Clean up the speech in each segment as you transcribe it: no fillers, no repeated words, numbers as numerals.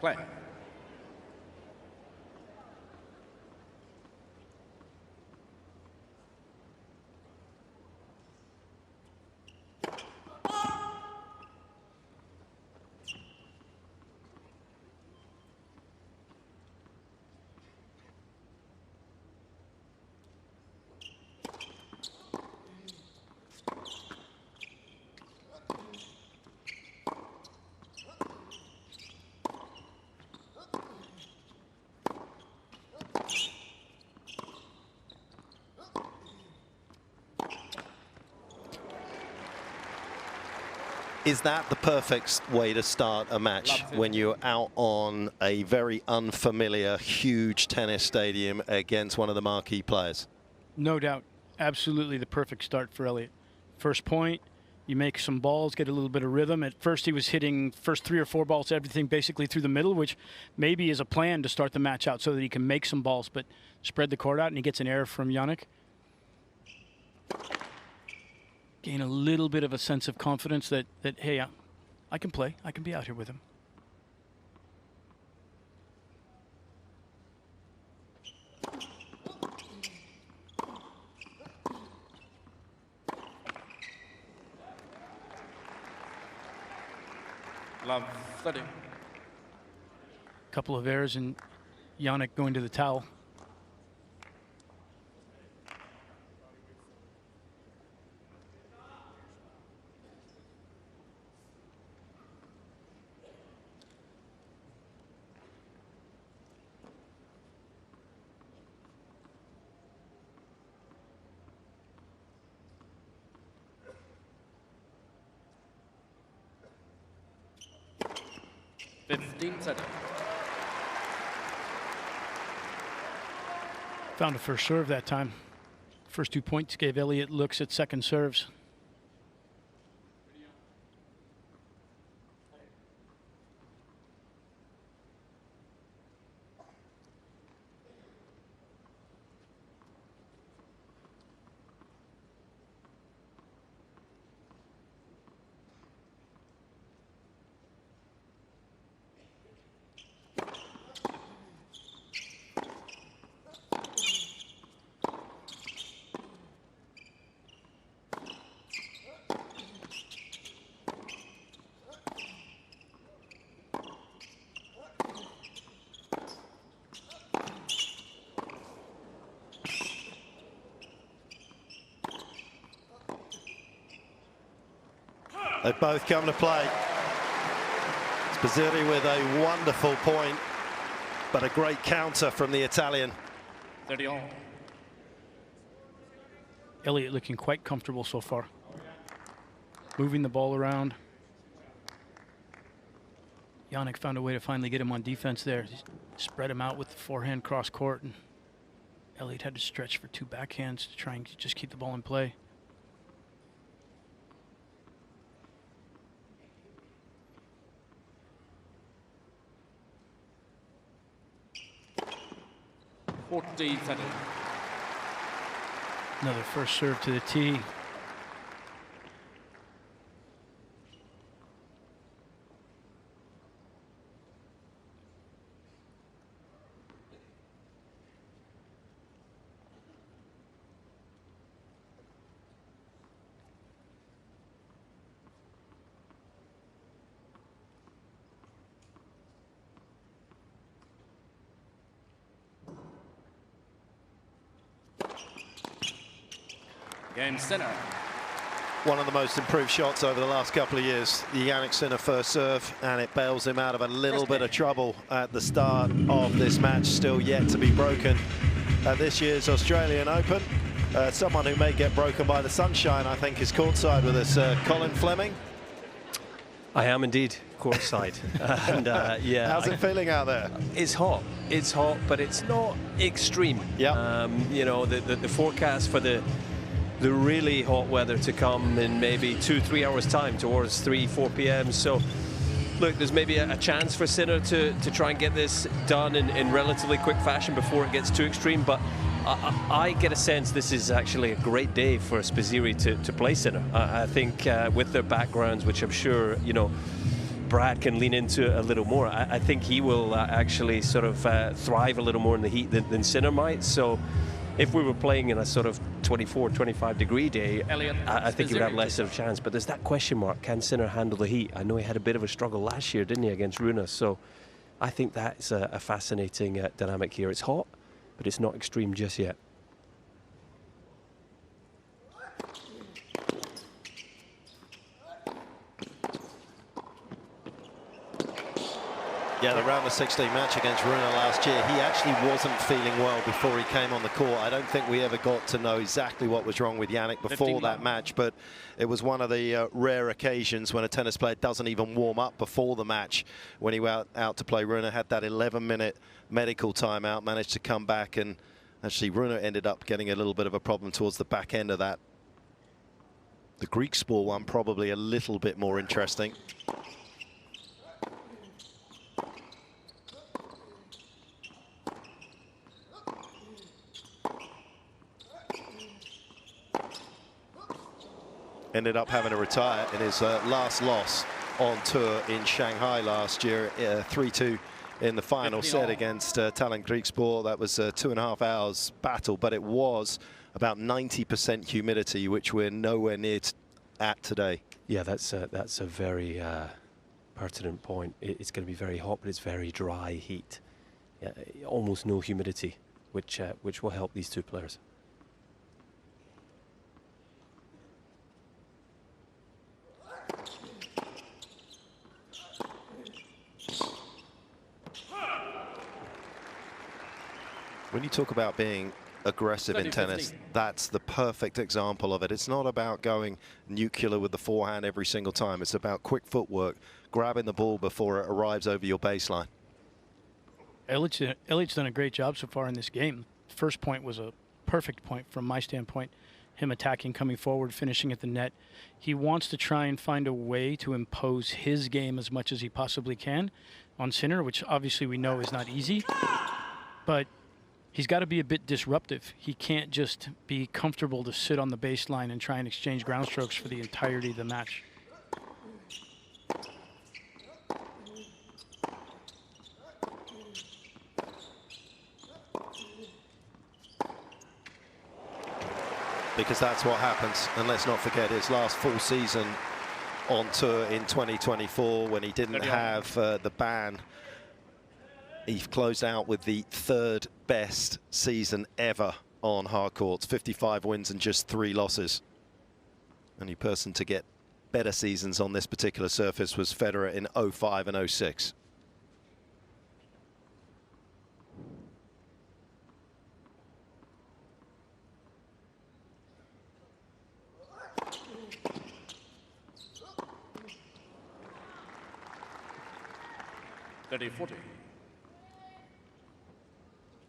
play. Is that the perfect way to start a match when you're out on a very unfamiliar, huge tennis stadium against one of the marquee players? No doubt. Absolutely the perfect start for Elliot. First point, you make some balls, get a little bit of rhythm. At first he was hitting first 3 or 4 balls, everything basically through the middle, which maybe is a plan to start the match out so that he can make some balls, but spread the court out and he gets an error from Jannik. Gain a little bit of a sense of confidence that hey, I can play. I can be out here with him. Love 30. Couple of errors and Jannik going to the towel. Found a first serve that time. First 2 points gave Elliot looks at second serves. They both come to play. Spizzirri with a wonderful point, but a great counter from the Italian. 30-all. Elliot looking quite comfortable so far. Moving the ball around. Jannik found a way to finally get him on defense there. Just spread him out with the forehand cross court, and Elliot had to stretch for 2 backhands to try and just keep the ball in play. Another first serve to the tee. Game Sinner. One of the most improved shots over the last couple of years, the Jannik Sinner first serve, and it bails him out of a little bit of trouble at the start of this match, still yet to be broken at this year's Australian Open. Someone who may get broken by the sunshine, I think, is courtside with us, Colin Fleming. I am indeed courtside. And yeah. How's it feeling out there? It's hot, but it's not extreme. Yeah. You know, the forecast for the really hot weather to come in maybe 2-3 hours time, towards 3-4 p.m. So look, there's maybe a chance for Sinner to try and get this done in relatively quick fashion before it gets too extreme, but I get a sense this is actually a great day for Spizzirri to play Sinner. I think with their backgrounds, which I'm sure, you know, Brad can lean into it a little more. I think he will actually sort of thrive a little more in the heat than Sinner might. So if we were playing in a sort of 24, 25 degree day, Eliot I think he would have Spizzirri. less of a chance. But there's that question mark, can Sinner handle the heat? I know he had a bit of a struggle last year, didn't he, against Rune? So I think that's a fascinating dynamic here. It's hot, but it's not extreme just yet. Yeah, the round of 16 match against Rune last year, he actually wasn't feeling well before he came on the court. I don't think we ever got to know exactly what was wrong with Jannik before that match, but it was one of the rare occasions when a tennis player doesn't even warm up before the match. When he went out to play, Rune had that 11-minute medical timeout, managed to come back, and actually Rune ended up getting a little bit of a problem towards the back end of that. The Greek sport one probably a little bit more interesting. Ended up having to retire in his last loss on tour in Shanghai last year, 3-2 in the final set against Talent Greek Sport. That was a 2.5 hours battle, but it was about 90% humidity, which we're nowhere near at today. Yeah, that's a very pertinent point. It's going to be very hot, but it's very dry heat. Yeah, almost no humidity, which will help these two players. When you talk about being aggressive in tennis, that's the perfect example of it. It's not about going nuclear with the forehand every single time. It's about quick footwork, grabbing the ball before it arrives over your baseline. Elliot's done a great job so far in this game. First point was a perfect point from my standpoint. Him attacking, coming forward, finishing at the net. He wants to try and find a way to impose his game as much as he possibly can on Sinner, which obviously we know is not easy. But he's got to be a bit disruptive. He can't just be comfortable to sit on the baseline and try and exchange ground strokes for the entirety of the match. Because that's what happens. And let's not forget his last full season on tour in 2024 when he didn't have the ban. He closed out with the 3rd best season ever on hard courts, 55 wins and just 3 losses. Only person to get better seasons on this particular surface was Federer in 05 and 06.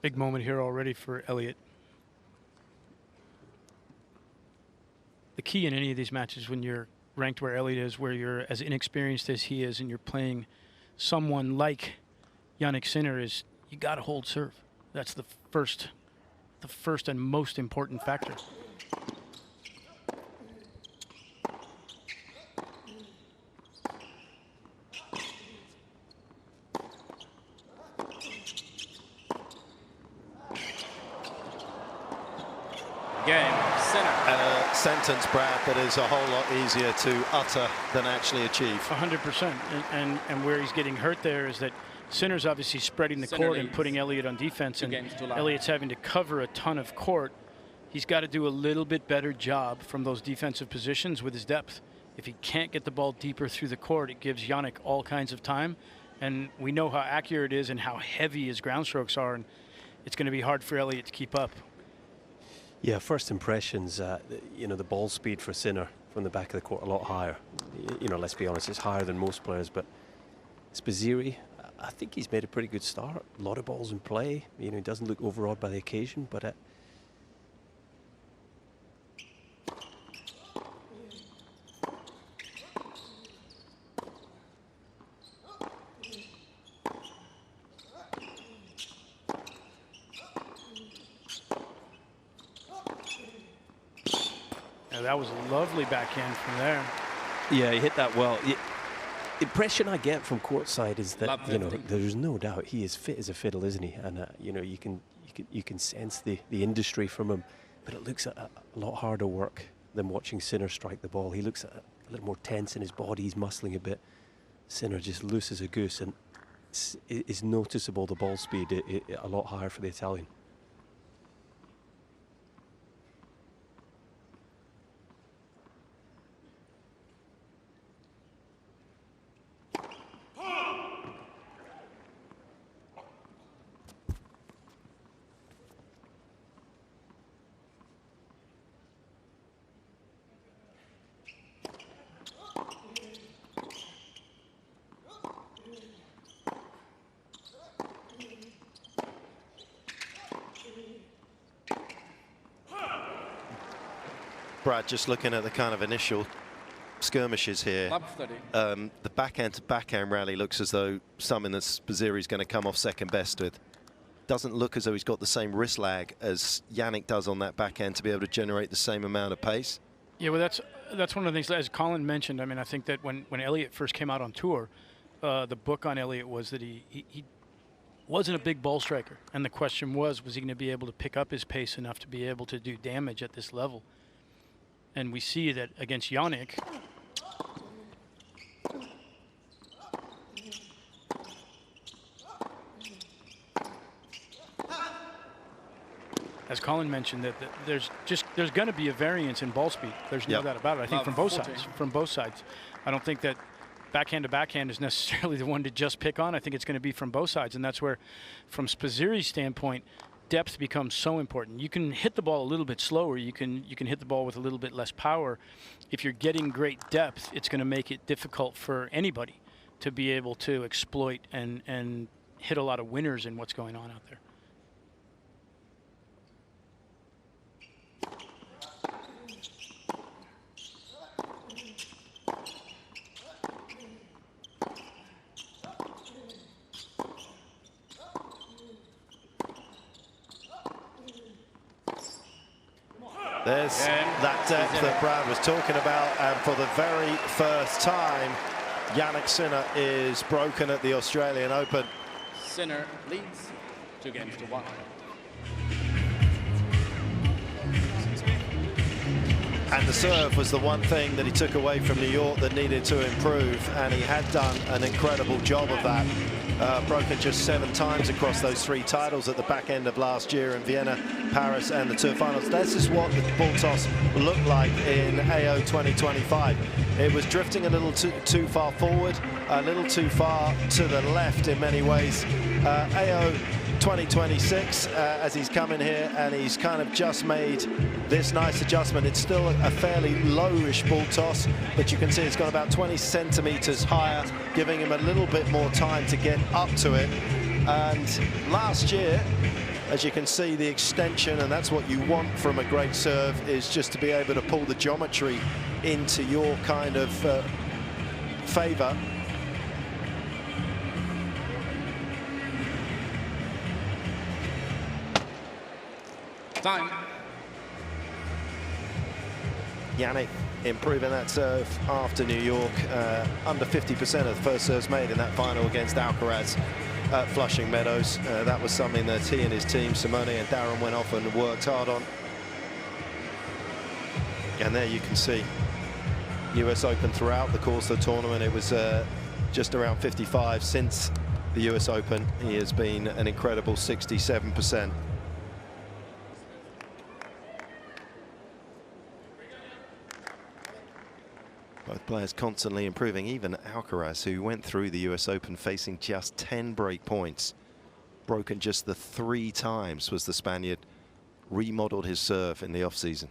Big moment here already for Elliot. The key in any of these matches when you're ranked where Elliot is, where you're as inexperienced as he is and you're playing someone like Jannik Sinner, is you got to hold serve. That's the first and most important factor. Game, Sinner. A sentence, Brad, that is a whole lot easier to utter than actually achieve. 100%. And where he's getting hurt there is that Sinner's obviously spreading the court and putting Elliot on defense, and Elliot's having to cover a ton of court. He's got to do a little bit better job from those defensive positions with his depth. If he can't get the ball deeper through the court, it gives Jannik all kinds of time. And we know how accurate it is and how heavy his ground strokes are, and it's going to be hard for Elliot to keep up. Yeah, first impressions, you know, the ball speed for Sinner from the back of the court a lot higher. You know, let's be honest, it's higher than most players, but Spizzirri, I think he's made a pretty good start. A lot of balls in play. You know, he doesn't look overawed by the occasion, but that was a lovely backhand from there. yeah, he hit that well. impression I get from courtside is that, you know, there's no doubt he is fit as a fiddle, isn't he? And you know, you can sense the industry from him, but it looks a lot harder work than watching Sinner strike the ball. He looks a little more tense in his body. He's muscling a bit. Sinner just loose as a goose, and it's noticeable, the ball speed a lot higher for the Italian. Brad, just looking at the kind of initial skirmishes here, the backhand to backhand rally looks as though something that Spizzirri's going to come off second best with. Doesn't look as though he's got the same wrist lag as Jannik does on that backhand to be able to generate the same amount of pace. Yeah, well, that's one of the things, as Colin mentioned. I mean, I think that when Elliot first came out on tour, the book on Elliot was that he wasn't a big ball striker, and the question was he going to be able to pick up his pace enough to be able to do damage at this level? And we see that against Jannik. As Colin mentioned, that there's going to be a variance in ball speed. There's no doubt about it. I think from both sides. From both sides. I don't think that backhand to backhand is necessarily the one to just pick on. I think it's going to be from both sides, and that's where, from Spizzirri's standpoint, depth becomes so important. You can hit the ball a little bit slower. You can hit the ball with a little bit less power. If you're getting great depth, it's going to make it difficult for anybody to be able to exploit and hit a lot of winners in what's going on out there. There's that depth that Brad was talking about, and for the very first time, Jannik Sinner is broken at the Australian Open. Sinner leads 2-1. And the serve was the one thing that he took away from New York that needed to improve, and he had done an incredible job of that. Broken just 7 times across those 3 titles at the back end of last year in Vienna, Paris, and the Tour Finals. This is what the ball toss looked like in AO 2025. It was drifting a little too far forward, a little too far to the left in many ways. AO 2026, as he's come in here and he's kind of just made this nice adjustment. It's still a fairly lowish ball toss, but you can see it's gone about 20 centimeters higher, giving him a little bit more time to get up to it. And last year, as you can see, the extension, and that's what you want from a great serve, is just to be able to pull the geometry into your kind of favor. Time. Jannik improving that serve after New York. Under 50% of the first serves made in that final against Alcaraz at Flushing Meadows. That was something that he and his team, Simone and Darren, went off and worked hard on. And there you can see US Open throughout the course of the tournament. It was just around 55 since the US Open. He has been an incredible 67%. Both players constantly improving, even Alcaraz, who went through the US Open facing just 10 break points. Broken just the 3 times was the Spaniard. Remodeled his serve in the off-season.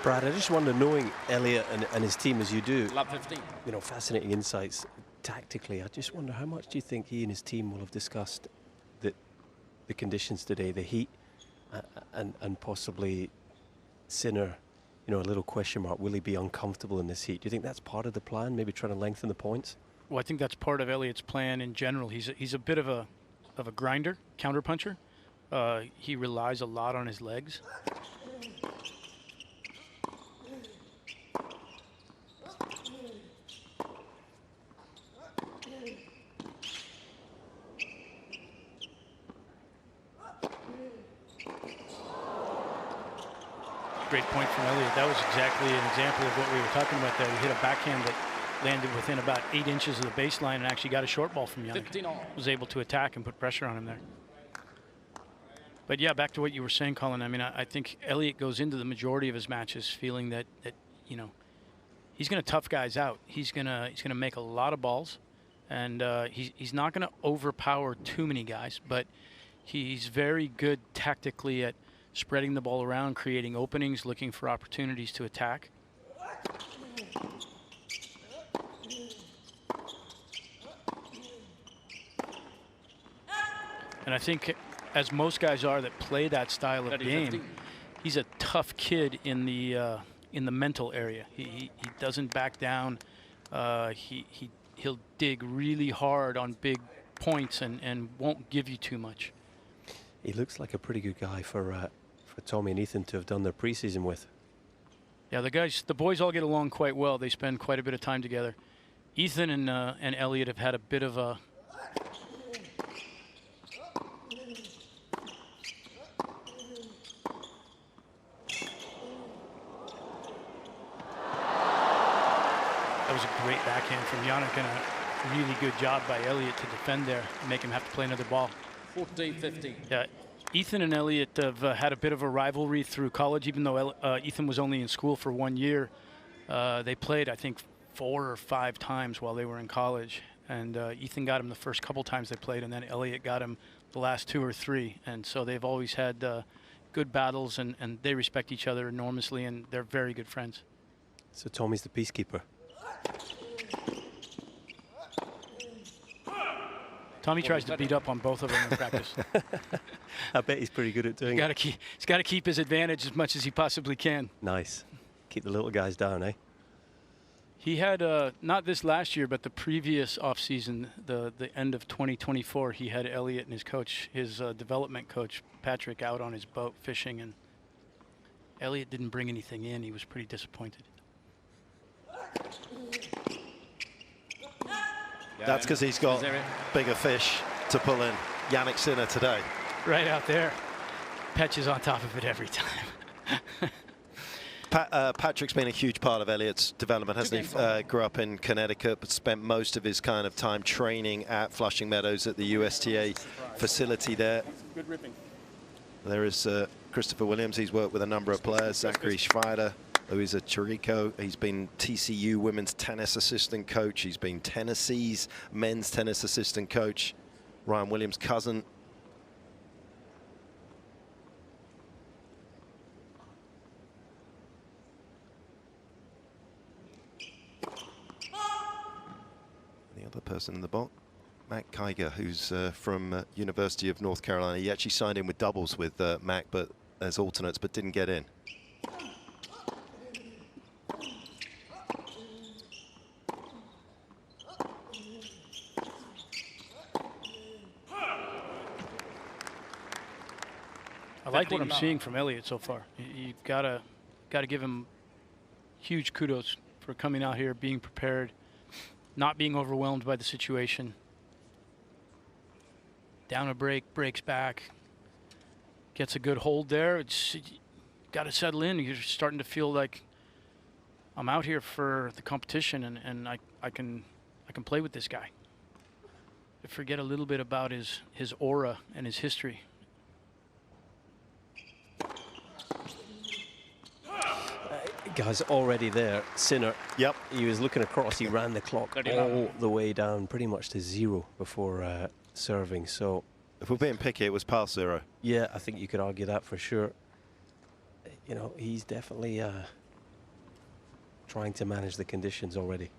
Brad, I just wonder, knowing Elliot and his team as you do, Lap 15. you know, fascinating insights tactically. I just wonder, how much do you think he and his team will have discussed the conditions today, the heat, and possibly Sinner you know, a little question mark. Will he be uncomfortable in this heat? Do you think that's part of the plan? Maybe trying to lengthen the points? Well, I think that's part of Elliot's plan in general. He's a bit of a grinder, counter puncher. He relies a lot on his legs. Great point from Elliot. That was exactly an example of what we were talking about there. He hit a backhand that landed within about 8 inches of the baseline and actually got a short ball from Jannik. Was able to attack and put pressure on him there. But yeah, back to what you were saying, Colin. I mean, I think Elliot goes into the majority of his matches feeling that you know, he's going to tough guys out. He's gonna make a lot of balls, and he's not going to overpower too many guys. But he's very good tactically at spreading the ball around, creating openings, looking for opportunities to attack. And I think, as most guys are that play that style of game, he's a tough kid in the mental area. He doesn't back down. He'll dig really hard on big points and won't give you too much. He looks like a pretty good guy for Tommy and Ethan to have done their preseason with. Yeah, the boys all get along quite well. They spend quite a bit of time together. Ethan and Elliot have had a bit of a That was a great backhand from Jannik and a really good job by Elliot to defend there and make him have to play another ball. 14-15. Yeah, Ethan and Elliot have had a bit of a rivalry through college, even though Ethan was only in school for 1 year. They played, I think, 4 or 5 times while they were in college. And Ethan got him the first couple times they played, and then Elliot got him the last 2 or 3. And so they've always had good battles, and they respect each other enormously, and they're very good friends. So Tommy's the peacekeeper. Tommy tries to beat up on both of them in practice. I bet he's pretty good at doing it. He's got to keep his advantage as much as he possibly can. Nice. Keep the little guys down, eh? He had, not this last year, but the previous offseason, the end of 2024, he had Elliot and his coach, his development coach, Patrick, out on his boat fishing, and Elliot didn't bring anything in. He was pretty disappointed. That's because he's got bigger fish to pull in. Jannik Sinner today. Right out there. Petch is on top of it every time. Patrick's been a huge part of Elliot's development, hasn't he? Grew up in Connecticut, but spent most of his kind of time training at Flushing Meadows at the USTA facility there. Good ripping. There is Christopher Williams. He's worked with a number of players. Zachary Schreider, Luisa Chirico. He's been TCU women's tennis assistant coach. He's been Tennessee's men's tennis assistant coach. Ryan Williams' cousin. The other person in the box, Mac Kiger, who's from University of North Carolina. He actually signed in with doubles with Mac, but as alternates, but didn't get in. I like what I'm seeing from Elliot so far. You've gotta give him huge kudos for coming out here, being prepared, not being overwhelmed by the situation. Down a break, breaks back, gets a good hold there. It's got to settle in. You're starting to feel like I'm out here for the competition, and I can play with this guy. I forget a little bit about his aura and his history. Guys, already there. Sinner. Yep. He was looking across. He ran the clock all the way down, pretty much to 0 before serving. So, if we're being picky, it was past 0. Yeah, I think you could argue that for sure. You know, he's definitely trying to manage the conditions already.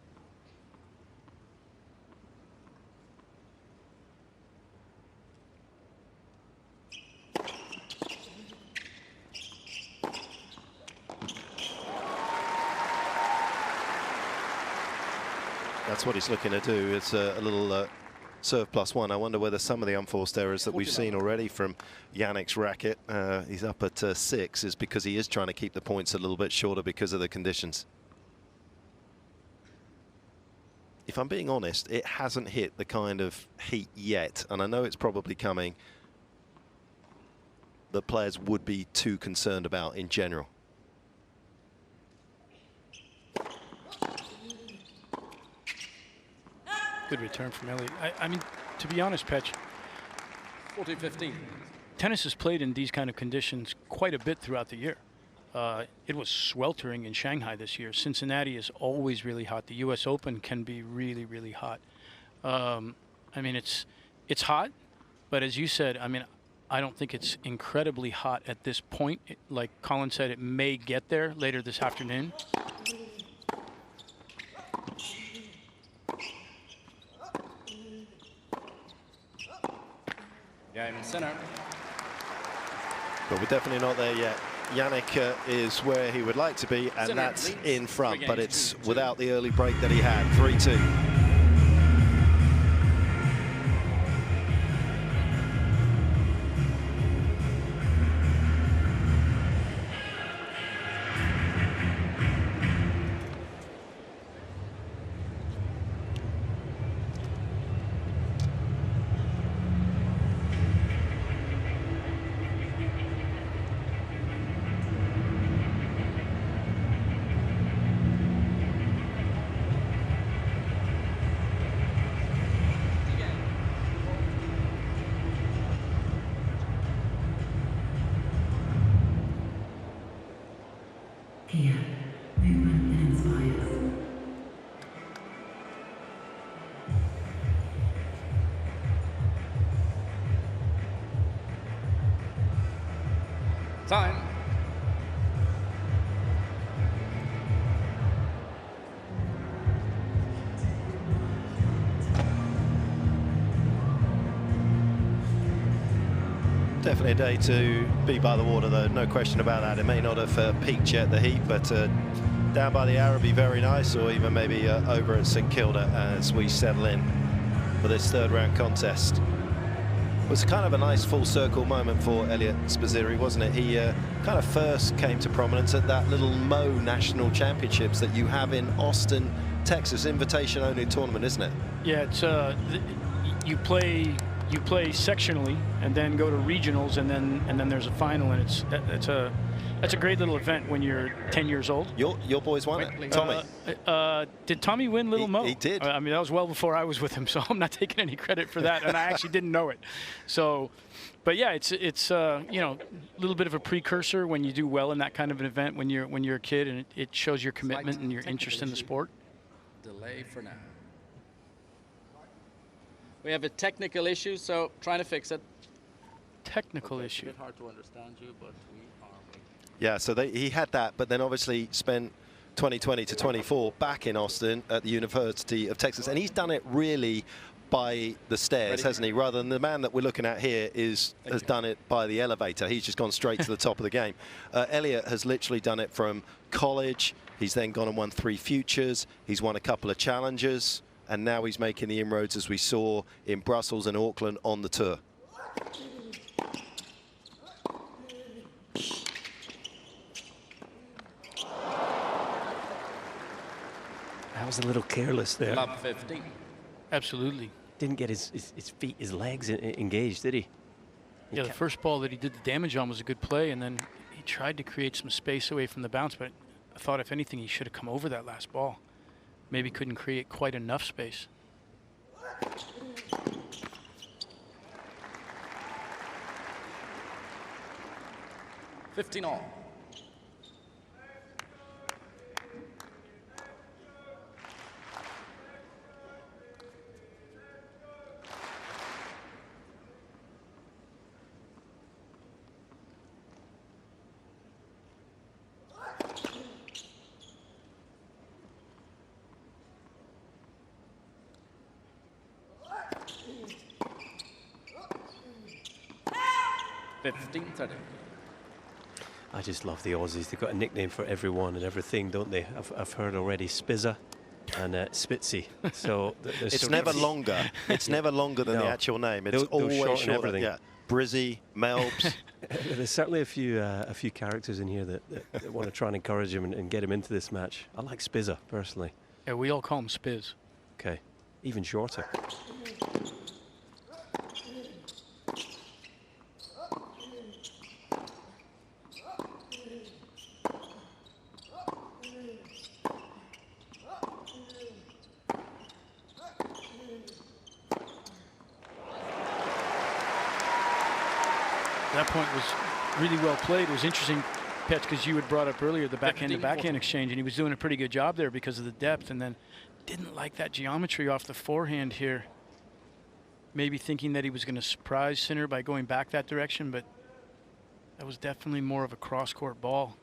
That's what he's looking to do. It's a little serve +1. I wonder whether some of the unforced errors that we've seen already from Jannik's racket, he's up at 6, is because he is trying to keep the points a little bit shorter because of the conditions. If I'm being honest, it hasn't hit the kind of heat yet, and I know it's probably coming, that players would be too concerned about in general. Good return from Elliot. I mean, to be honest, Petch, 40-15. tennis is played in these kind of conditions quite a bit throughout the year. It was sweltering in Shanghai this year. Cincinnati is always really hot. The U.S. Open can be really, really hot. I mean, it's hot, but as you said, I mean, I don't think it's incredibly hot at this point. Like Colin said, it may get there later this afternoon. Game Sinner. But we're definitely not there yet. Jannik is where he would like to be, and Sinner that's leads in front, but 3-2. it's without the early break that he had. 3-2. Here, movement inspires. Time. Definitely a day to be by the water, though, no question about that. It may not have peaked yet, the heat, but down by the Arrow be very nice, or even maybe over at St Kilda as we settle in for this third round contest. It was kind of a nice full circle moment for Eliot Spizzirri, wasn't it? He kind of first came to prominence at that little Mo National Championships that you have in Austin, Texas, invitation only tournament, isn't it? Yeah, it's you play sectionally and then go to regionals, and then there's a final, and that's a great little event when you're 10 years old. Your boys won it, Tommy. Did Tommy win Little Mo? He did. I mean, that was well before I was with him, so I'm not taking any credit for that, and I actually didn't know it. So, but yeah, it's you know, a little bit of a precursor when you do well in that kind of an event when you're a kid, and it shows your commitment and your interest in the sport. Delay for now. We have a technical issue, so trying to fix it. Technical Okay, issue. It's a bit hard to understand you, but we are waiting. Yeah, so he had that, but then obviously spent 2020 to 24 back in Austin at the University of Texas, and he's done it really by the stairs, Ready? hasn't he? Rather than the man that we're looking at here has done it by the elevator. He's just gone straight to the top of the game. Elliot has literally done it from college. He's then gone and won 3 futures. He's won a couple of challenges, and now he's making the inroads, as we saw in Brussels and Auckland, on the tour. That was a little careless there. Club 15. Absolutely. Didn't get his feet, his legs engaged, did he? Yeah, the first ball that he did the damage on was a good play, and then he tried to create some space away from the bounce, but I thought, if anything, he should have come over that last ball. Maybe couldn't create quite enough space. $15 all. $15-30. I just love the Aussies. They've got a nickname for everyone and everything, don't they? I've heard already. Spizza. and Spitzy. So it's never longer. It's never longer than the actual name. It's always shorter. Everything. Yeah, Brizzy, Melbs. There's certainly a few characters in here that want to try and encourage him and get him into this match. I like Spizza personally. Yeah, we all call him Spiz. Okay, even shorter. That point was really well played. It was interesting, Pets, because you had brought up earlier the backhand to backhand exchange, and he was doing a pretty good job there because of the depth, and then didn't like that geometry off the forehand here. Maybe thinking that he was going to surprise Sinner by going back that direction, but that was definitely more of a cross-court ball.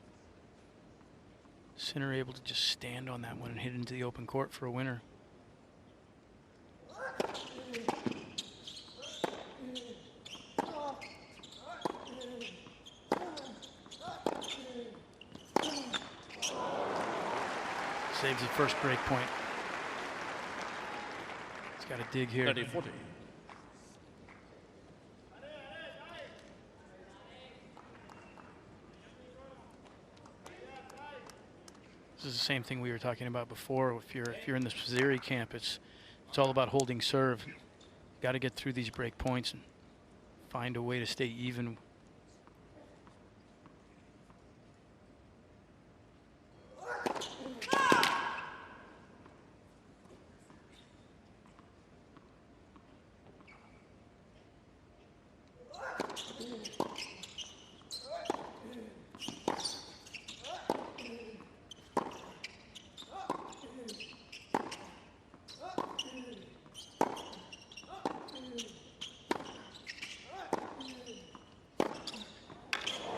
Sinner able to just stand on that one and hit into the open court for a winner. Saves the first break point. He's got to dig here. 30-40. This is the same thing we were talking about before. If you're in the Spizzirri camp, it's all about holding serve. Got to get through these break points and find a way to stay even.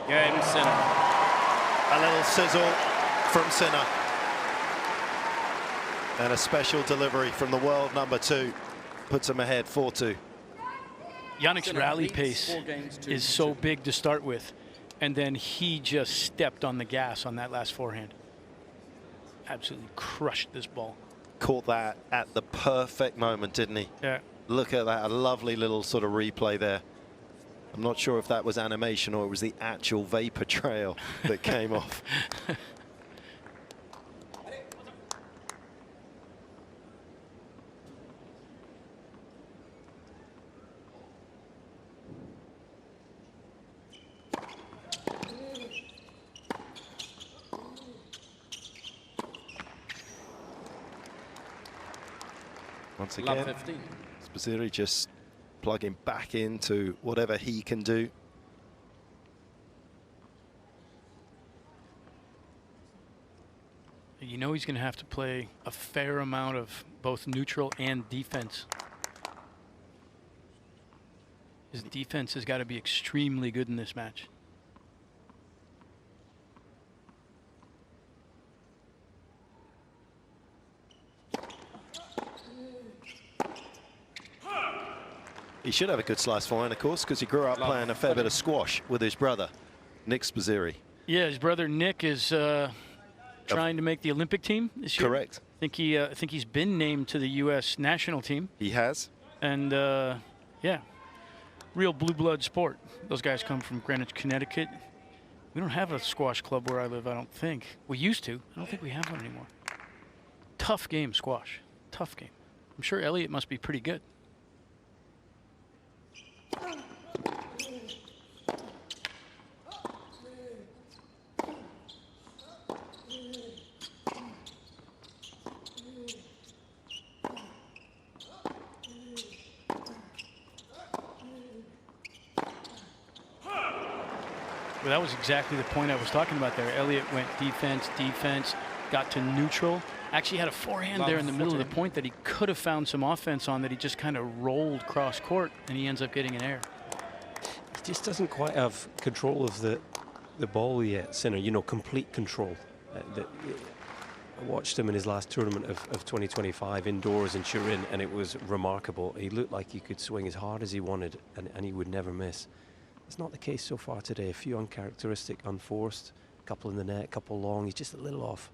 Game, Sinner. A little sizzle from Sinner. And a special delivery from the world number 2. Puts him ahead 4-2. Jannik's Sinner rally leads pace 4 games to is so big to start with, and then he just stepped on the gas on that last forehand. Absolutely crushed this ball. Caught that at the perfect moment, didn't he? Yeah. Look at that, a lovely little sort of replay there. I'm not sure if that was animation or it was the actual vapor trail that came off. Once Love again, 15. Spizzirri just plugging back into whatever he can do. You know he's going to have to play a fair amount of both neutral and defense. His defense has got to be extremely good in this match. He should have a good slice forehand, of course, because he grew up playing a fair bit of squash with his brother, Nick Spizzirri. Yeah, his brother Nick is trying to make the Olympic team this year. Correct. I think he's been named to the U.S. national team. He has. And yeah, real blue blood sport. Those guys come from Greenwich, Connecticut. We don't have a squash club where I live, I don't think. We used to. I don't think we have one anymore. Tough game, squash. Tough game. I'm sure Elliot must be pretty good. Well, that was exactly the point I was talking about there. Elliot went defense, defense, got to neutral. Actually had a forehand there in the middle of the point that he could have found some offense on, that he just kind of rolled cross court, and he ends up getting an error. He just doesn't quite have control of the ball yet, Sinner, you know, complete control. I watched him in his last tournament of 2025 indoors in Turin, and it was remarkable. He looked like he could swing as hard as he wanted, and he would never miss. It's not the case so far today. A few uncharacteristic, unforced, a couple in the net, a couple long. He's just a little off.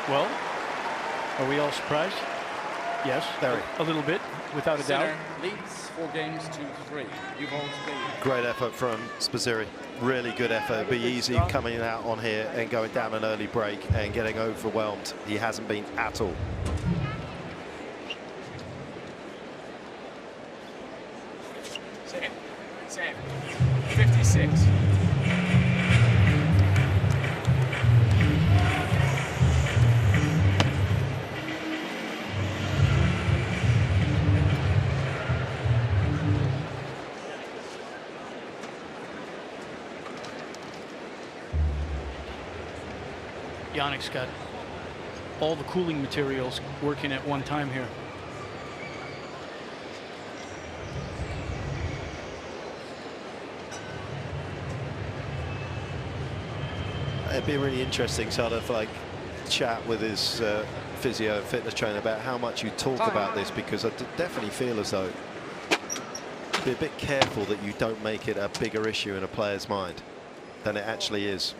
Well, are we all surprised? Yes, Very. a little bit, without a doubt. Sinner leads 4 games to 3. You've all played. Great effort from Spizzirri. Really good effort. It'd be easy coming out on here and going down an early break and getting overwhelmed. He hasn't been at all. Save. 56. Jannik's got all the cooling materials working at one time here. It'd be really interesting sort of like chat with his physio and fitness trainer about how much you talk about this, because I definitely feel as though be a bit careful that you don't make it a bigger issue in a player's mind than it actually is.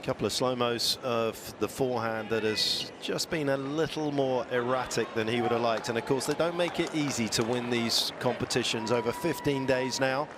Couple of slow-mos of the forehand that has just been a little more erratic than he would have liked, and of course they don't make it easy to win these competitions over 15 days now,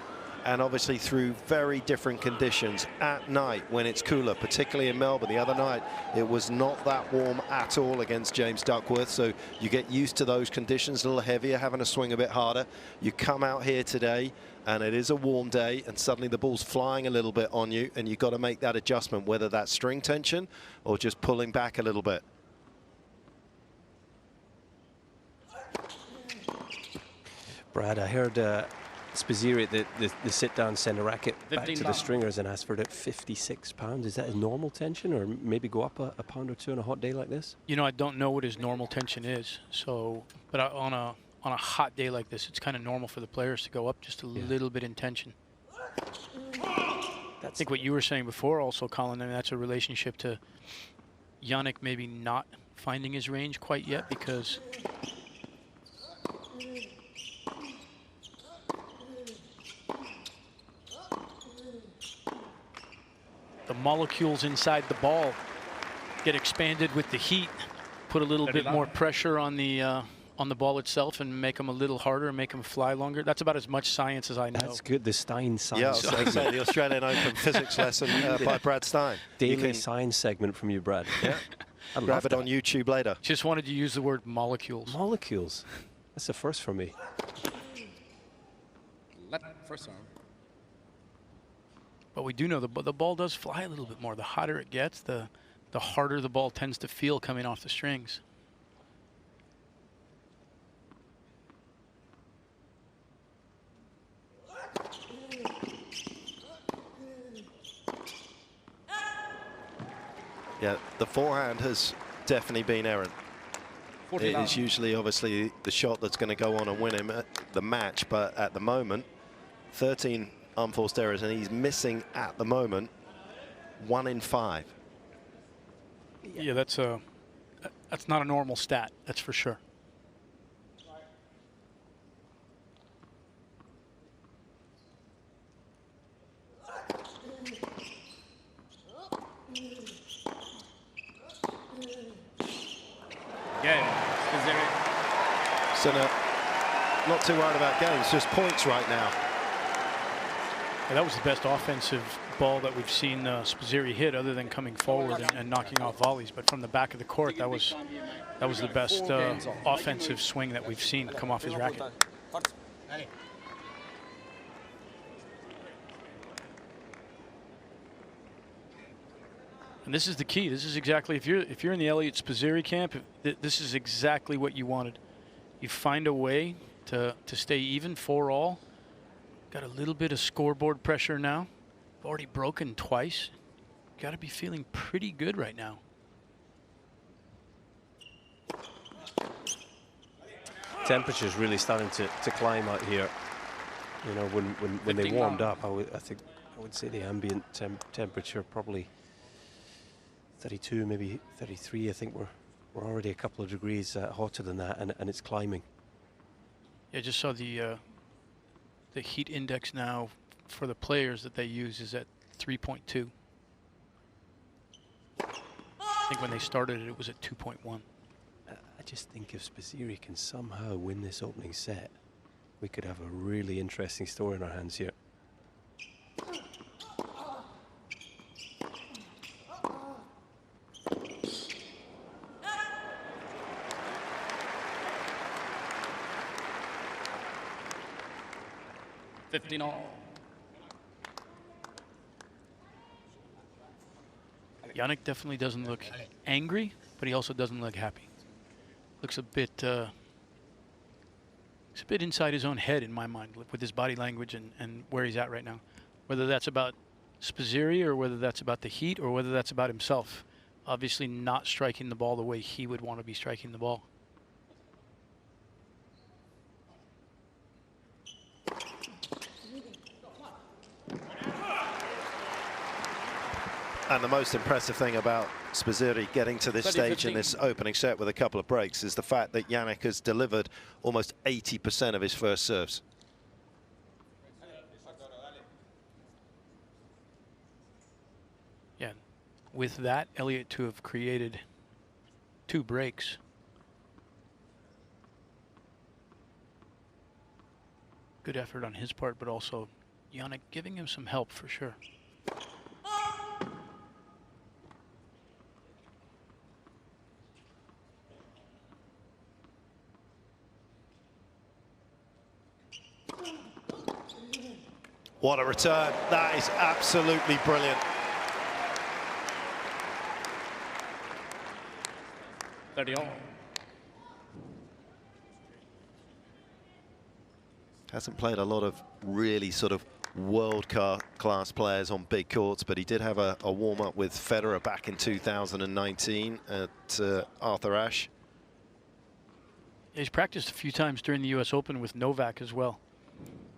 and obviously through very different conditions at night when it's cooler, particularly in Melbourne. The other night it was not that warm at all against James Duckworth, so you get used to those conditions, a little heavier, having to swing a bit harder. You come out here today and it is a warm day, and suddenly the ball's flying a little bit on you, and you've got to make that adjustment, whether that's string tension or just pulling back a little bit. Brad, I heard Spizzirri, the sit-down, send a racket back to the stringers and ask for it at 56 pounds. Is that his normal tension, or maybe go up a pound or two on a hot day like this? You know, I don't know what his normal tension is. So, but on a hot day like this, it's kind of normal for the players to go up just a little bit in tension. I think what you were saying before also, Colin, I mean, that's a relationship to Jannik maybe not finding his range quite yet, because the molecules inside the ball get expanded with the heat, put a little bit more pressure on the ball itself and make them a little harder, make them fly longer. That's about as much science as I know. That's good, the Stein science. Yeah, I was going to say the Australian Open physics lesson by Brad Stein. Daily science segment from you, Brad. Yeah. I'd grab it that on YouTube later. Just wanted to use the word molecules. Molecules. That's the first for me. First arm. But we do know the ball does fly a little bit more. The hotter it gets, the harder the ball tends to feel coming off the strings. Yeah, the forehand has definitely been errant. It is usually obviously the shot that's going to go on and win him the match, but at the moment 13 unforced errors, and he's missing at the moment 1 in 5. Yeah, that's not a normal stat, that's for sure. Sinner not too worried about games, just points right now. Yeah, that was the best offensive ball that we've seen Spizzirri hit, other than coming forward and knocking off volleys. But from the back of the court, that was the best offensive swing that we've seen come off his racket. And this is the key. This is exactly, if you're in the Eliot Spizzirri camp, this is exactly what you wanted. You find a way to stay even 4-all. Got a little bit of scoreboard pressure now. Already broken twice. Got to be feeling pretty good right now. Temperature's really starting to climb out here. You know, when they warmed up, I would say the ambient temperature probably 32, maybe 33. I think we're already a couple of degrees hotter than that, and it's climbing. Yeah, I just saw the heat index now for the players that they use is at 3.2. I think when they started it was at 2.1. I just think if Spizzirri can somehow win this opening set, we could have a really interesting story in our hands here. Jannik definitely doesn't look angry, but he also doesn't look happy. Looks a bit inside his own head in my mind with his body language and where he's at right now. Whether that's about Spizzirri or whether that's about the heat or whether that's about himself. Obviously not striking the ball the way he would want to be striking the ball. And the most impressive thing about Spizzirri getting to this stage in this opening set with a couple of breaks is the fact that Jannik has delivered almost 80% of his first serves. Yeah, with that, Elliot to have created 2 breaks. Good effort on his part, but also Jannik giving him some help for sure. What a return. That is absolutely brilliant. Hasn't played a lot of really sort of world-class players on big courts, but he did have a warm-up with Federer back in 2019 at Arthur Ashe. He's practiced a few times during the US Open with Novak as well.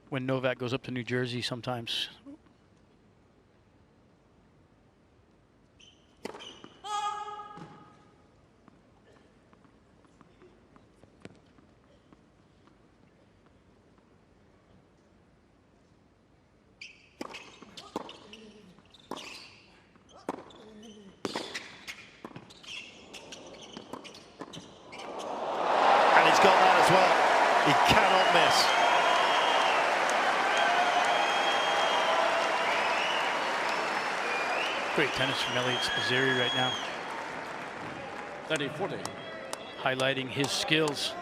When Novak goes up to New Jersey sometimes. And he's got that as well. He cannot miss. Great tennis from Eliot Spizzirri right now. 30-40. Highlighting his skills.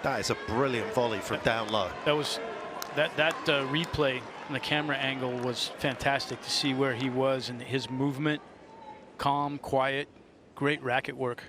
That is a brilliant volley from down low. That was that replay and the camera angle was fantastic to see where he was and his movement. Calm, quiet, great racket work.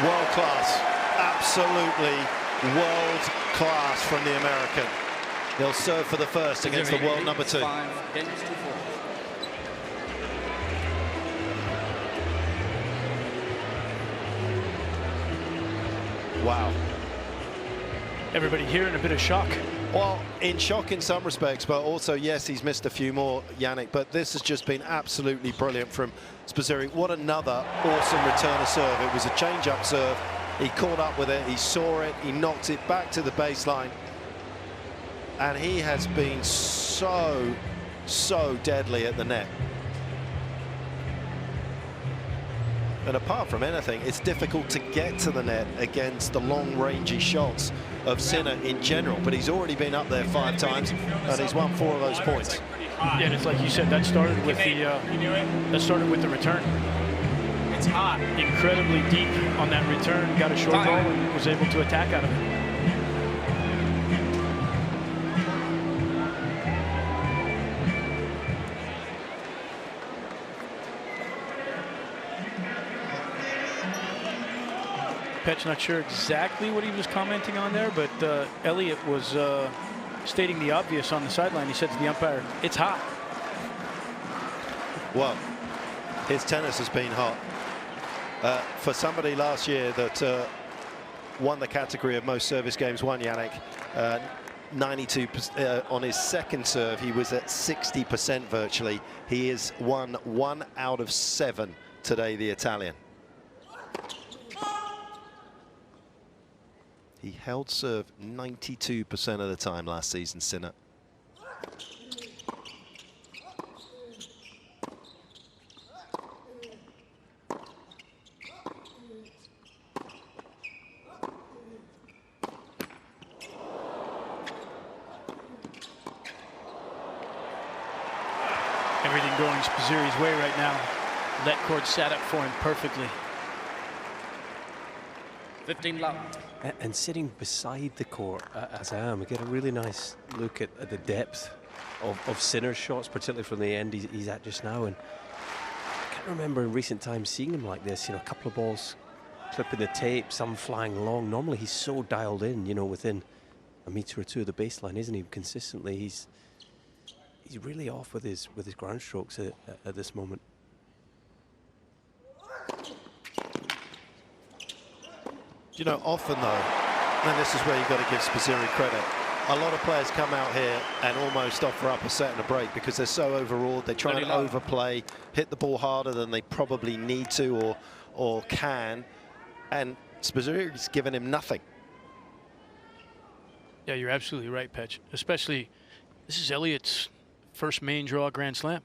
World class, absolutely world class from the American. He'll serve for the first against the world number 2. 5 games to 4. Wow. Everybody here in a bit of shock. Well, in shock in some respects, but also, yes, he's missed a few more, Jannik, but this has just been absolutely brilliant from Spizzirri. What another awesome return of serve. It was a change-up serve. He caught up with it, he saw it, he knocked it back to the baseline. And he has been so deadly at the net. And apart from anything, it's difficult to get to the net against the long rangy shots of Sinner in general, but he's already been up there 5 times and he's won 4 of those points. Yeah, and it's like you said, that started with the return. It's hot. Incredibly deep on that return, got a short ball and was able to attack out of it. Pet's not sure exactly what he was commenting on there, but Elliot was stating the obvious on the sideline. He said to the umpire, "It's hot." Well, his tennis has been hot. For somebody last year that won the category of most service games won, Jannik, 92% on his second serve. He was at 60% virtually. He is won 1 out of 7 today, the Italian. He held serve 92% of the time last season, Sinner. Everything going Spizzirri's way right now. That court sat up for him perfectly. 15 love. And sitting beside the court, as I am, we get a really nice look at the depth of Sinner's shots, particularly from the end he's at just now. And I can't remember in recent times seeing him like this. You know, a couple of balls clipping the tape, some flying long. Normally he's so dialed in, you know, within a meter or two of the baseline, isn't he? Consistently, he's really off with his ground strokes at this moment. You know, often though, and this is where you've got to give Spizzirri credit, a lot of players come out here and almost offer up a set and a break because they're so overawed. They try and overplay, hit the ball harder than they probably need to or can, and Spizzirri's given him nothing. Yeah, you're absolutely right, Petch. Especially, this is Elliot's first main draw Grand Slam.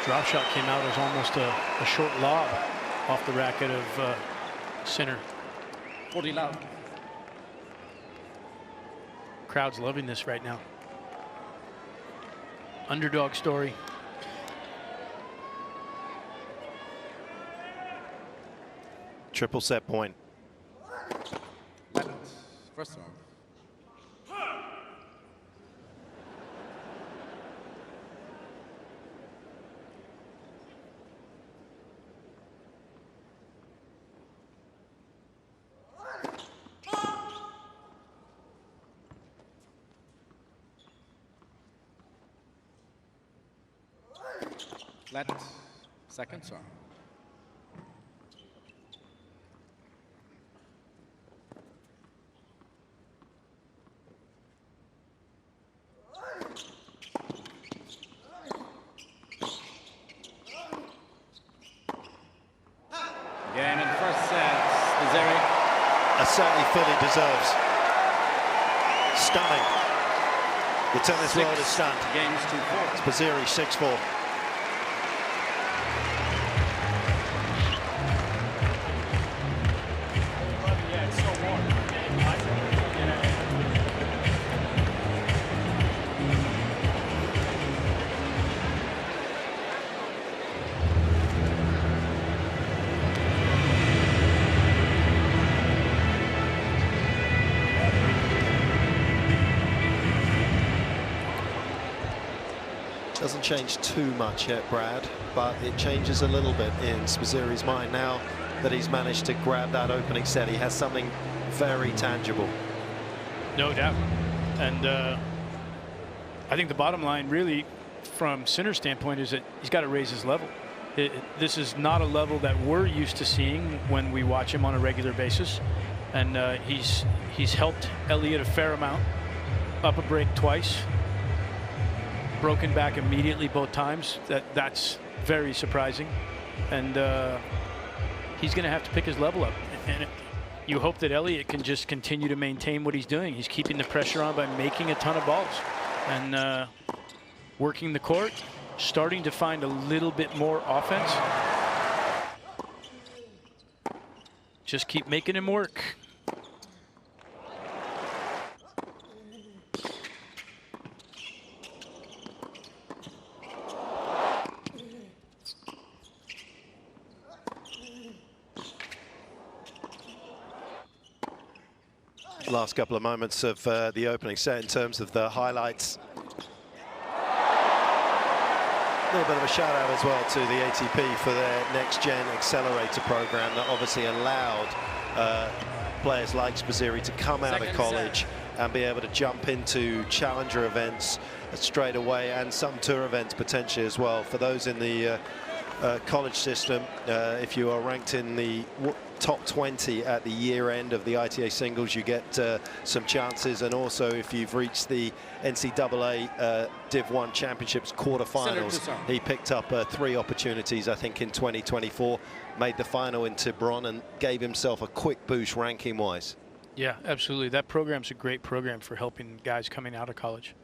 Drop shot came out as almost a short lob off the racket of Sinner. 40 love. Crowd's loving this right now. Underdog story. Triple set point. First serve. Let second serve. Again in the first set, Spizzirri. A certainly fully deserves. Stunning. The tennis world is stunned. Games 2-4. Spizzirri 6-4. Doesn't change too much yet, Brad, but it changes a little bit in Spizzirri's mind now that he's managed to grab that opening set. He has something very tangible. No doubt. And I think the bottom line really from Sinner's standpoint is that he's got to raise his level. This is not a level that we're used to seeing when we watch him on a regular basis. And he's helped Elliot a fair amount. Up a break twice. Broken back immediately both times. That's very surprising. And he's going to have to pick his level up. And you hope that Elliot can just continue to maintain what he's doing. He's keeping the pressure on by making a ton of balls and working the court, starting to find a little bit more offense. Just keep making him work. last couple of moments of the opening set in terms of the highlights. A little bit of a shout out as well to the ATP for their Next Gen Accelerator program that obviously allowed players like Spizzirri to come out of college and be able to jump into challenger events straight away, and some tour events potentially as well. For those in the college system, if you are ranked in the top 20 at the year end of the ITA singles, you get some chances, and also if you've reached the NCAA Div 1 Championships quarterfinals, he picked up 3 opportunities, I think, in 2024, made the final in Tiburon and gave himself a quick boost ranking wise. Yeah, absolutely. That program's a great program for helping guys coming out of college.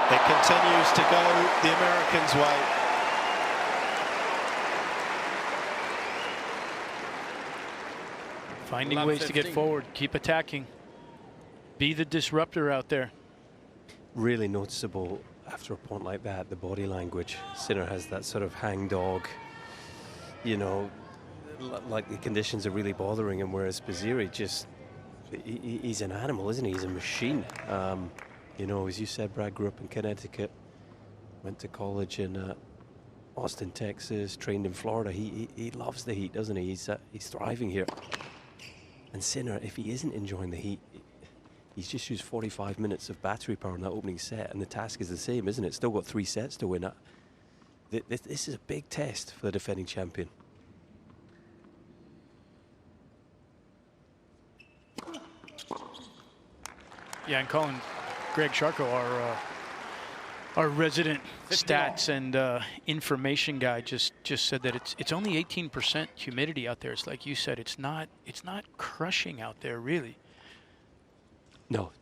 It continues to go the Americans' way. Finding ways to get forward, keep attacking, be the disruptor out there. Really noticeable after a point like that, the body language. Sinner has that sort of hangdog, you know, like the conditions are really bothering him, whereas Spizzirri just, he's an animal, isn't he? He's a machine. You know, as you said, Brad grew up in Connecticut, went to college in Austin, Texas, trained in Florida. He loves the heat, doesn't he? He's thriving here. And Sinner, if he isn't enjoying the heat, he's just used 45 minutes of battery power in that opening set, and the task is the same, isn't it? Still got 3 sets to win. This is a big test for the defending champion. Yeah, and Colin, Greg Sharko, our resident stats and information guy, just said that it's only 18% humidity out there. It's like you said, it's not crushing out there really. No.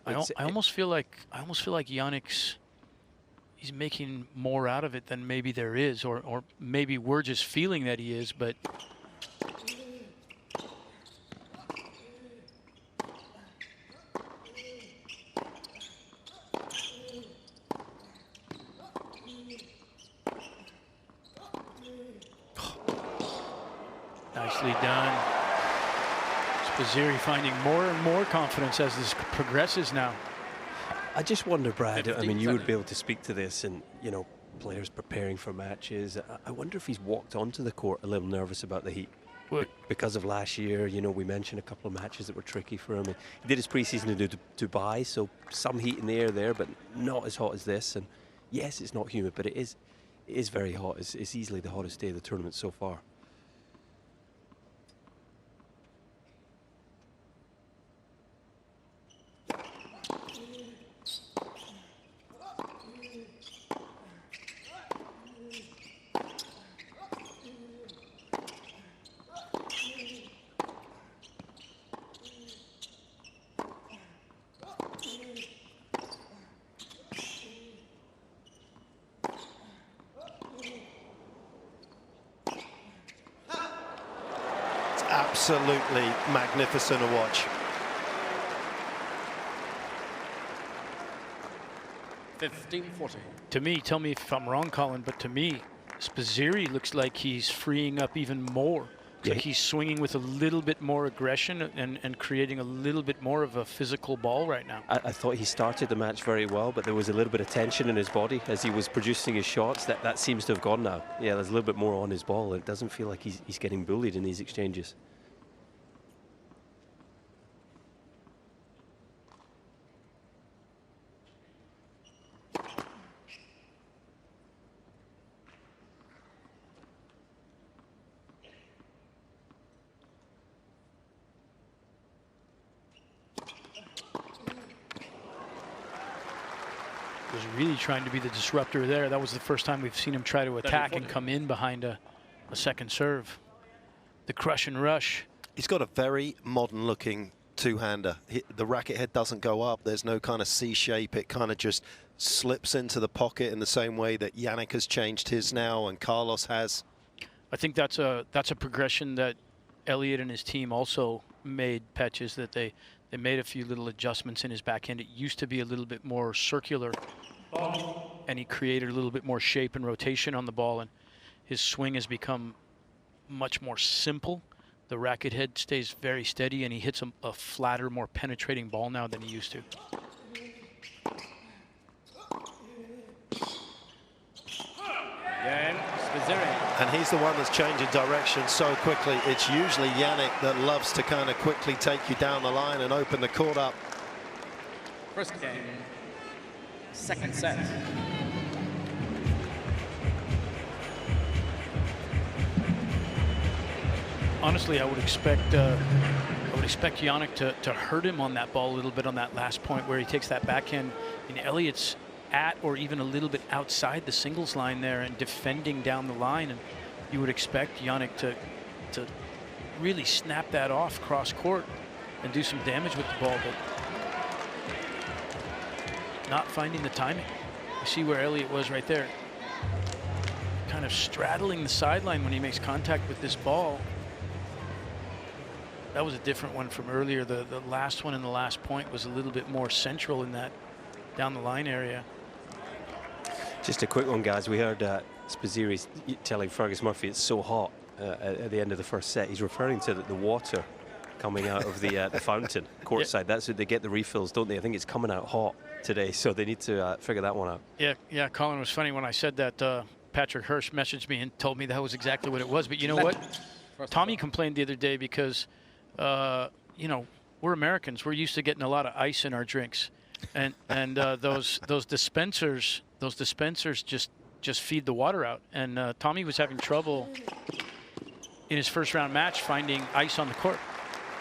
I almost feel like Jannik's, he's making more out of it than maybe there is, or maybe we're just feeling that he is, but. Nicely done. Spizzirri finding more and more confidence as this progresses now. I just wonder, Brad, I mean, you would be able to speak to this, and, you know, players preparing for matches. I wonder if he's walked onto the court a little nervous about the heat. Because of last year, you know, we mentioned a couple of matches that were tricky for him. He did his preseason in Dubai, so some heat in the air there, but not as hot as this. And yes, it's not humid, but it is very hot. It's easily the hottest day of the tournament so far. Absolutely magnificent to watch. 15-40. To me, tell me if I'm wrong, Colin, but to me, Spizzirri looks like he's freeing up even more. Yeah. Like he's swinging with a little bit more aggression and creating a little bit more of a physical ball right now. I thought he started the match very well, but there was a little bit of tension in his body as he was producing his shots. That seems to have gone now. Yeah, there's a little bit more on his ball. It doesn't feel like he's getting bullied in these exchanges. Was really trying to be the disruptor there. That was the first time we've seen him try to attack and come in behind a second serve. The crush and rush. He's got a very modern looking two-hander. The racket head doesn't go up. There's no kind of C shape. It kind of just slips into the pocket in the same way that Jannik has changed his now and Carlos has. I think that's a progression that Elliot and his team also made, Patches, that they made a few little adjustments in his backhand. It used to be a little bit more circular, and he created a little bit more shape and rotation on the ball, and his swing has become much more simple. The racket head stays very steady, and he hits a flatter, more penetrating ball now than he used to. Again, Spizzirri. And he's the one that's changing direction so quickly. It's usually Jannik that loves to kind of quickly take you down the line and open the court up. First game, second set. Honestly, I would expect Jannik to hurt him on that ball a little bit on that last point where he takes that backhand. And Elliot's at or even a little bit outside the singles line there and defending down the line, and you would expect Jannik to really snap that off cross court and do some damage with the ball, but not finding the timing. You see where Elliot was right there, kind of straddling the sideline when he makes contact with this ball. That was a different one from earlier. The last one in the last point was a little bit more central in that down the line area. Just a quick one, guys. We heard Spizzirri telling Fergus Murphy it's so hot at the end of the first set. He's referring to the water coming out of the fountain courtside. That's what they get the refills, don't they? I think it's coming out hot today, so they need to figure that one out. Yeah, Colin, was funny when I said that. Patrick Hirsch messaged me and told me that was exactly what it was. But you know what? Tommy complained the other day because, you know, we're Americans. We're used to getting a lot of ice in our drinks, and those dispensers just feed the water out. And Tommy was having trouble in his first round match finding ice on the court.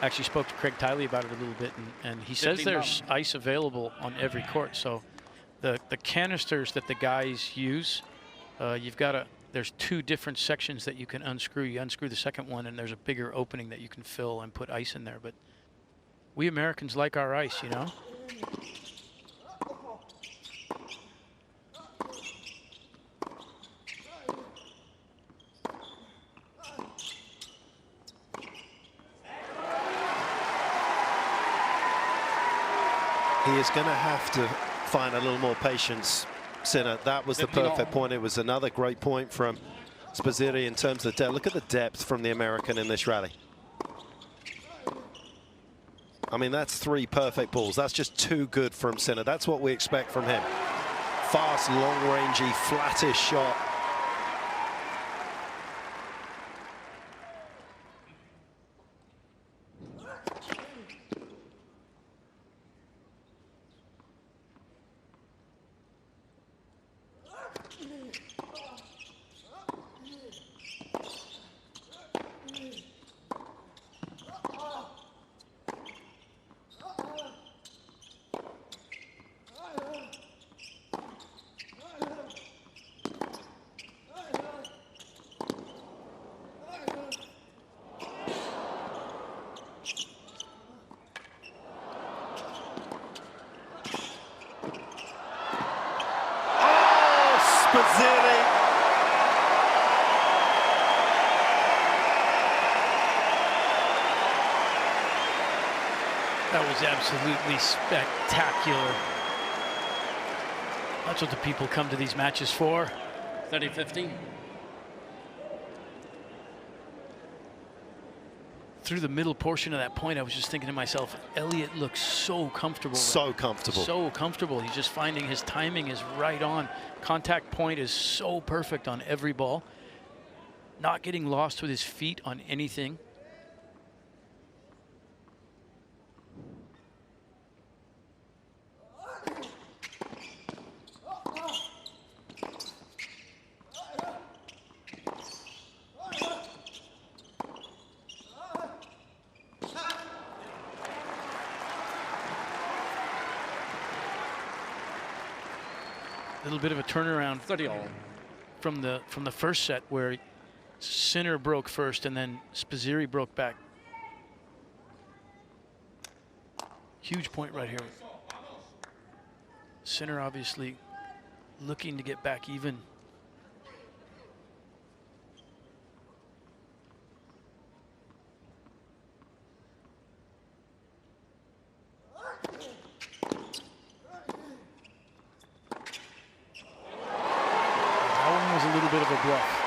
I actually spoke to Craig Tiley about it a little bit, and he says there's ice available on every court. So the canisters that the guys use, there's two different sections that you can unscrew. You unscrew the second one, and there's a bigger opening that you can fill and put ice in there. But we Americans like our ice, you know? He is going to have to find a little more patience, Sinner. That was the perfect point. It was another great point from Spizzirri in terms of depth. Look at the depth from the American in this rally. I mean, that's 3 perfect balls. That's just too good from Sinner. That's what we expect from him. Fast, long-rangey, flattish shot. Spizzirri. That was absolutely spectacular. That's what the people come to these matches for. 30-15. Through the middle portion of that point, I was just thinking to myself, Elliot looks so comfortable. So comfortable. So comfortable. He's just finding his timing is right on. Contact point is so perfect on every ball. Not getting lost with his feet on anything. Little bit of a turnaround 30-all. from the first set where Sinner broke first and then Spizzirri broke back. Huge point right here. Sinner obviously looking to get back even. of a bluff.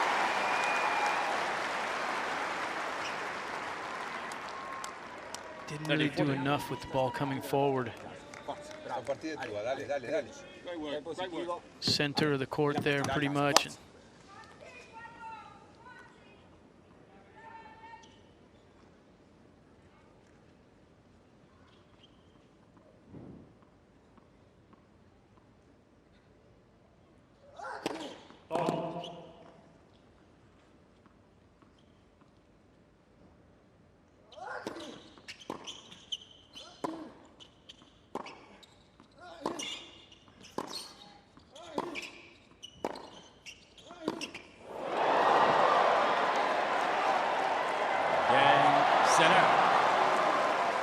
Didn't really do enough with the ball coming forward. Center of the court there, pretty much.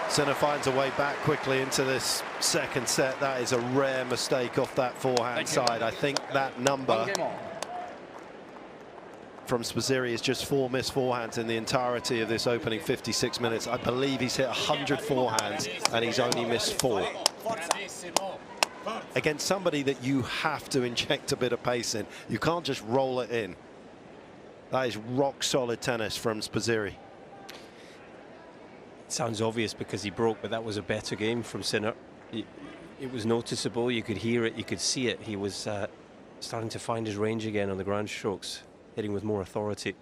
Sinner finds a way back quickly into this second set. That is a rare mistake off that forehand side. I think that number from Spizzirri is just 4 missed forehands in the entirety of this opening 56 minutes. I believe he's hit 100 forehands and he's only missed 4. Against somebody that you have to inject a bit of pace in. You can't just roll it in. That is rock solid tennis from Spizzirri. Sounds obvious because he broke, but that was a better game from Sinner. It was noticeable. You could hear it, you could see it. He was starting to find his range again on the ground strokes, hitting with more authority.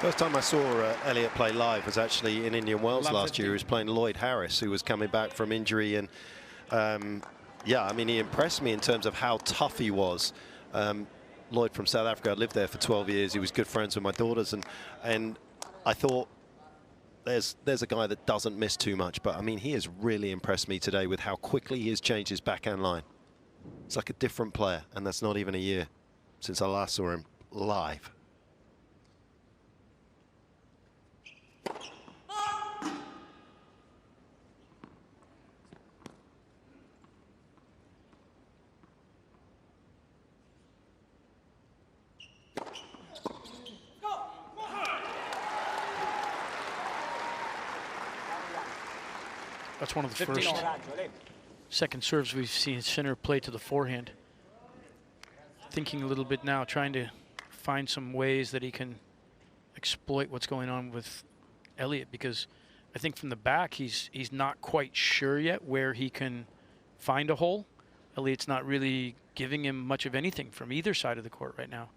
First time I saw Elliot play live was actually in Indian Wells last year. He was playing Lloyd Harris, who was coming back from injury, and yeah, I mean, he impressed me in terms of how tough he was. Lloyd from South Africa, I lived there for 12 years. He was good friends with my daughters, and I thought there's a guy that doesn't miss too much, but I mean, he has really impressed me today with how quickly he has changed his backhand line. It's like a different player, and that's not even a year since I last saw him live. That's one of the first second serves we've seen Sinner play to the forehand. Thinking a little bit now, trying to find some ways that he can exploit what's going on with Elliot, because I think from the back he's not quite sure yet where he can find a hole. Elliot's not really giving him much of anything from either side of the court right now.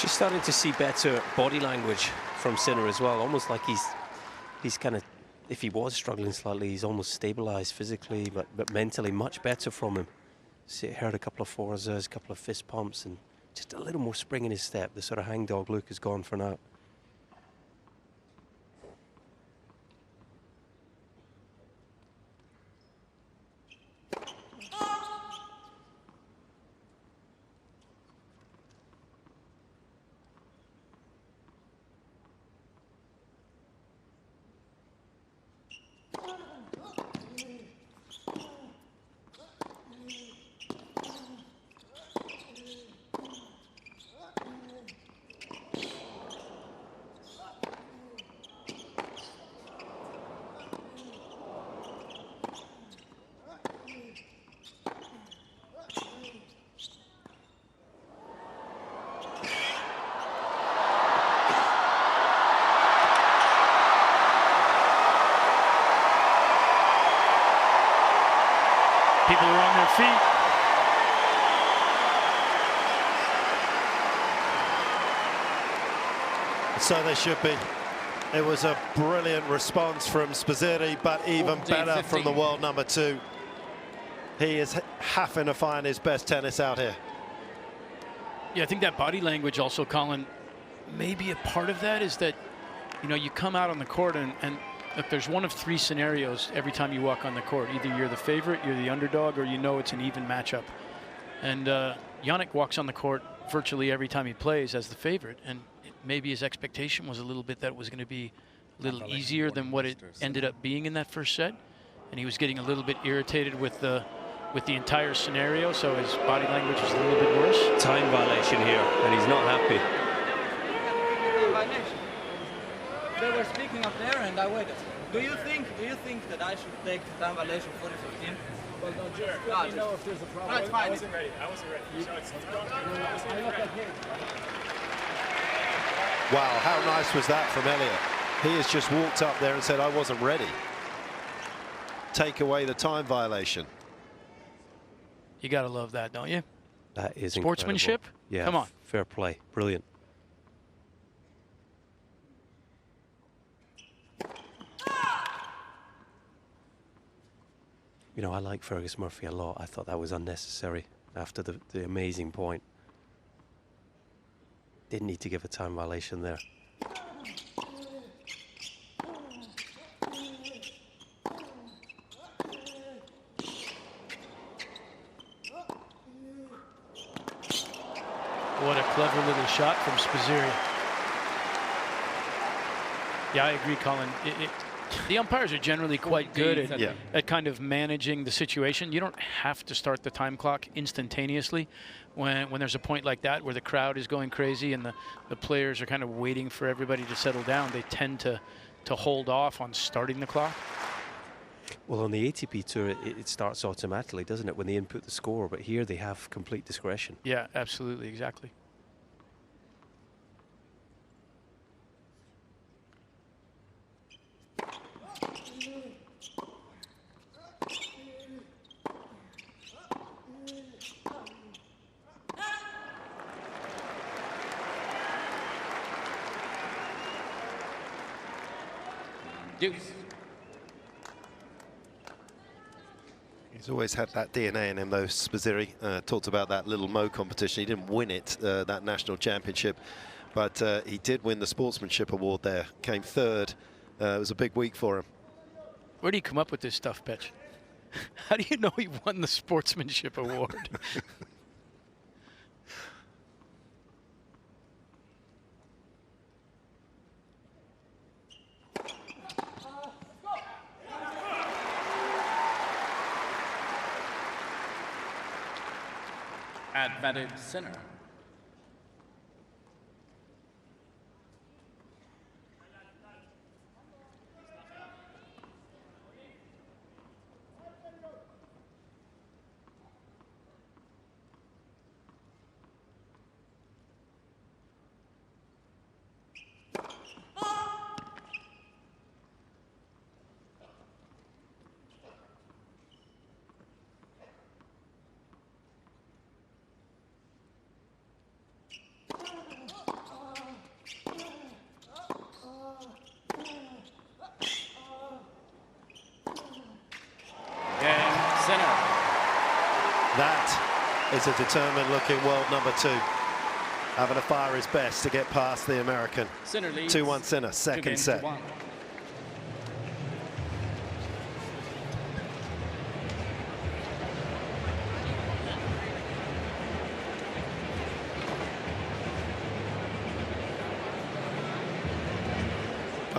Just starting to see better body language from Sinner as well. Almost like he's kind of, if he was struggling slightly, he's almost stabilized physically, but mentally much better from him. See, heard a couple of forzas, a couple of fist pumps, and just a little more spring in his step. The sort of hangdog look is gone for now. People are on their feet. So they should be. It was a brilliant response from Spizzirri, but even better from the world number 2. He is having to find his best tennis out here. Yeah, I think that body language also, Colin, maybe a part of that is that, you know, you come out on the court and Look, there's one of three scenarios every time you walk on the court. Either you're the favorite, you're the underdog, or you know it's an even matchup. And Jannik walks on the court virtually every time he plays as the favorite, and maybe his expectation was a little bit that it was going to be a little easier than what it ended up being in that first set, and he was getting a little bit irritated with the entire scenario, so his body language was a little bit worse. Time violation here, and he's not happy. They were speaking up there, and I waited. Do you think that I should take the time violation 40-15? Well, no, Jared, No, let me know if there's a problem. No, it's fine. I wasn't ready. So it's Wow, how nice was that from Elliot? He has just walked up there and said, I wasn't ready. Take away the time violation. You got to love that, don't you? That is sportsmanship. Incredible. Yeah, come on. Fair play. Brilliant. You know, I like Fergus Murphy a lot. I thought that was unnecessary after the amazing point. Didn't need to give a time violation there. What a clever little shot from Spizzirri. Yeah, I agree, Colin. The umpires are generally quite good at kind of managing the situation. You don't have to start the time clock instantaneously when there's a point like that where the crowd is going crazy and the players are kind of waiting for everybody to settle down. They tend to hold off on starting the clock. Well, on the ATP Tour, it starts automatically, doesn't it, when they input the score? But here they have complete discretion. Yeah, absolutely, exactly. Deuce. He's always had that DNA in him, though, Spizzirri. Talked about that Little Mo competition. He didn't win it, that national championship, but he did win the sportsmanship award there. Came third. It was a big week for him. Where do you come up with this stuff, Petch? How do you know he won the sportsmanship award? Advantage Sinner. That is a determined looking world number 2. Having to fire his best to get past the American. 2-1 Sinner, second set. All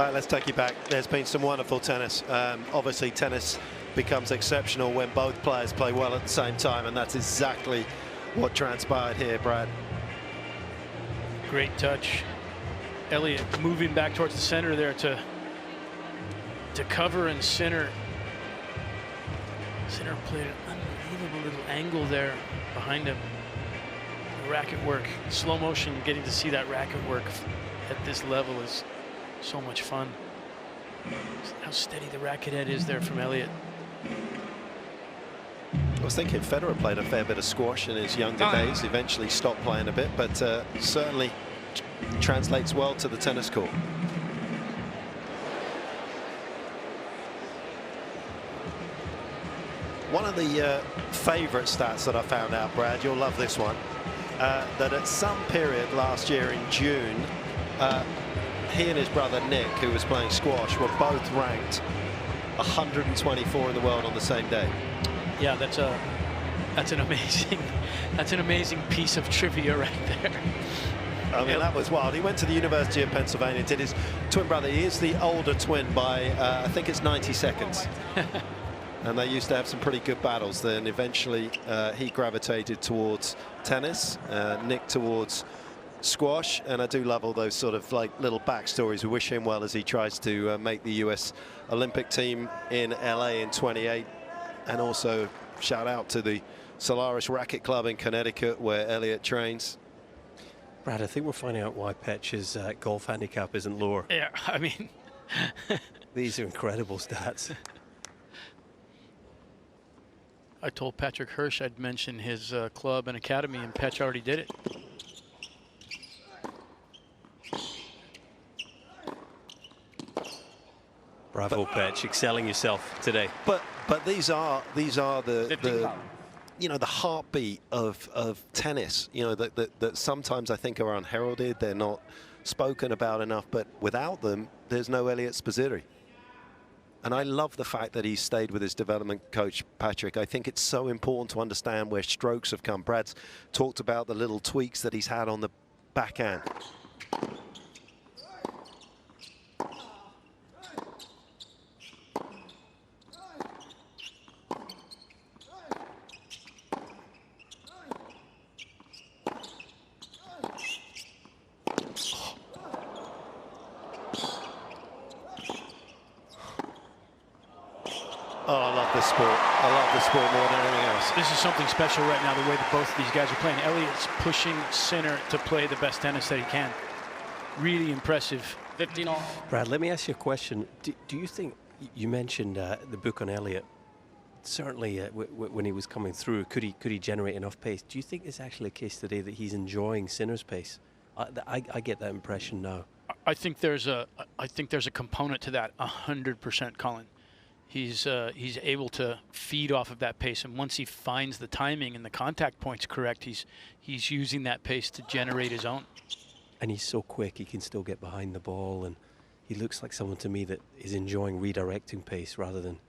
right, let's take you back. There's been some wonderful tennis. Obviously, tennis becomes exceptional when both players play well at the same time, and that's exactly what transpired here, Brad. Great touch. Elliot moving back towards the center there to cover, and Sinner played an unbelievable little angle there behind him. The racket work, slow motion, getting to see that racket work at this level is so much fun. How steady the racket head is there from Elliot. I was thinking Federer played a fair bit of squash in his younger days, eventually stopped playing a bit, but certainly translates well to the tennis court. One of the favorite stats that I found out, Brad, you'll love this one, that at some period last year in June, he and his brother Nick, who was playing squash, were both ranked 124 in the world on the same day. Yeah, that's an amazing piece of trivia right there. I mean, that was wild. He went to the University of Pennsylvania, did his twin brother. He is the older twin by, I think it's 90 seconds. And they used to have some pretty good battles. Then eventually he gravitated towards tennis, Nick towards squash. And I do love all those sort of like little backstories. We wish him well as he tries to make the US Olympic team in LA in 28. And also shout out to the Solaris Racket Club in Connecticut, where Elliot trains. Brad, I think we're finding out why Petch's golf handicap isn't lower. Yeah, I mean, these are incredible stats. I told Patrick Hirsch I'd mention his club and academy, and Petch already did it. Bravo, Petch, excelling yourself today. But these are the you know, the heartbeat of tennis, you know, that sometimes I think are unheralded. They're not spoken about enough, but without them, there's no Eliot Spizzirri. And I love the fact that he stayed with his development coach, Patrick. I think it's so important to understand where strokes have come. Brad's talked about the little tweaks that he's had on the backhand. Oh, I love this sport. I love this sport more than anything else. This is something special right now, the way that both of these guys are playing. Elliot's pushing Sinner to play the best tennis that he can. Really impressive. 15 all. Brad, let me ask you a question. Do you think, you mentioned the book on Elliot, certainly when he was coming through, could he generate enough pace? Do you think it's actually a case today that he's enjoying Sinner's pace? I get that impression now. I think there's a component to that, 100%, Colin. He's able to feed off of that pace, and once he finds the timing and the contact points correct, he's using that pace to generate his own. And he's so quick, he can still get behind the ball, and he looks like someone to me that is enjoying redirecting pace rather than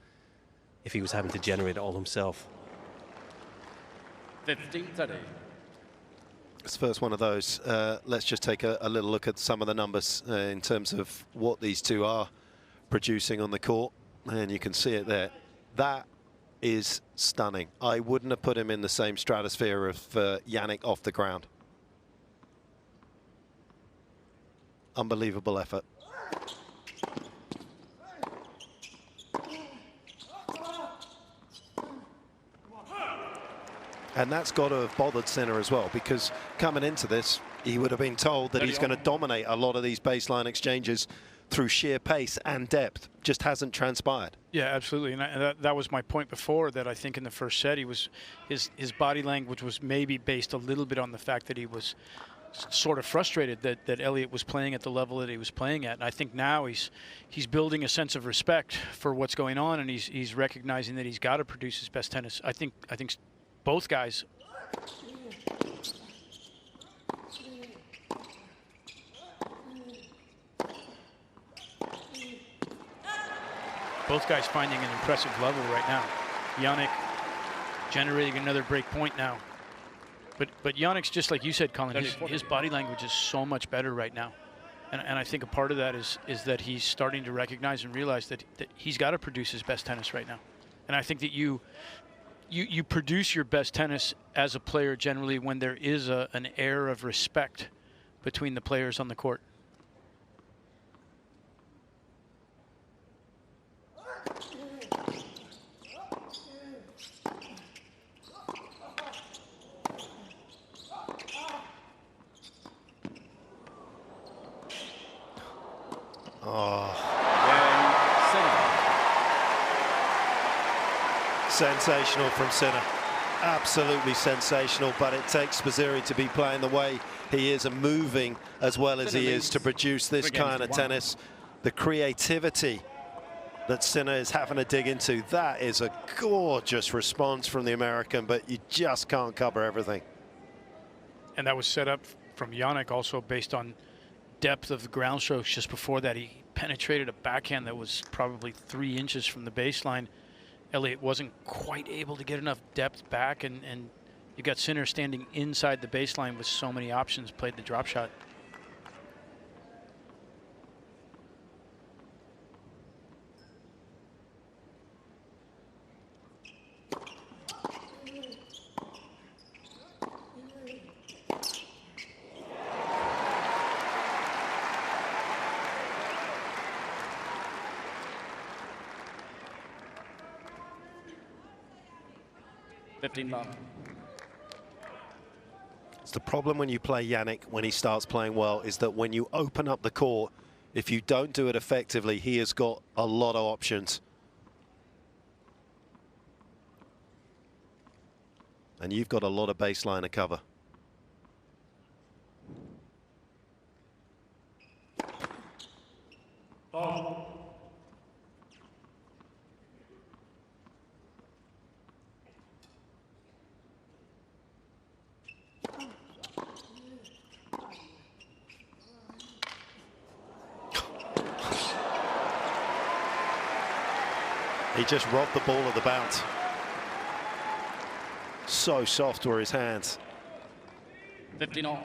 if he was having to generate it all himself. 15-30. It's the first one of those. Let's just take a little look at some of the numbers in terms of what these two are producing on the court. And you can see it there. That is stunning. I wouldn't have put him in the same stratosphere of Jannik off the ground. Unbelievable effort. And that's got to have bothered Sinner as well, because coming into this, he would have been told that he's going to dominate a lot of these baseline exchanges through sheer pace and depth. Just hasn't transpired. Yeah, absolutely. And that was my point before, that I think in the first set his body language was maybe based a little bit on the fact that he was sort of frustrated that Elliot was playing at the level that he was playing at. And I think now he's building a sense of respect for what's going on, and he's recognizing that he's got to produce his best tennis. I think both guys. Both guys finding an impressive level right now. Jannik generating another break point now. But Jannik's, just like you said, Colin, his body language is so much better right now. And I think a part of that is that he's starting to recognize and realize that he's got to produce his best tennis right now. And I think that you produce your best tennis as a player generally when there is an air of respect between the players on the court. Oh. Sinner. Sensational from Sinner. Absolutely sensational, but it takes Spizzirri to be playing the way he is and moving as well as he is to produce this kind of tennis. The creativity that Sinner is having to dig into, that is a gorgeous response from the American, but you just can't cover everything. And that was set up from Jannik also based on depth of the ground strokes just before that. He penetrated a backhand that was probably 3 inches from the baseline. Elliot wasn't quite able to get enough depth back, and you got Sinner standing inside the baseline with so many options, played the drop shot. It's the problem when you play Jannik when he starts playing well, is that when you open up the court, if you don't do it effectively, he has got a lot of options. And you've got a lot of baseline to cover. He just robbed the ball at the bounce. So soft were his hands. 15-all.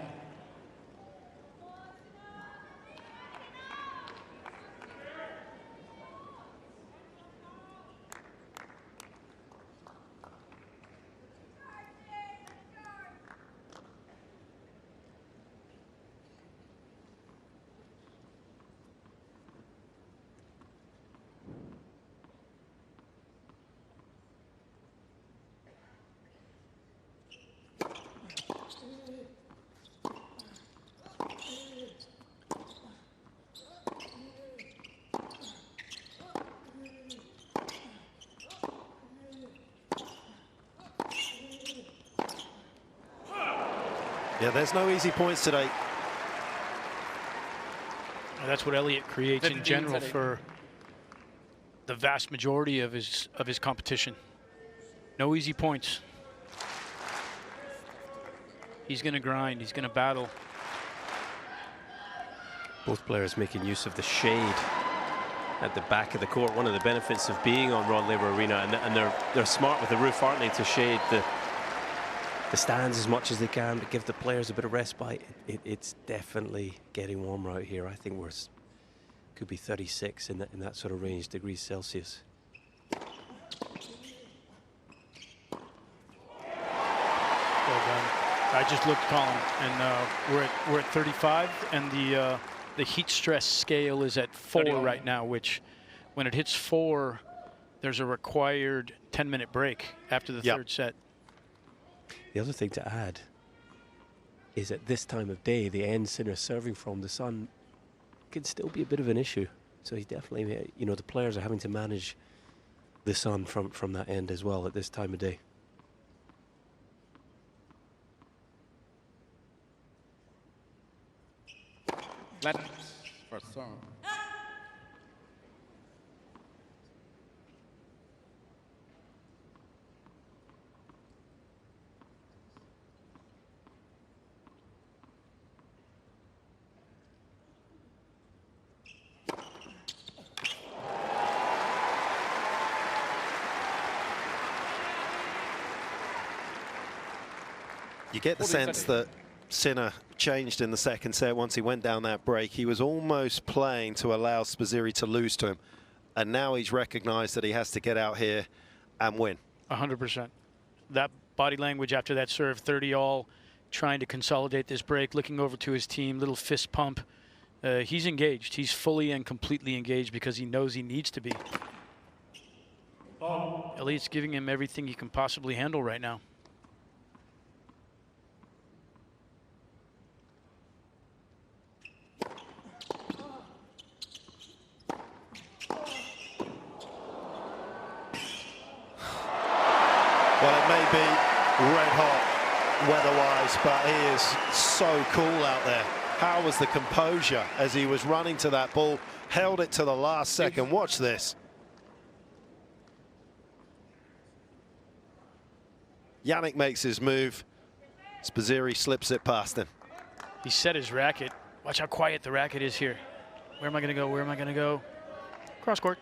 Yeah, there's no easy points today. And that's what Elliot creates in general for the vast majority of his competition. No easy points. He's going to grind. He's going to battle. Both players making use of the shade at the back of the court. One of the benefits of being on Rod Laver Arena, and they're smart with the roof, aren't they, to shade the stands as much as they can, to give the players a bit of respite. It's definitely getting warmer out here. I think could be 36 in that sort of range, degrees Celsius. Well done. I just looked, Colin, and we're at 35, and the heat stress scale is at 4 right now, which when it hits 4, there's a required 10-minute break after the third set. The other thing to add is at this time of day, the end Sinner serving from the sun can still be a bit of an issue. So he's definitely, you know, the players are having to manage the sun from that end as well at this time of day. Let first serve. You get the sense that Sinner changed in the second set once he went down that break. He was almost playing to allow Spizzirri to lose to him. And now he's recognized that he has to get out here and win. 100%. That body language after that serve, 30-all, trying to consolidate this break, looking over to his team, little fist pump. He's engaged. He's fully and completely engaged because he knows he needs to be. Elliot's giving him everything he can possibly handle right now. Well, it may be red hot weather-wise, but he is so cool out there. How was the composure as he was running to that ball, held it to the last second. Watch this. Jannik makes his move. Spizzirri slips it past him. He set his racket Watch how quiet the racket is here. Where am I going to go? Where am I going to go? Cross court.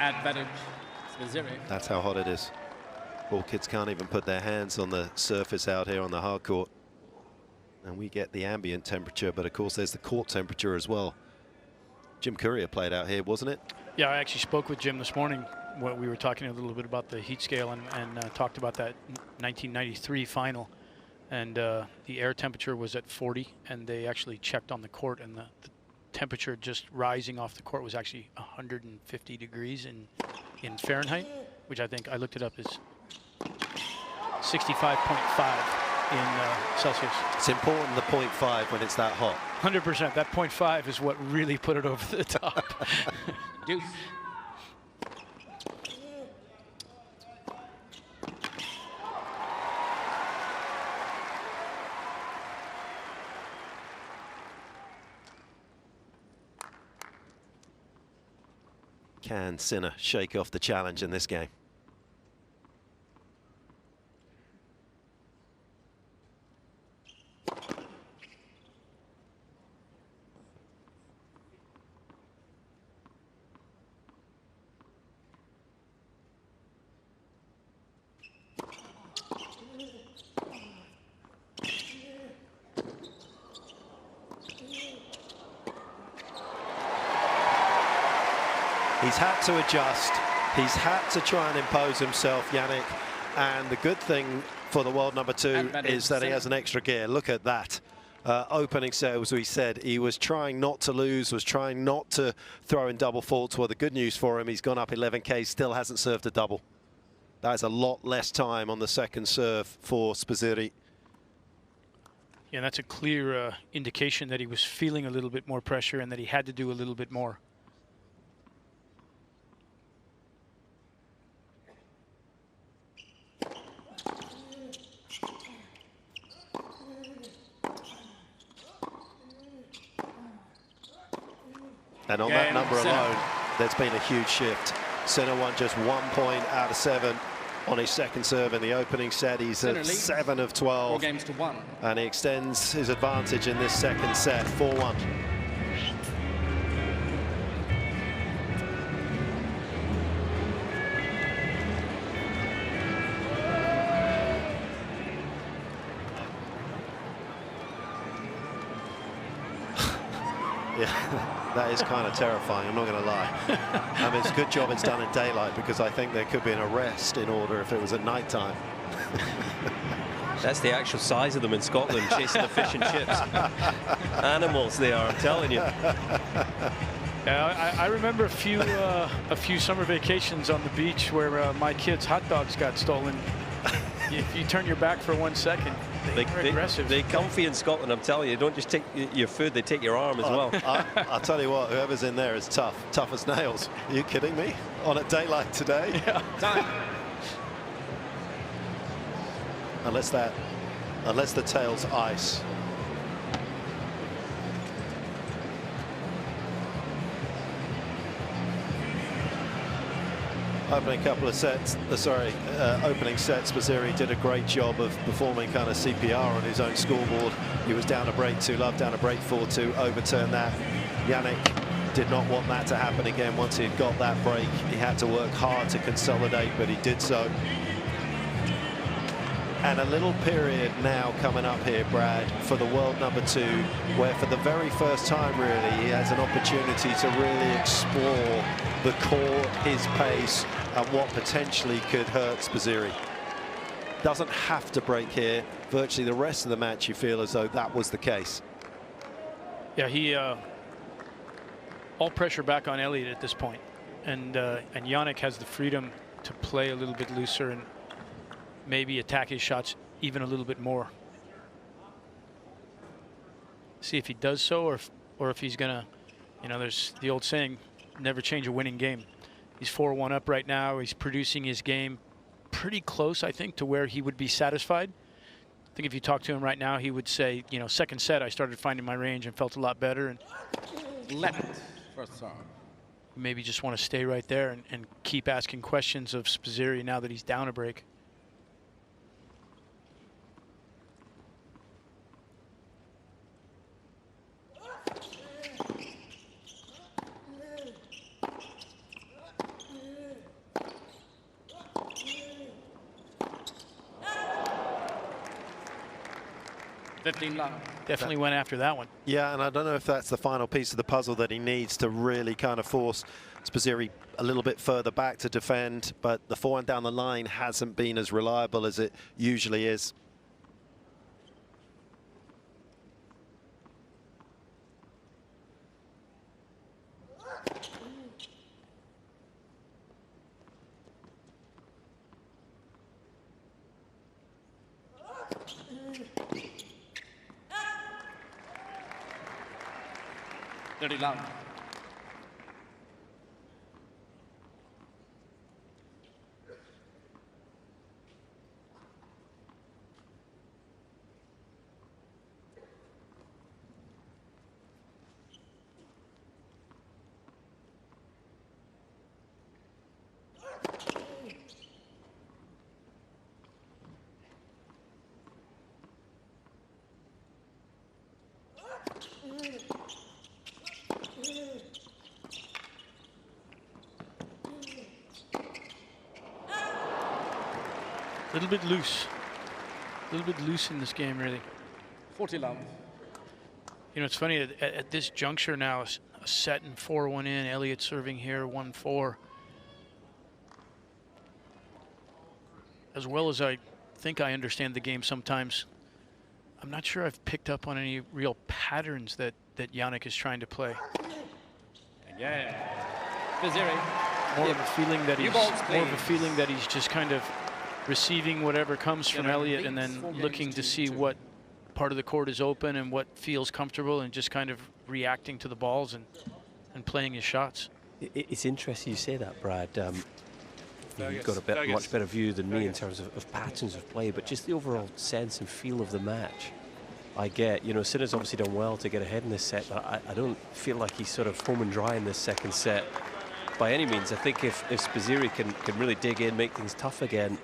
Advantage, Spizzirri. That's how hot it is. All kids can't even put their hands on the surface out here on the hard court. And we get the ambient temperature, but of course there's the court temperature as well. Jim Courier played out here, wasn't it? Yeah, I actually spoke with Jim this morning. We were talking a little bit about the heat scale and talked about that 1993 final. And the air temperature was at 40, and they actually checked on the court, and the temperature just rising off the court was actually 150 degrees in Fahrenheit, which I think I looked it up as 65.5 in Celsius. It's important, the 0.5, when it's that hot. 100%. That 0.5 is what really put it over the top. Deuce. Can Sinner shake off the challenge in this game? He's had to adjust. He's had to try and impose himself, Jannik. And the good thing for the world number 2 is that he has an extra gear. Look at that. Opening set, as we said, he was trying not to lose, was trying not to throw in double faults. Well, the good news for him, he's gone up 11K, still hasn't served a double. That is a lot less time on the second serve for Spizzirri. Yeah, that's a clear indication that he was feeling a little bit more pressure and that he had to do a little bit more. And on that number alone, there's been a huge shift. Sinner won just 1 point out of 7 on his second serve in the opening set. He's at 7 of 12. 4 games to 1. And he extends his advantage in this second set, 4-1. Yeah, that is kind of terrifying, I'm not going to lie. I mean, it's a good job it's done in daylight, because I think there could be an arrest in order if it was at night time. That's the actual size of them in Scotland, chasing the fish and chips. Animals they are, I'm telling you. Yeah, I remember a few summer vacations on the beach where my kids' hot dogs got stolen. If you turn your back for 1 second, they're aggressive. They comfy in Scotland, I'm telling you. Don't just take your food, they take your arm as well. I'll tell you what, whoever's in there is tough as nails. Are you kidding me? On at daylight today? Yeah. Time. Unless the tail's ice. Opening couple of sets, opening sets, Spizzirri did a great job of performing kind of CPR on his own scoreboard. He was down a break 2-love, down a break 4-2, overturned that. Jannik did not want that to happen again. Once he had got that break, he had to work hard to consolidate, but he did so. And a little period now coming up here, Brad, for the world number 2, where for the very first time, really, he has an opportunity to really explore the court, his pace, and what potentially could hurt Spizzirri. Doesn't have to break here. Virtually the rest of the match, you feel as though that was the case. Yeah, he all pressure back on Elliot at this point, and Jannik has the freedom to play a little bit looser and maybe attack his shots even a little bit more. see if he does so, or if he's gonna, you know, there's the old saying, never change a winning game. He's 4-1 up right now. He's producing his game pretty close, I think, to where he would be satisfied. I think if you talk to him right now, he would say, you know, second set, I started finding my range and felt a lot better, and Left. First serve. maybe just want to stay right there and keep asking questions of Spizzirri now that he's down a break. Definitely went after that one. Yeah, and I don't know if that's the final piece of the puzzle that he needs to really kind of force Spizzirri a little bit further back to defend, but the forehand down the line hasn't been as reliable as it usually is. Dirty love. A little bit loose. A little bit loose in this game, really. 40 love. You know, it's funny, at this juncture now, a set and 4-1 in, Elliot serving here, 1-4. As well as I think I understand the game sometimes, I'm not sure I've picked up on any real patterns that Jannik is trying to play. Again. Spizzirri. More of a feeling that he's just kind of receiving whatever comes from Elliot and then looking to see what part of the court is open and what feels comfortable and just kind of reacting to the balls and playing his shots. It's interesting you say that, Brad. You've got a much better view than me in terms of patterns of play, but just the overall sense and feel of the match. I get, you know, Sinner's obviously done well to get ahead in this set, but I don't feel like he's sort of home and dry in this second set by any means. I think if Spizzirri can really dig in, make things tough again,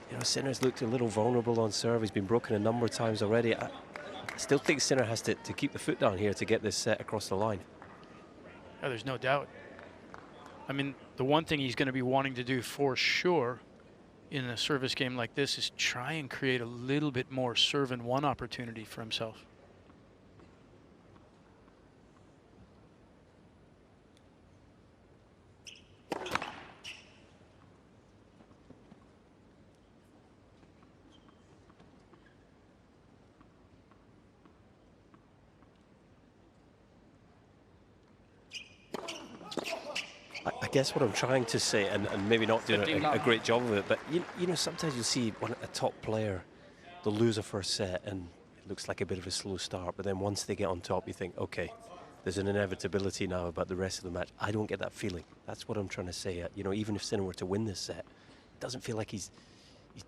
you know, Sinner's looked a little vulnerable on serve. He's been broken a number of times already. I still think Sinner has to keep the foot down here to get this set across the line. Oh, there's no doubt. I mean, the one thing he's going to be wanting to do for sure in a service game like this is try and create a little bit more serve and one opportunity for himself. I guess what I'm trying to say, and maybe not doing a great job of it, but you know, sometimes you'll see a top player, they'll lose a first set and it looks like a bit of a slow start, but then once they get on top, you think, okay, there's an inevitability now about the rest of the match. I don't get that feeling. That's what I'm trying to say. You know, even if Sinner were to win this set, it doesn't feel like he's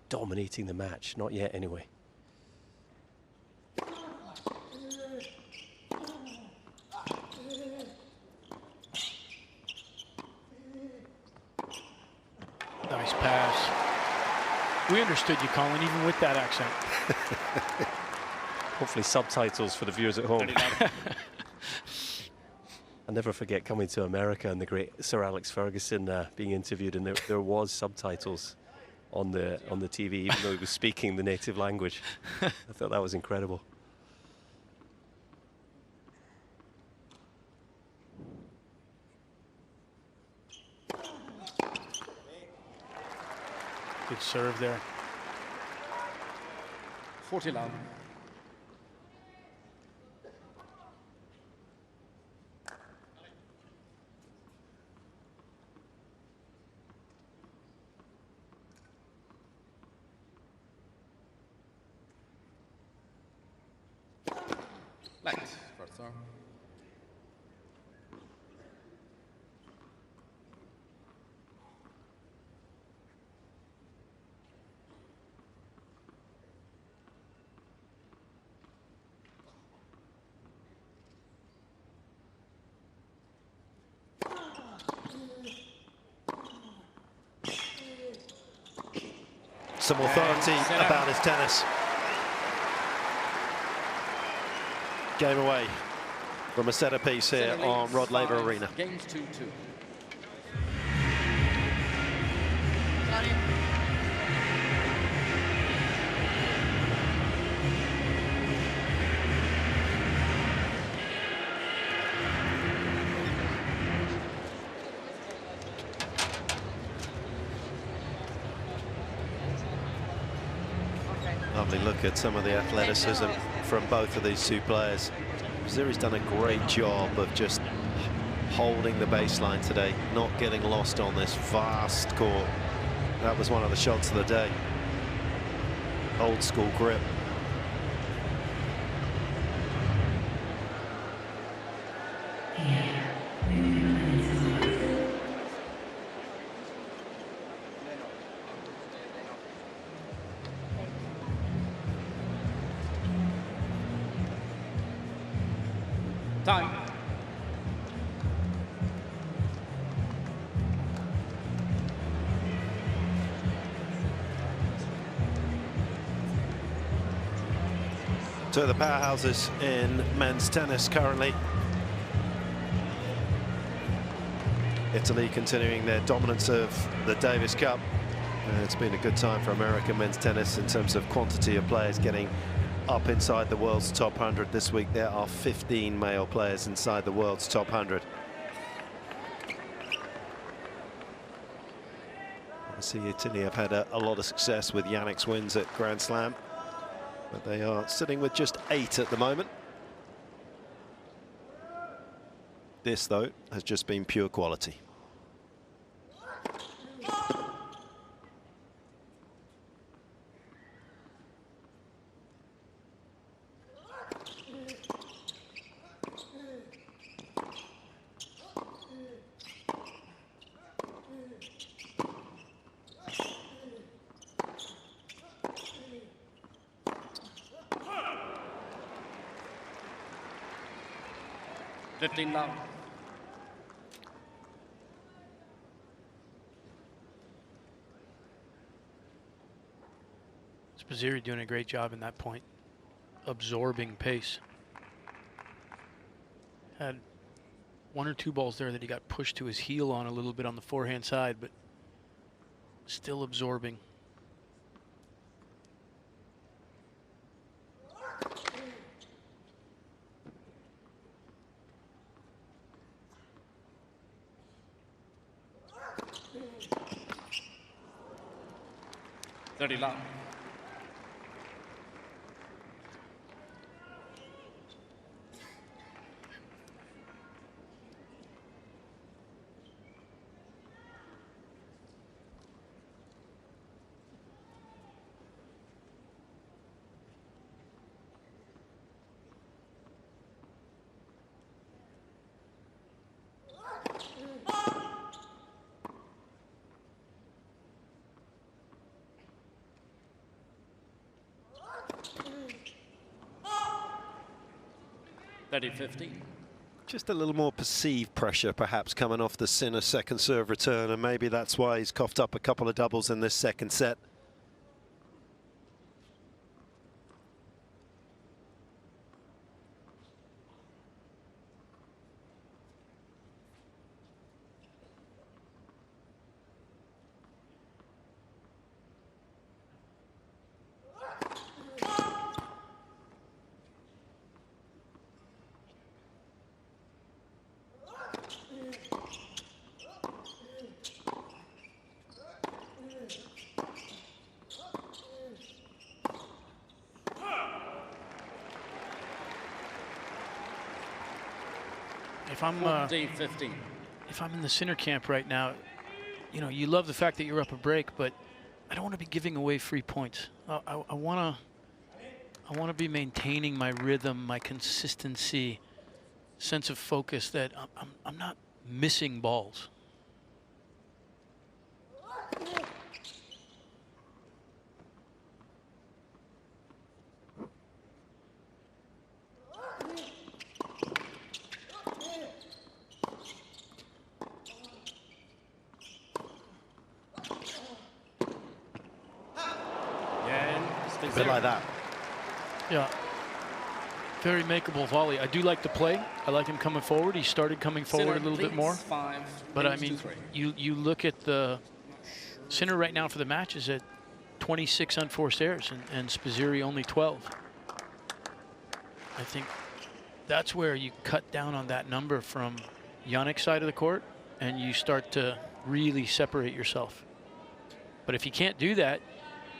dominating the match. Not yet, anyway. Nice pass. We understood you, Colin, even with that accent. Hopefully subtitles for the viewers at home. I'll never forget coming to America and the great Sir Alex Ferguson being interviewed, and there was subtitles on the TV, even though he was speaking the native language. I thought that was incredible. Good serve there. 40 love. Left. sir. Some authority about his tennis. Game away from a centerpiece here on Rod Laver Arena. Games 2-2. Lovely look at some of the athleticism from both of these two players. Spizzirri's done a great job of just holding the baseline today, not getting lost on this vast court. That was one of the shots of the day. Old school grip. Time. Two of the powerhouses in men's tennis currently. Italy continuing their dominance of the Davis Cup. It's been a good time for American men's tennis in terms of quantity of players getting up inside the world's top 100. This week there are 15 male players inside the world's top 100. Obviously Italy have had a lot of success with Jannik's wins at Grand Slam, but they are sitting with just 8 at the moment. This though has just been pure quality. Love. Spizzirri doing a great job in that point, absorbing pace. Had 1 or 2 balls there that he got pushed to his heel on a little bit on the forehand side, but still absorbing. Love. $30-15. Just a little more perceived pressure perhaps coming off the Sinner second serve return, and maybe that's why he's coughed up a couple of doubles in this second set. If I'm in the Sinner camp right now, you know, you love the fact that you're up a break, but I don't want to be giving away free points. I want to be maintaining my rhythm, my consistency, sense of focus that I'm not missing balls. A bit like that. Yeah. Very makeable volley. I do like the play. I like him coming forward. He started coming forward a little bit more. But I mean, you look at the Sinner right now for the match is at 26 unforced errors, and Spizzirri only 12. I think that's where you cut down on that number from Jannik's side of the court, and you start to really separate yourself. But if you can't do that,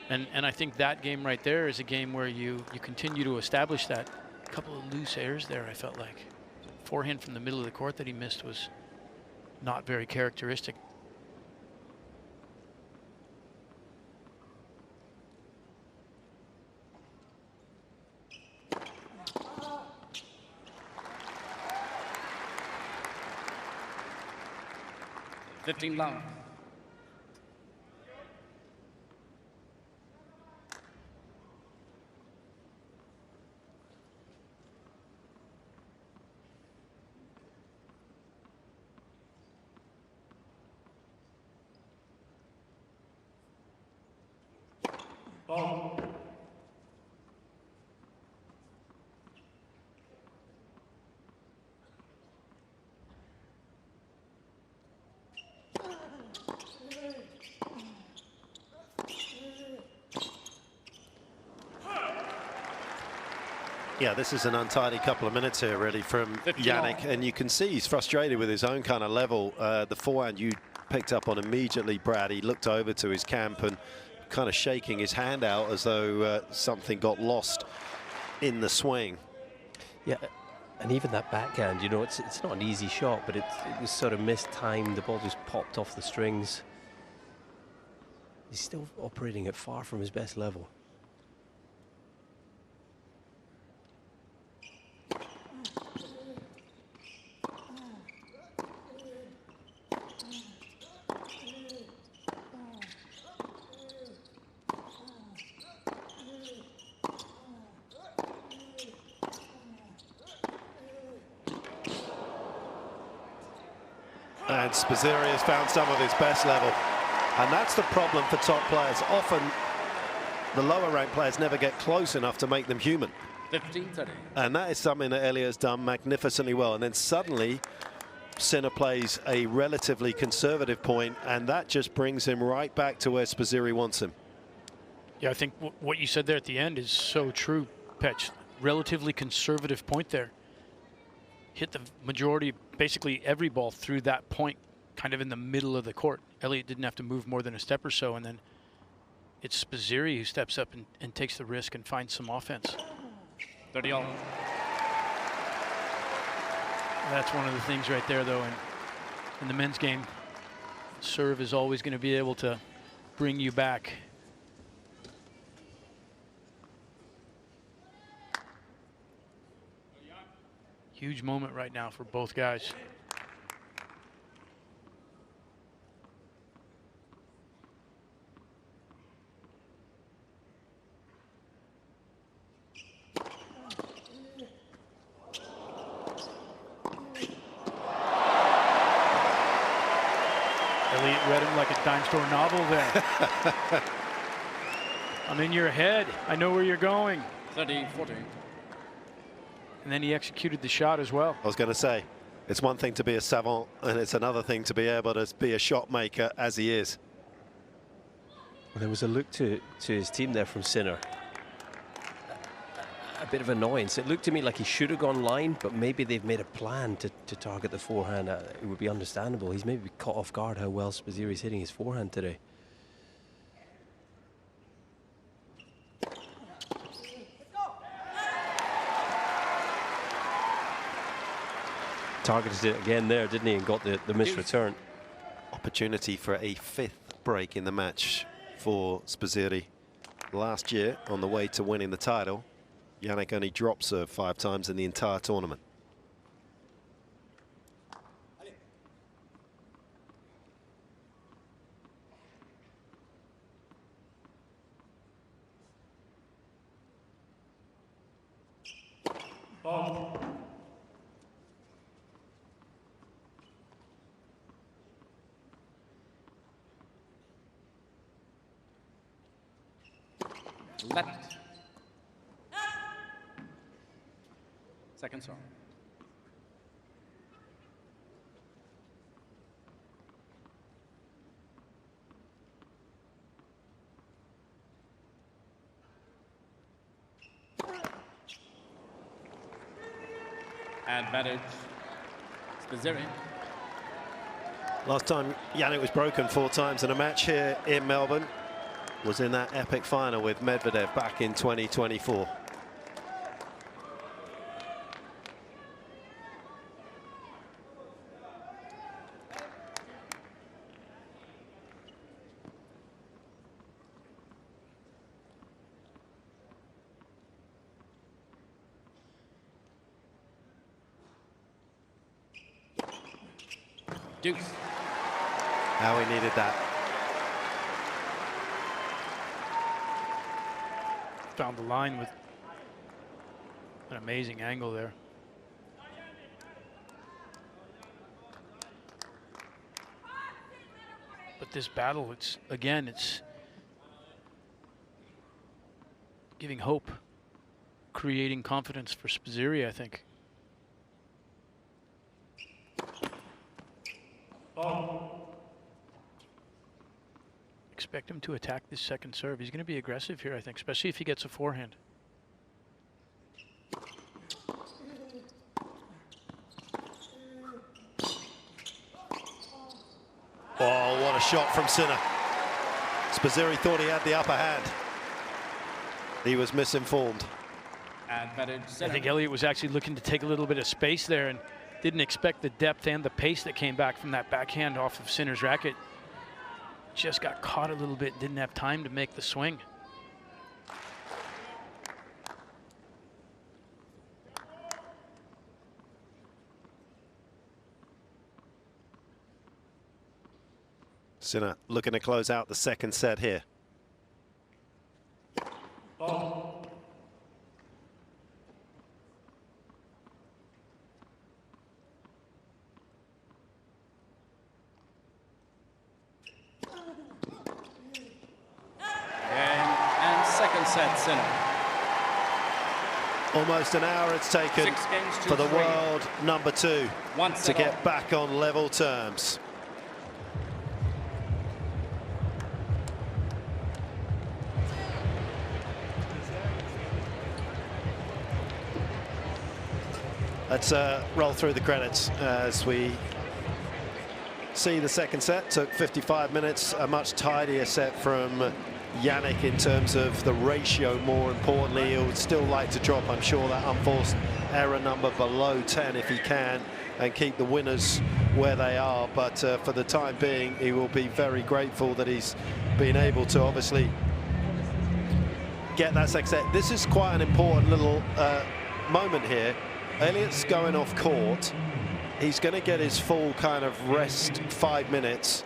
and I think that game right there is a game where you continue to establish that. A couple of loose errors there, I felt like. Forehand from the middle of the court that he missed was not very characteristic. long. Ball. Yeah, this is an untidy couple of minutes here, really, from Jannik, and you can see he's frustrated with his own kind of level. The forehand you picked up on immediately, Brad. He looked over to his camp and kind of shaking his hand out as though something got lost in the swing. Yeah, and even that backhand, you know, it's not an easy shot, but it was sort of mistimed. The ball just popped off the strings. He's still operating at far from his best level. And Spizzirri has found some of his best level. And that's the problem for top players. Often, the lower ranked players never get close enough to make them human. 15-30. And that is something that Elliot has done magnificently well. And then suddenly, Sinner plays a relatively conservative point, and that just brings him right back to where Spizzirri wants him. Yeah, I think what you said there at the end is so true, Petch. Relatively conservative point there. Hit the majority, basically every ball through that point, kind of in the middle of the court. Elliot didn't have to move more than a step or so, and then it's Spizzirri who steps up and takes the risk and finds some offense. 30 all. That's one of the things right there, though, in the men's game. Serve is always going to be able to bring you back. Huge moment right now for both guys. Elliot read him like a dime store novel there. I'm in your head. I know where you're going. 30-14. And then he executed the shot as well. I was going to say, it's one thing to be a savant, and it's another thing to be able to be a shot maker as he is. Well, there was a look to his team there from Sinner. A bit of annoyance. It looked to me like he should have gone line, but maybe they've made a plan to target the forehand. It would be understandable. He's maybe caught off guard how well Spizzirri's hitting his forehand today. Targeted it again there, didn't he, and got the missed return. Opportunity for a fifth break in the match for Spizzirri. Last year, on the way to winning the title, Jannik only dropped serve 5 times in the entire tournament. Ball. Left. Second serve. Advantage. Spizzirri. Last time Jannik was broken 4 times in a match here in Melbourne was in that epic final with Medvedev back in 2024. Deuce. How he needed that. Found the line with an amazing angle there. But this battle, it's giving hope, creating confidence for Spizzirri, I think. Ball. Expect him to attack this second serve. He's going to be aggressive here, I think, especially if he gets a forehand. Oh, what a shot from Sinner. Spizzirri thought he had the upper hand. He was misinformed. Advantage. I think Elliot was actually looking to take a little bit of space there and didn't expect the depth and the pace that came back from that backhand off of Sinner's racket. Just got caught a little bit, didn't have time to make the swing. Sinner looking to close out the second set here. Ball. And second set, Sinner. Almost an hour it's taken 6 games to for the 3. world number 2 One to set get off. back on level terms. Let's roll through the credits as we see the second set. Took 55 minutes, a much tidier set from Jannik in terms of the ratio. More importantly, he would still like to drop, I'm sure, that unforced error number below 10 if he can and keep the winners where they are. But for the time being, he will be very grateful that he's been able to obviously get that second set. This is quite an important little moment here. Elliot's going off court. He's going to get his full kind of rest 5 minutes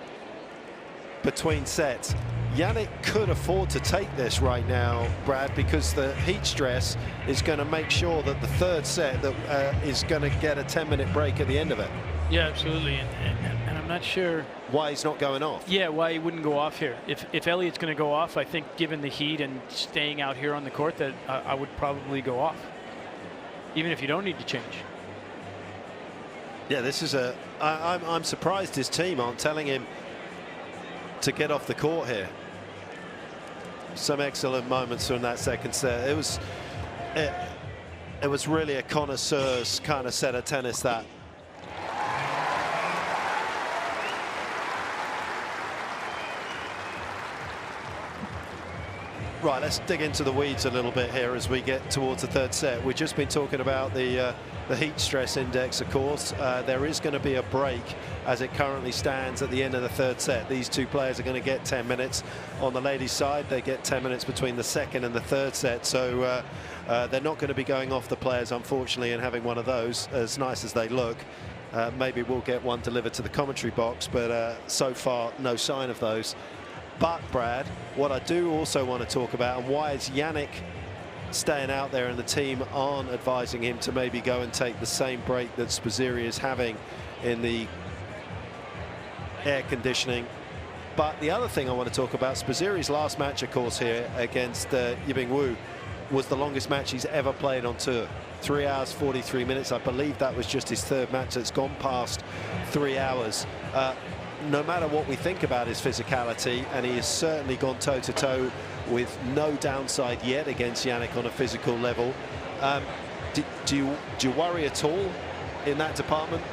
between sets. Jannik could afford to take this right now, Brad, because the heat stress is going to make sure that the third set that is going to get a 10-minute break at the end of it. Yeah, absolutely. And I'm not sure why he's not going off. Yeah, why he wouldn't go off here. If Elliot's going to go off, I think given the heat and staying out here on the court, that I would probably go off, even if you don't need to change. Yeah, this is a. I'm surprised his team aren't telling him to get off the court here. Some excellent moments from that second set. It was really a connoisseur's kind of set of tennis, that. Right, let's dig into the weeds a little bit here as we get towards the third set. We've just been talking about the heat stress index, of course. There is going to be a break as it currently stands at the end of the third set. These two players are going to get 10 minutes. On the ladies' side, they get 10 minutes between the second and the third set. So they're not going to be going off the players, unfortunately, and having one of those, as nice as they look. Maybe we'll get one delivered to the commentary box, but so far, no sign of those. But, Brad, what I do also want to talk about, and why is Jannik staying out there, and the team aren't advising him to maybe go and take the same break that Spizzirri is having in the air conditioning. But the other thing I want to talk about, Spizzirri's last match, of course, here against Yibing Wu was the longest match he's ever played on tour. 3 hours 43 minutes. I believe that was just his third match that's gone past 3 hours. No matter what we think about his physicality, and he has certainly gone toe-to-toe with no downside yet against Jannik on a physical level. Do you worry at all in that department?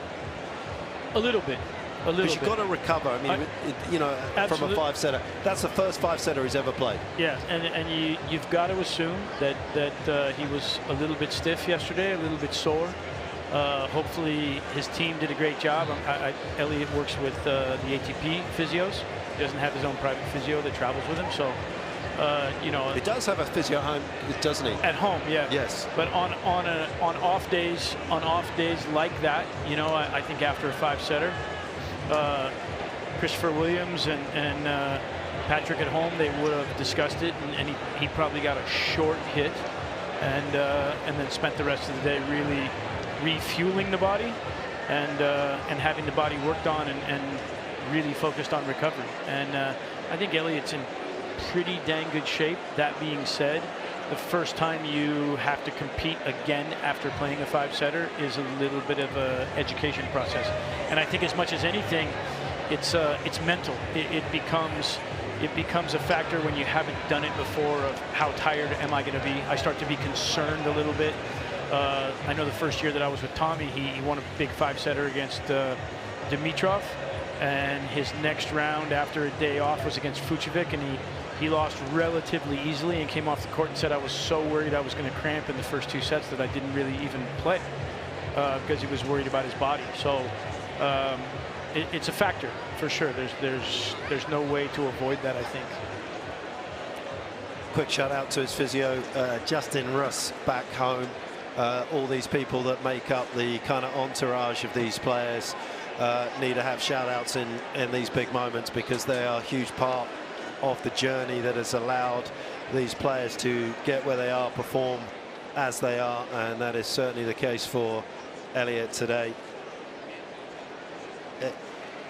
A little bit. Because you've got to recover. I mean, you know, from a 5-setter. That's the first 5-setter he's ever played. Yeah, and you've got to assume that he was a little bit stiff yesterday, a little bit sore. Hopefully his team did a great job. Elliot works with the ATP physios. He doesn't have his own private physio that travels with him, so you know. He does have a physio at home, doesn't he? At home, yeah. Yes. But on off days like that, you know, I think after a 5-setter, Christopher Williams and Patrick at home, they would have discussed it, and he probably got a short hit, and then spent the rest of the day really refueling the body and having the body worked on and really focused on recovery. And I think Elliot's in pretty dang good shape. That being said, the first time you have to compete again after playing a 5-setter is a little bit of a education process. And I think as much as anything, it's mental. It becomes a factor when you haven't done it before of how tired am I going to be. I start to be concerned a little bit. I know the first year that I was with Tommy, he won a big 5-setter against Dimitrov, and his next round after a day off was against Fucsovics, and he lost relatively easily and came off the court and said, I was so worried I was going to cramp in the first 2 sets that I didn't really even play because he was worried about his body. So it's a factor for sure. There's no way to avoid that, I think. Quick shout out to his physio, Justin Russ, back home. All these people that make up the kind of entourage of these players need to have shout outs in these big moments, because they are a huge part of the journey that has allowed these players to get where they are, perform as they are, and that is certainly the case for Elliot today.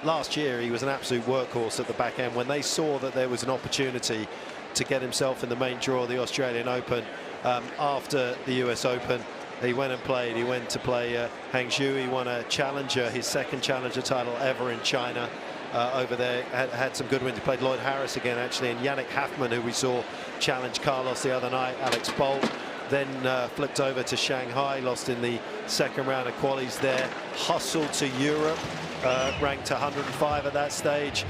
Last year he was an absolute workhorse at the back end. When they saw that there was an opportunity to get himself in the main draw of the Australian Open after the US Open, he went and played. He went to play Hangzhou. He won a challenger, his second challenger title ever in China. Over there, had some good wins. He played Lloyd Harris again, actually, and Yannick Haffman, who we saw challenge Carlos the other night, Alex Bolt. Then flipped over to Shanghai, lost in the second round of qualies there. Hustled to Europe, ranked 105 at that stage.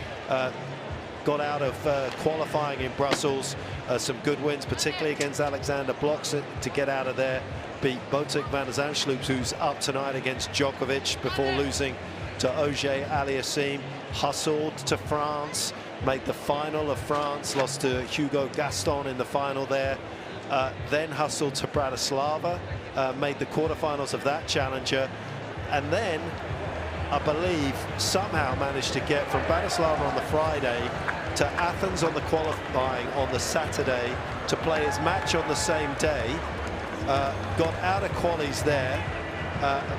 Got out of qualifying in Brussels. Some good wins, particularly against Alexander Blocks to get out of there. Beat Botic van der Zandschulp, who's up tonight against Djokovic, before losing to Auger Aliassime. Hustled to France, made the final of France, lost to Hugo Gaston in the final there. Then hustled to Bratislava, made the quarterfinals of that challenger, and then I believe somehow managed to get from Bratislava on the Friday to Athens on the qualifying on the Saturday to play his match on the same day. Got out of qualies there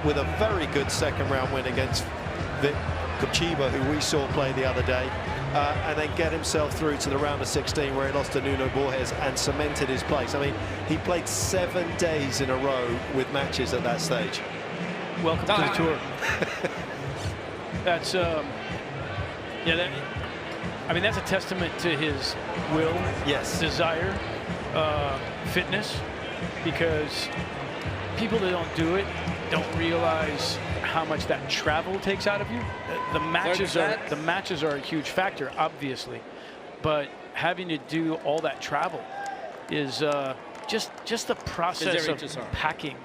with a very good second round win against Vic Kochiba, who we saw play the other day, and then get himself through to the round of 16, where he lost to Nuno Borges and cemented his place. I mean, he played 7 days in a row with matches at that stage. Welcome to the tour. That's yeah. I mean, that's a testament to his will, yes, desire, fitness, because people that don't do it don't realize how much that travel takes out of you. The matches are a huge factor, obviously, but having to do all that travel is just the process of packing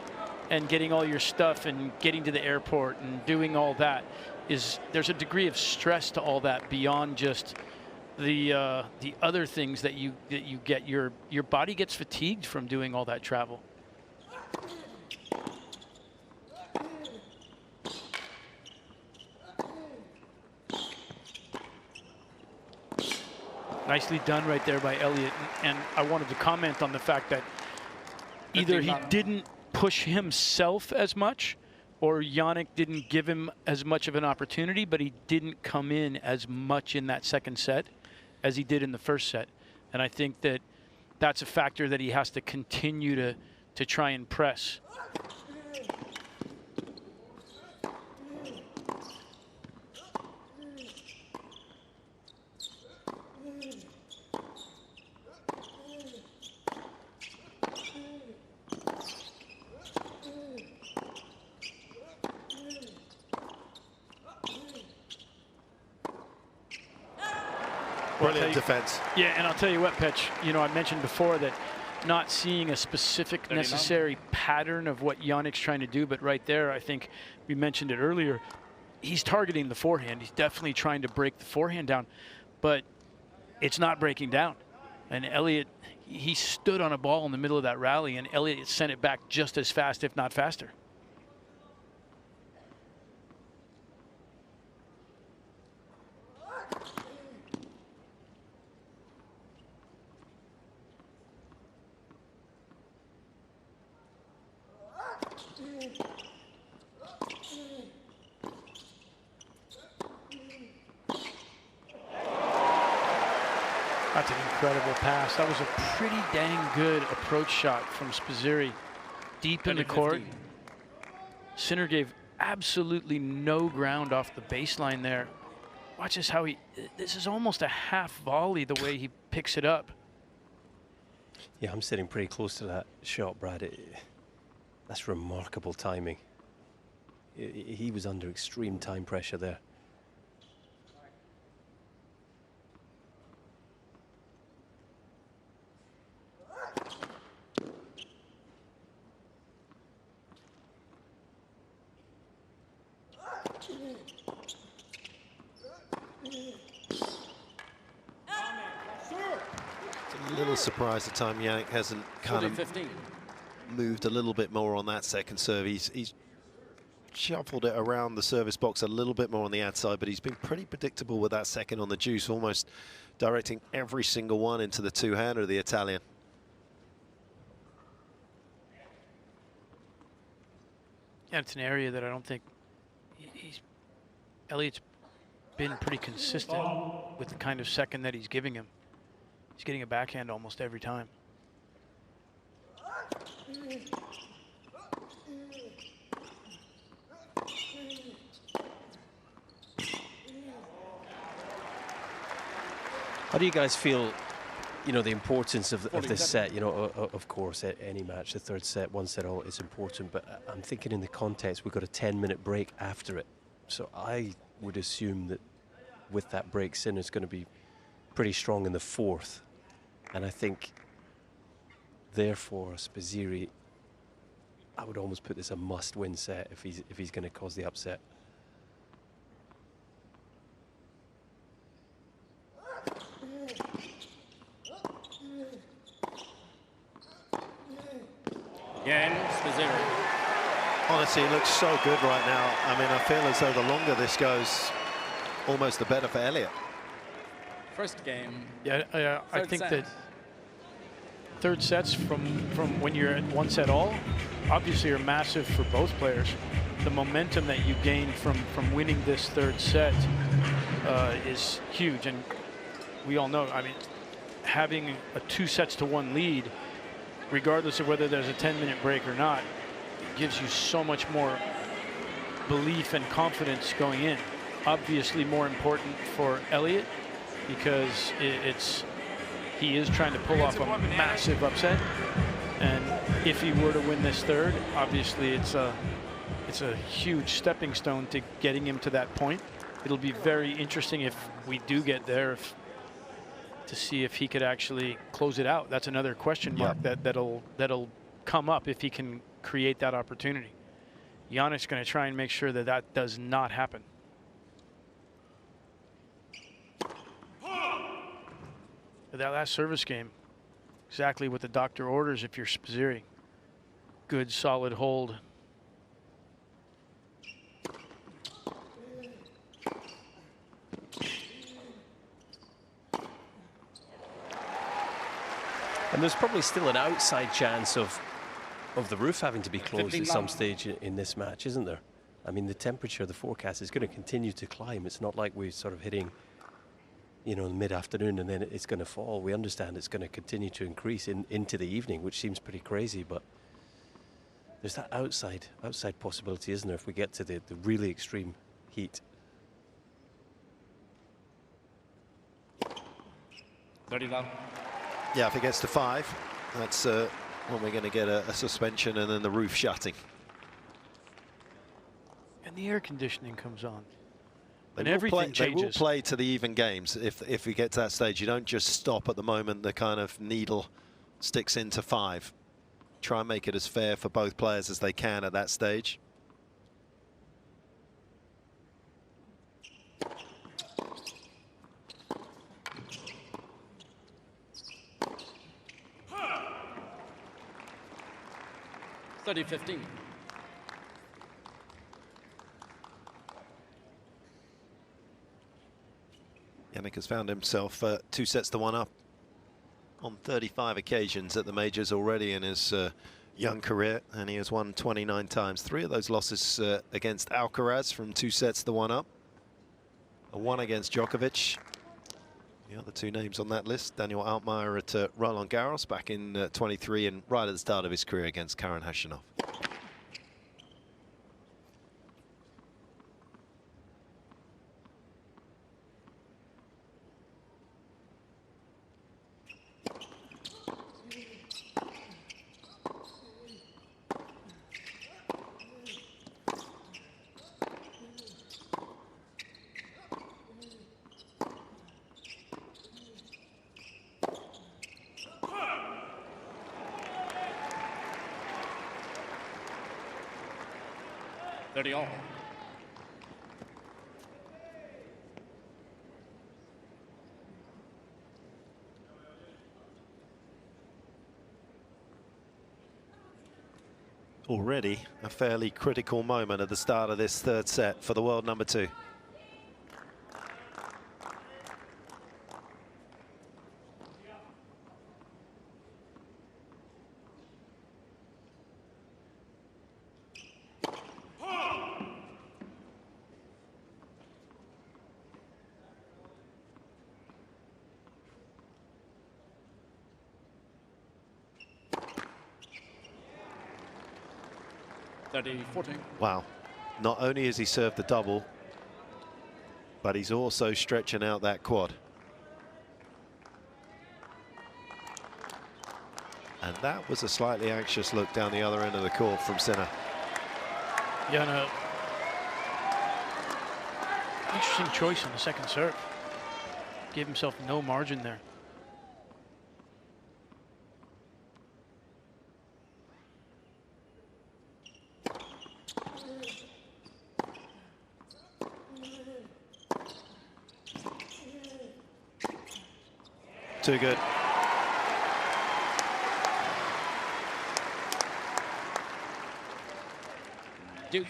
and getting all your stuff and getting to the airport and doing all that. There's a degree of stress to all that beyond just the other things that you get. Your body gets fatigued from doing all that travel. Nicely done right there by Elliot. And I wanted to comment on the fact that either he didn't push himself as much, or Jannik didn't give him as much of an opportunity, but he didn't come in as much in that second set as he did in the first set. And I think that that's a factor that he has to continue to try and press. Brilliant defense. Yeah, and I'll tell you what, Petch, you know, I mentioned before that not seeing a specific necessary pattern of what Jannik's trying to do, but right there, I think we mentioned it earlier, he's targeting the forehand. He's definitely trying to break the forehand down, but it's not breaking down. And Elliot, he stood on a ball in the middle of that rally, and Elliot sent it back just as fast, if not faster. That's an incredible pass. That was a pretty dang good approach shot from Spizzirri. Deep in the court. Sinner gave absolutely no ground off the baseline there. Watch this how this is almost a half volley the way he picks it up. Yeah, I'm sitting pretty close to that shot, Brad. That's remarkable timing. He was under extreme time pressure there. A little surprised the time Jannik hasn't kind of moved a little bit more on that second serve. He's shuffled it around the service box a little bit more on the outside, but he's been pretty predictable with that second on the juice, almost directing every single one into the two-hander of the Italian. Yeah, it's an area that I don't think Elliot's been pretty consistent with the kind of second that he's giving him. He's getting a backhand almost every time. How do you guys feel, you know, the importance of this set? You know, of course, at any match, the third set, one set all is important, but I'm thinking in the context, we've got a 10-minute break after it. So I would assume that with that break, Sinner's going to be pretty strong in the fourth. And I think, therefore, Spizzirri, I would almost put this a must-win set if he's going to cause the upset. Again, Spizzirri. Honestly, he looks so good right now. I mean, I feel as though the longer this goes, almost the better for Elliot. First game. Yeah, I think set. that third sets from when you're at one set all, obviously are massive for both players. The momentum that you gain from winning this third set is huge, and we all know, I mean, having a 2-1 lead, regardless of whether there's a 10-minute break or not, gives you so much more belief and confidence going in. Obviously more important for Elliot, because he is trying to pull off a massive upset, and if he were to win this third, obviously it's a huge stepping stone to getting him to that point. It'll be very interesting if we do get there, to see if he could actually close it out. That's another question mark that'll come up if he can create that opportunity. Jannik's going to try and make sure that that does not happen. That last service game, exactly what the doctor orders if you're Spizzirri. Good, solid hold. And there's probably still an outside chance of of the roof having to be closed 15 at some love. stage in this match, isn't there? I mean, the temperature, the forecast is going to continue to climb. It's not like we're sort of hitting, you know, mid-afternoon and then it's going to fall. We understand it's going to continue to increase into the evening, which seems pretty crazy, but there's that outside possibility, isn't there, if we get to the really extreme heat. 30 love. Yeah, if it gets to 5, that's when we're going to get a suspension and then the roof shutting. And the air conditioning comes on. They And will everything play, they will changes. play to the even games if we get to that stage. You don't just stop at the moment the kind of needle sticks into 5. Try and make it as fair for both players as they can at that stage. Thirty 15. Jannik has found himself 2 sets to 1 up on 35 occasions at the majors already in his young career, and he has won 29 times. 3 of those losses against Alcaraz from 2 sets to 1 up. A 1 against Djokovic. The other 2 names on that list, Daniel Altmaier at Roland Garros back in 23 and right at the start of his career against Karen Khachanov. All. Already a fairly critical moment at the start of this 3rd set for the world number 2. Wow, not only has he served the double, but he's also stretching out that quad. And that was a slightly anxious look down the other end of the court from Sinner. Yeah, no. Interesting choice on the second serve. Gave himself no margin there. Too good. Deuce.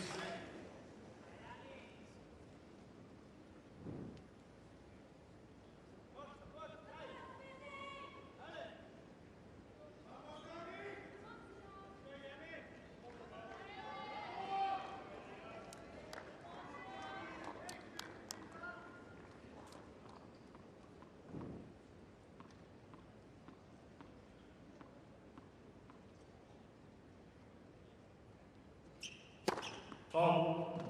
Foul.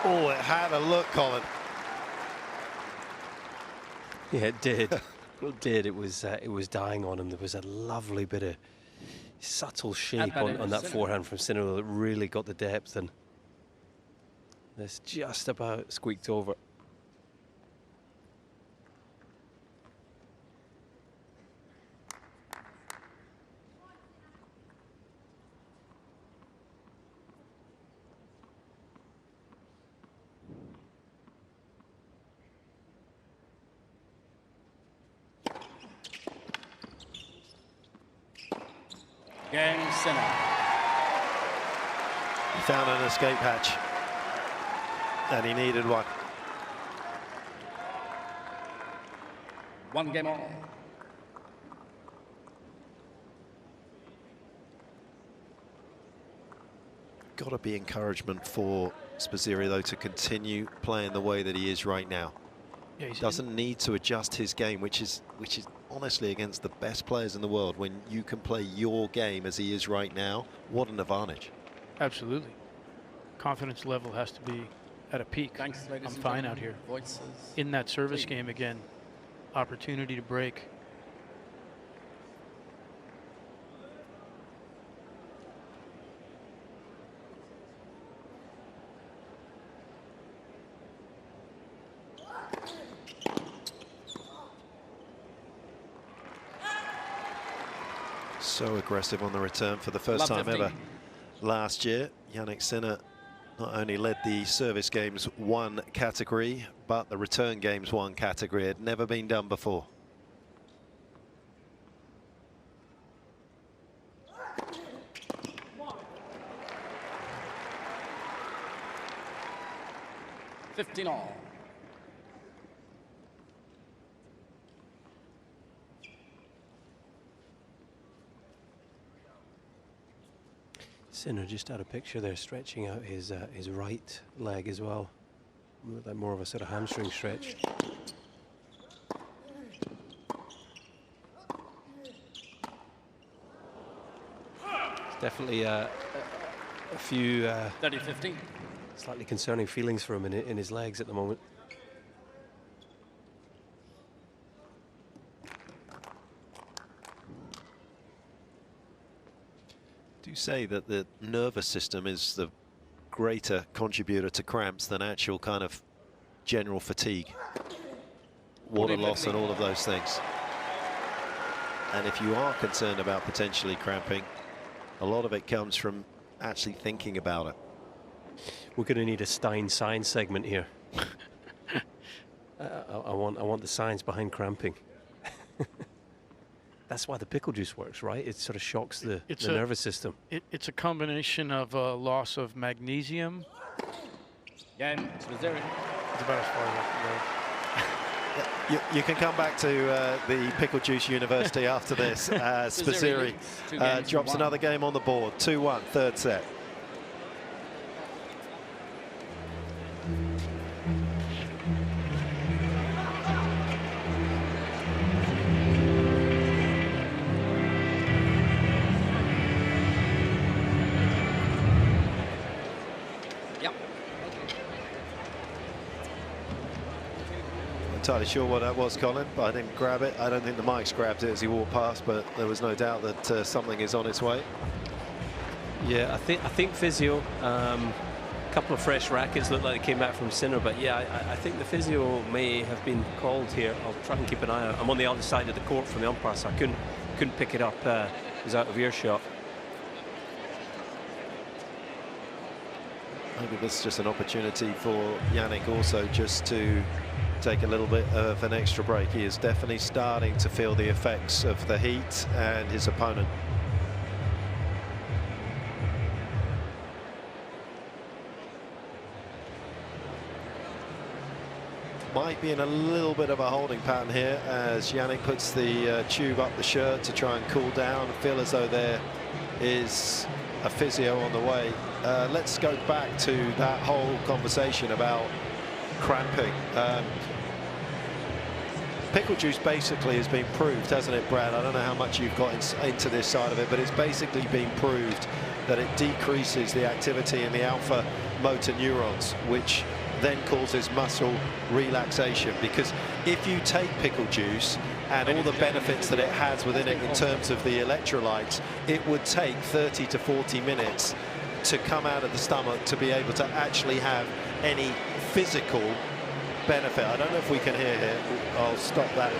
Oh, it had a look, Colin. Yeah, it did. It did. It was dying on him. There was a lovely bit of subtle shape on that forehand from Sinner that really got the depth, and this just about squeaked over. Game Sinner. He found an escape hatch, and he needed one. 1 game all. Got to be encouragement for Spizzirri, though, to continue playing the way that he is right now. Yeah, he doesn't need to adjust his game, which is honestly against the best players in the world. When you can play your game as he is right now, what an advantage. Absolutely. Confidence level has to be at a peak. Thanks, ladies I'm and fine gentlemen. out here. Voices. In that service 3. game again, opportunity to break. So aggressive on the return for the first Love time 15. ever last year. Jannik Sinner not only led the service games 1 category, but the return games 1 category. It had never been done before. $15 all. Sinner just had a picture there, stretching out his right leg as well. Looked like more of a sort of hamstring stretch. It's definitely a few 30-15. slightly concerning feelings for him in his legs at the moment. Do say that the nervous system is the greater contributor to cramps than actual kind of general fatigue, water loss and all of those things. And if you are concerned about potentially cramping, a lot of it comes from actually thinking about it. We're going to need a Stein science segment here. I want the science behind cramping. That's why the pickle juice works, right? It sort of shocks the nervous system. It's a combination of loss of magnesium. Game Spizzirri. It's about as far as I can go. You can come back to the Pickle Juice University after this. Spizzirri drops another game on the board. 2-1, third set. Entirely sure what that was, Colin, but I didn't grab it. I don't think the mics grabbed it as he walked past, but there was no doubt that something is on its way. Yeah, I think physio. A couple of fresh rackets look like they came back from Sinner, but yeah, I think the physio may have been called here. I'll try and keep an eye out. I'm on the other side of the court from the umpire, so I couldn't pick it up. It was out of earshot. Maybe this is just an opportunity for Jannik also just to take a little bit of an extra break. He is definitely starting to feel the effects of the heat and his opponent. Might be in a little bit of a holding pattern here as Jannik puts the tube up the shirt to try and cool down. I feel as though there is a physio on the way. Let's go back to that whole conversation about cramping. Pickle juice basically has been proved, hasn't it, Brad? I don't know how much you've got into this side of it, but it's basically been proved that it decreases the activity in the alpha motor neurons, which then causes muscle relaxation. Because if you take pickle juice and all the benefits that it has within it in terms of the electrolytes, it would take 30 to 40 minutes to come out of the stomach to be able to actually have any physical benefit. I don't know if we can hear here. I'll stop that.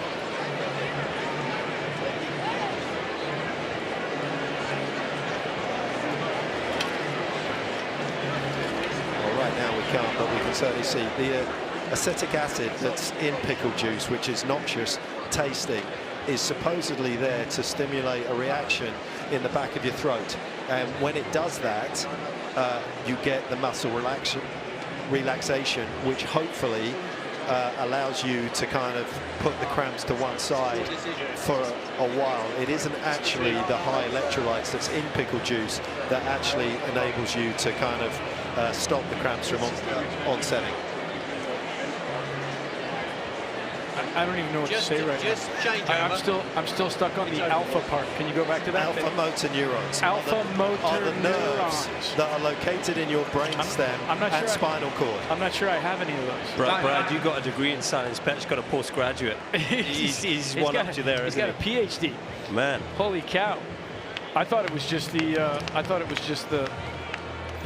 Well, right now we can't, but we can certainly see the acetic acid that's in pickle juice, which is noxious tasting, is supposedly there to stimulate a reaction in the back of your throat. And when it does that, you get the muscle relaxation, which hopefully allows you to kind of put the cramps to one side for a while. It isn't actually the high electrolytes that's in pickle juice that actually enables you to kind of stop the cramps from onsetting. I don't even know what to say right now. I'm still stuck on the alpha part. Can you go back to that? Alpha motor neurons. Alpha motor are the nerves neurons that are located in your brainstem and spinal cord. I'm not sure I have any of those. Brad, you got a degree in science. Pet's got a postgraduate. He's one up to you there, isn't he? He's got a PhD. Man, holy cow! I thought it was just the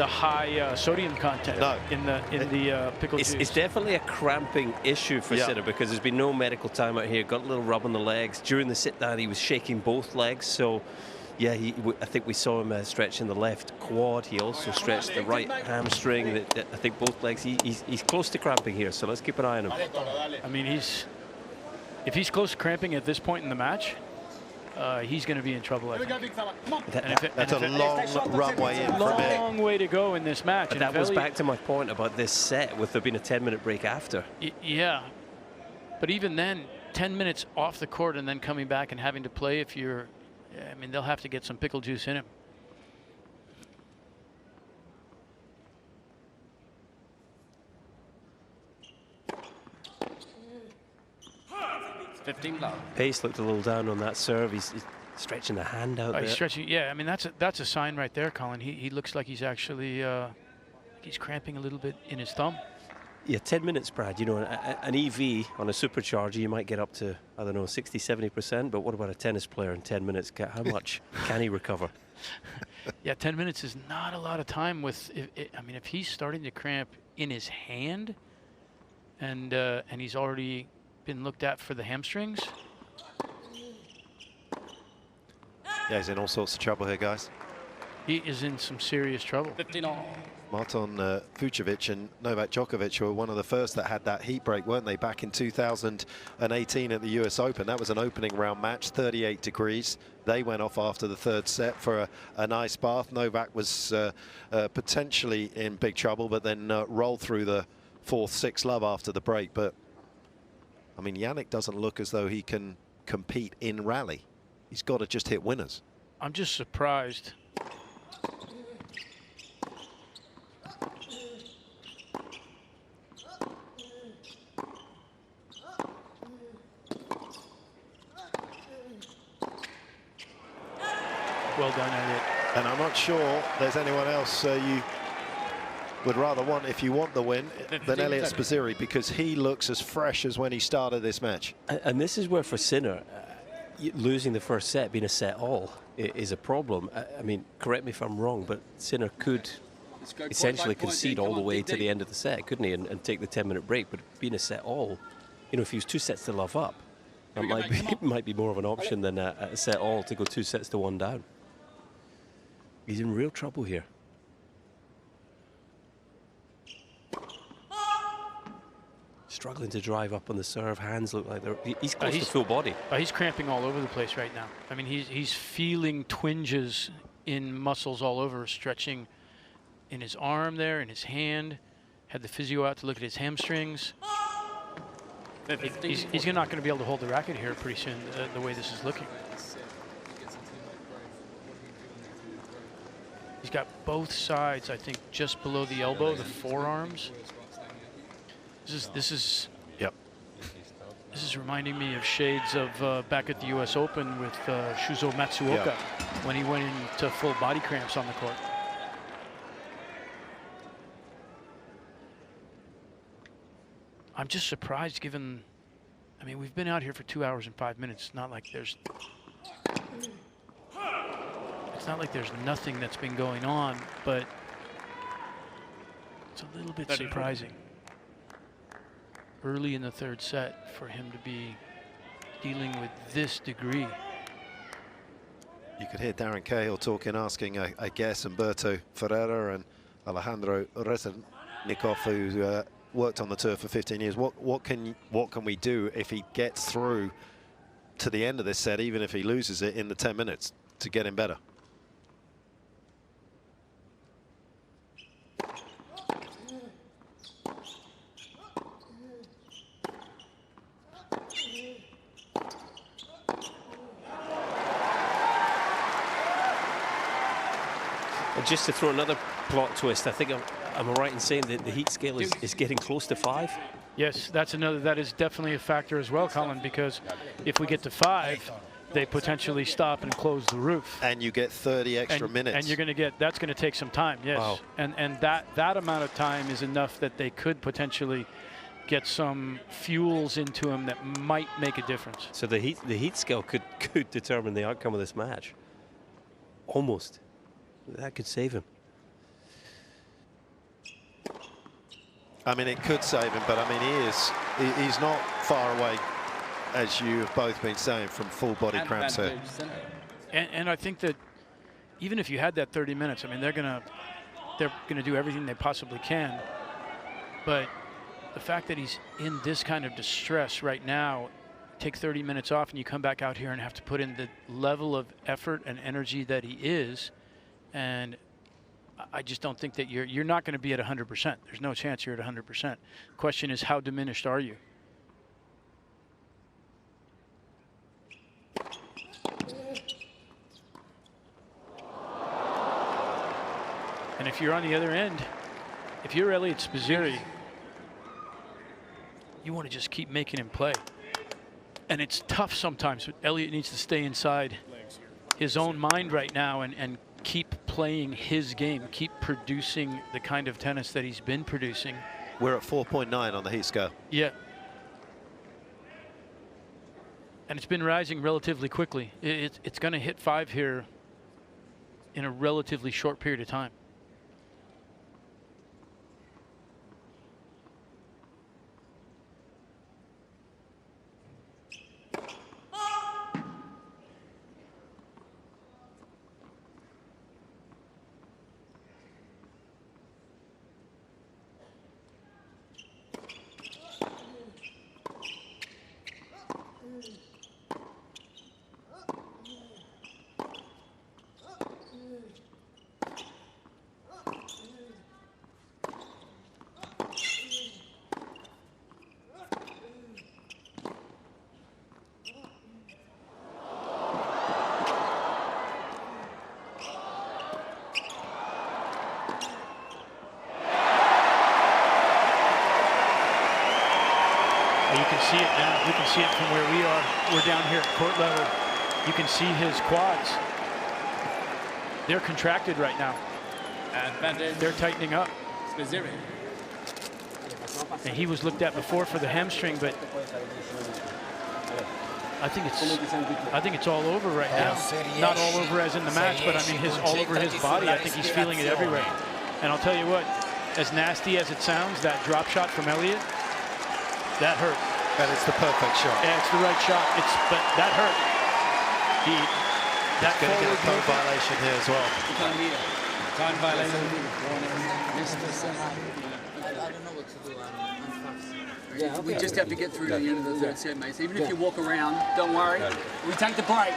high sodium content in the pickle juice. It's definitely a cramping issue for Sinner, because there's been no medical time out here. Got a little rub on the legs during the sit down. He was shaking both legs, so yeah, I think we saw him stretching the left quad. He also stretched the right hamstring. I think both legs. He's close to cramping here, so let's keep an eye on him. I mean, if he's close to cramping at this point in the match, he's going to be in trouble, I think. That's a long runway in from it. Long way to go in this match. But that goes back to my point about this set, with there being a 10-minute break after. Yeah, but even then, 10 minutes off the court and then coming back and having to play, I mean, they'll have to get some pickle juice in him. Pace looked a little down on that serve. He's stretching the hand out there. He's stretching. Yeah, I mean, that's a sign right there, Colin. He looks like he's actually he's cramping a little bit in his thumb. Yeah, 10 minutes, Brad. You know, an EV on a supercharger, you might get up to, I don't know, 60, 70%. But what about a tennis player in 10 minutes? How much can he recover? Yeah, 10 minutes is not a lot of time. I mean, if he's starting to cramp in his hand, and he's already been looked at for the hamstrings. Yeah, he's in all sorts of trouble here, guys. He is in some serious trouble. Marton Fucsovics and Novak Djokovic were one of the first that had that heat break, weren't they, back in 2018 at the US Open. That was an opening round match, 38 degrees. They went off after the third set for a nice bath. Novak was potentially in big trouble, but then rolled through the fourth 6-love after the break. But I mean, Jannik doesn't look as though he can compete in rally. He's got to just hit winners. I'm just surprised. Well done, Elliot. And I'm not sure there's anyone else you would rather want, if you want the win, than Eliot Spizzirri, because he looks as fresh as when he started this match. And this is where, for Sinner, losing the first set, being a set all, is a problem. I mean, correct me if I'm wrong, but Sinner could essentially concede all the way to the end of the set, couldn't he, and take the 10-minute break. But being a set all, you know, if he was 2 sets to love up, that might be more of an option than a set all to go 2 sets to 1 down. He's in real trouble here. Struggling to drive up on the serve. Hands look like he's close to full body. He's cramping all over the place right now. I mean, he's feeling twinges in muscles all over, stretching in his arm there, in his hand. Had the physio out to look at his hamstrings. He's not going to be able to hold the racket here pretty soon, the way this is looking. He's got both sides, I think, just below the elbow, the forearms. This is reminding me of shades of back at the US Open with Shuzo Matsuoka when he went into full body cramps on the court. I'm just surprised, given, I mean, we've been out here for 2 hours and 5 minutes. It's not like there's nothing that's been going on, but it's a little bit surprising early in the third set for him to be dealing with this degree. You could hear Darren Cahill talking, asking, I guess, Humberto Ferreira and Alejandro Reznikov, who worked on the tour for 15 years. What can we do if he gets through to the end of this set, even if he loses it in the 10 minutes, to get him better? just to throw another plot twist, I think I'm right in saying that the heat scale is getting close to 5. Yes, that is definitely a factor as well, Colin, because if we get to 5, they potentially stop and close the roof. And you get 30 extra minutes. And you're going to get, that's going to take some time, yes. Wow. And that amount of time is enough that they could potentially get some fuels into him that might make a difference. So the heat scale could determine the outcome of this match. Almost. That could save him. I mean, it could save him, but I mean, he's not far away, as you've both been saying, from full body cramps here. And I think that even if you had that 30 minutes, I mean, they're gonna do everything they possibly can. But the fact that he's in this kind of distress right now, take 30 minutes off and you come back out here and have to put in the level of effort and energy that he is, and I just don't think that you're not going to be at 100%. There's no chance you're at 100%. Question is, how diminished are you? And if you're on the other end, if you're Eliot Spizzirri, you want to just keep making him play. And it's tough sometimes. Elliot needs to stay inside his own mind right now and keep playing his game, keep producing the kind of tennis that he's been producing. We're at 4.9 on the heat scale. Yeah. And it's been rising relatively quickly. It's going to hit 5 here in a relatively short period of time. You can see it now. We can see it from where we are. We're down here at court level. You can see his quads. They're contracted right now. They're tightening up. Spizzirri. And he was looked at before for the hamstring, but I think it's all over right now. Not all over as in the match, but I mean all over his body. I think he's feeling it everywhere. And I'll tell you what, as nasty as it sounds, that drop shot from Elliot, that hurt. And it's the perfect shot. Yeah, it's the right shot. But that hurt. That's going to get a code violation here as well. Time violation. I don't know what to do. I'm We just have to get through to the end of the third set, mate. So even if you walk around, don't worry. We take the break.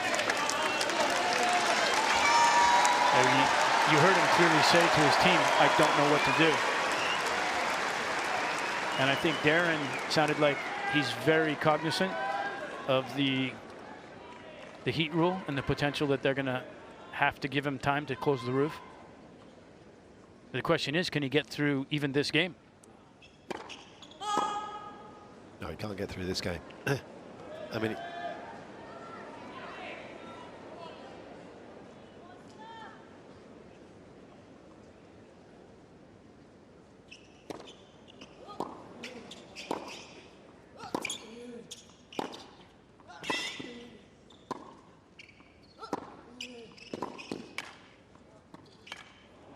You heard him clearly say to his team, I don't know what to do. And I think Darren sounded like he's very cognizant of the heat rule and the potential that they're going to have to give him time to close the roof. The question is, can he get through even this game? No, he can't get through this game. I mean,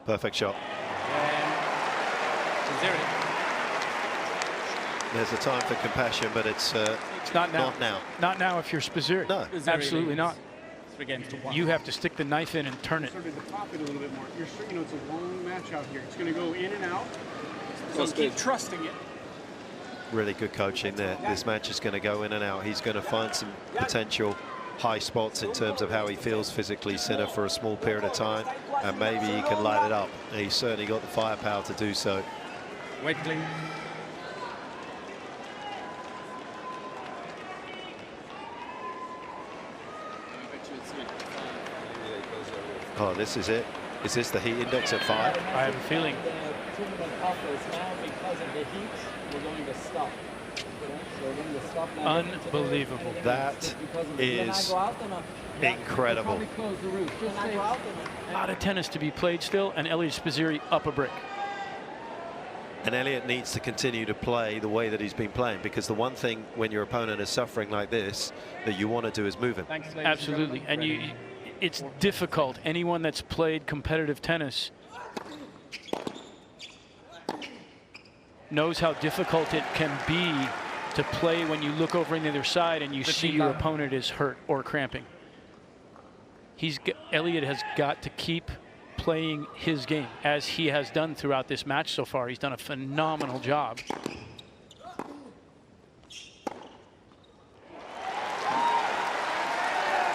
perfect shot. There's a time for compassion, but it's not now. Not now. Not now if you're Spizzirri. No. Absolutely not. 3 games to 1. You have to stick the knife in and turn it. Started to pop it a little bit more. You know, it's a long match out here. It's going to go in and out. So keep trusting it. Really good coaching there. This match is going to go in and out. He's going to find some potential high spots in terms of how he feels physically, Sinner, for a small period of time, and maybe he can light it up. And he's certainly got the firepower to do so. Weight clean. Oh, this is it. Is this the heat index at 5? I have a feeling. The tournament offers now, because of the heat, we're going to stop. So we're going to stop now. Unbelievable. That is incredible. A lot of tennis to be played still, and Eliot Spizzirri up a brick. And Elliot needs to continue to play the way that he's been playing, because the one thing when your opponent is suffering like this that you want to do is move him. Absolutely. And it's difficult. Anyone that's played competitive tennis knows how difficult it can be to play when you look over on the other side and you see your opponent is hurt or cramping. Elliot has got to keep playing his game, as he has done throughout this match so far. He's done a phenomenal job.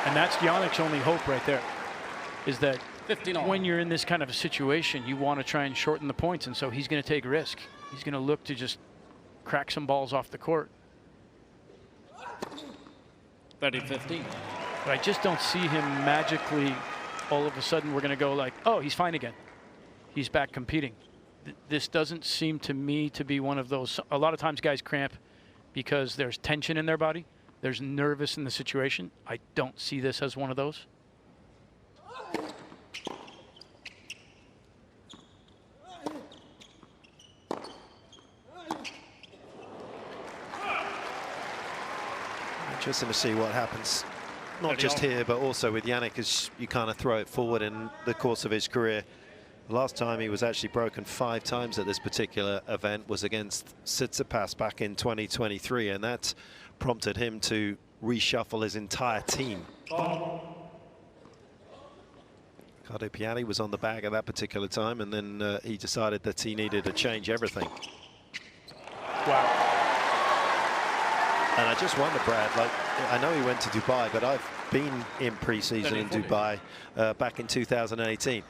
And that's Jannik's only hope right there, is that when you're in this kind of a situation, you want to try and shorten the points, and so he's going to take a risk. He's going to look to just crack some balls off the court. 30-15. But I just don't see him magically, all of a sudden we're going to go like, oh, he's fine again. He's back competing. This doesn't seem to me to be one of those. A lot of times guys cramp because there's tension in their body. There's nervous in the situation. I don't see this as one of those. Interesting to see what happens, not just here, but also with Jannik, as you kind of throw it forward in the course of his career. The last time he was actually broken 5 times at this particular event was against Tsitsipas back in 2023, and that prompted him to reshuffle his entire team. Cardo Piatti was on the bag at that particular time, and then he decided that he needed to change everything. Wow. And I just wonder, Brad, like, I know he went to Dubai, but I've been in pre-season in Dubai back in 2018.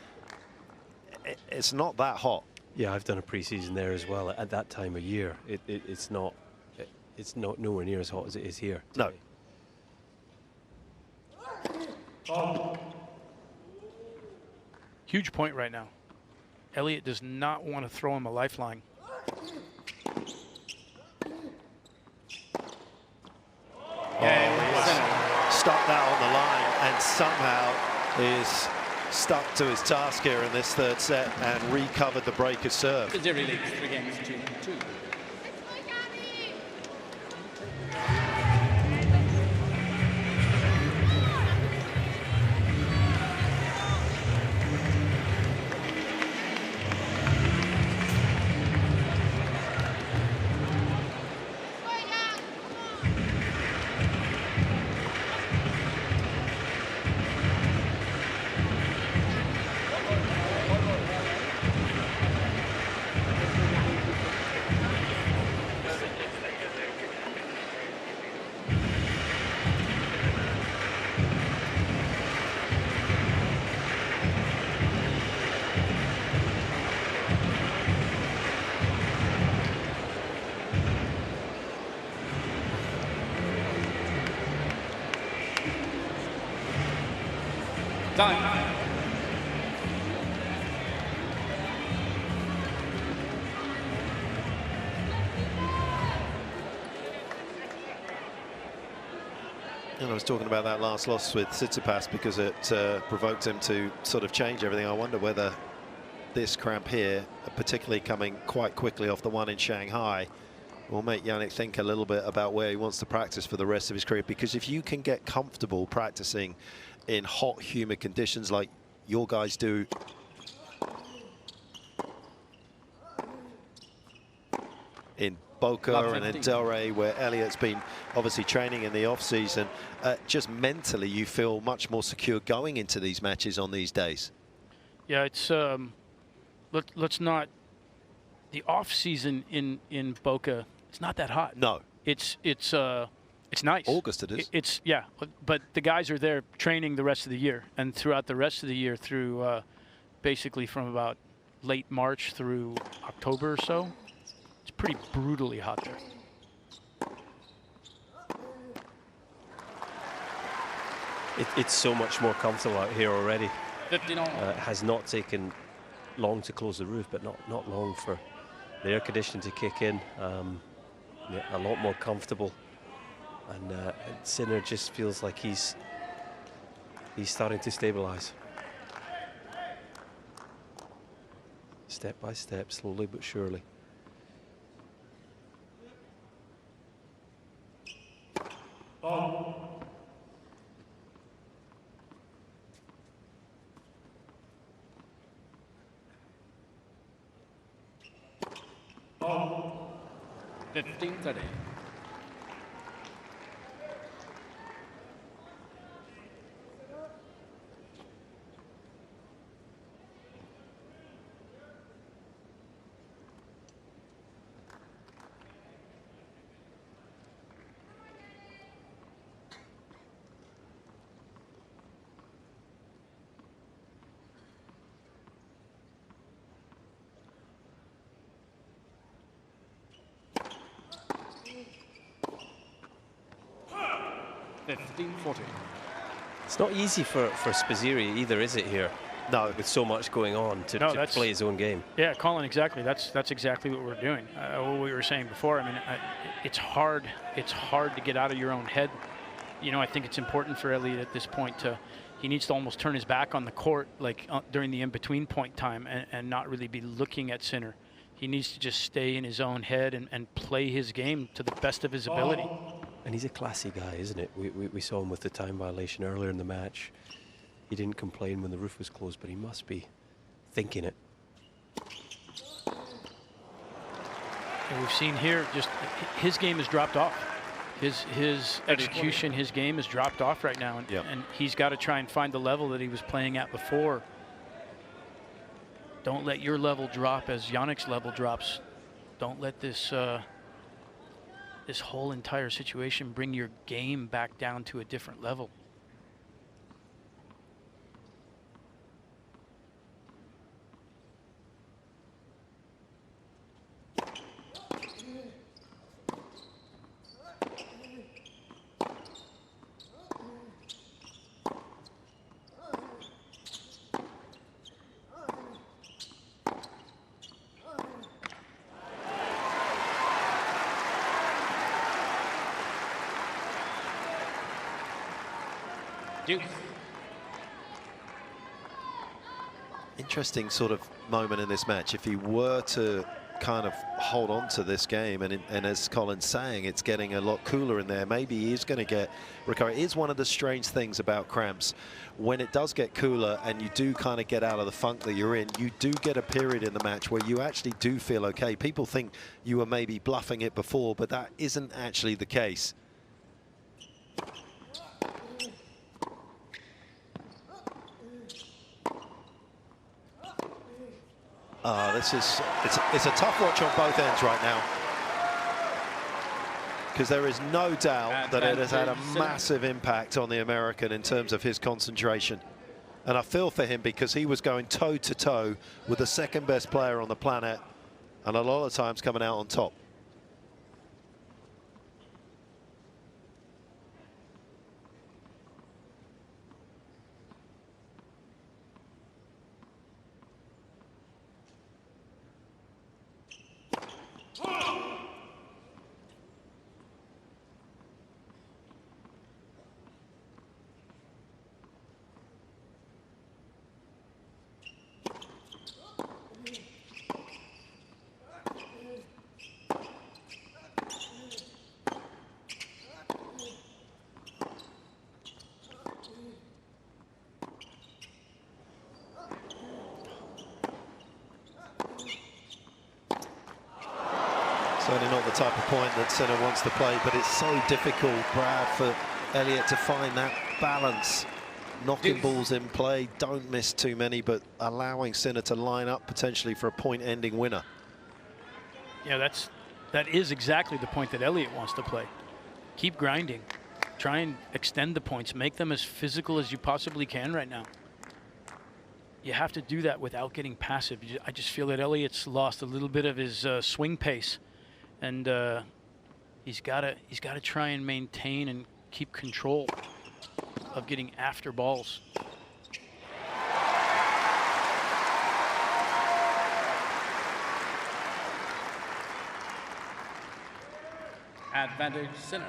It's not that hot. Yeah, I've done a pre-season there as well. At that time of year, it's not nowhere near as hot as it is here today. No. Huge point right now. Elliot does not want to throw him a lifeline. Stuck that on the line and somehow is stuck to his task here in this third set and recovered the breaker's serve. Spizzirri leads 3 games to 2. Done. And I was talking about that last loss with Tsitsipas because it provoked him to sort of change everything. I wonder whether this cramp here, particularly coming quite quickly off the one in Shanghai, will make Jannik think a little bit about where he wants to practice for the rest of his career. Because if you can get comfortable practicing in hot, humid conditions like your guys do in Boca and in Delray, where Elliot's been obviously training in the off-season, just mentally you feel much more secure going into these matches on these days. Yeah, it's let's not, the off-season in Boca, it's not that hot. No, it's nice. August it is. It's yeah, but the guys are there training the rest of the year, and throughout the rest of the year, through basically from about late March through October or so, it's pretty brutally hot there. It's so much more comfortable out here already. 15 all. Has not taken long to close the roof, but not long for the air conditioning to kick in. Yeah, a lot more comfortable, and Sinner just feels like he's starting to stabilize. Step by step, slowly but surely. Ball. 15-30. It's not easy for Spizzirri either, is it, here? No. With so much going on to play his own game. Yeah, Colin, exactly. That's exactly what we're doing. What we were saying before. I mean, it's hard. It's hard to get out of your own head. You know, I think it's important for Elliot at this point he needs to almost turn his back on the court, like during the in-between point time, and not really be looking at Sinner. He needs to just stay in his own head and play his game to the best of his ability. And he's a classy guy, isn't it? We saw him with the time violation earlier in the match. He didn't complain when the roof was closed, but he must be thinking it. And we've seen here just his game has dropped off. His execution, his game has dropped off right now, and he's got to try and find the level that he was playing at before. Don't let your level drop as Jannik's level drops. Don't let this this whole entire situation bring your game back down to a different level. Interesting sort of moment in this match. If he were to kind of hold on to this game, and as Colin's saying, it's getting a lot cooler in there, maybe he is going to get recovery. It is one of the strange things about cramps. When it does get cooler and you do kind of get out of the funk that you're in, you do get a period in the match where you actually do feel okay. People think you were maybe bluffing it before, but that isn't actually the case. It's a tough watch on both ends right now, because there is no doubt that it has had a massive impact on the American in terms of his concentration. And I feel for him, because he was going toe to toe with the second best player on the planet, and a lot of times coming out on top. Certainly not the type of point that Sinner wants to play, but it's so difficult, Brad, for Elliot to find that balance. Knocking balls in play, don't miss too many, but allowing Sinner to line up potentially for a point-ending winner. Yeah, that is exactly the point that Elliot wants to play. Keep grinding. Try and extend the points. Make them as physical as you possibly can right now. You have to do that without getting passive. I just feel that Elliot's lost a little bit of his swing pace. And he's got to try and maintain and keep control of getting after balls. Advantage Sinner.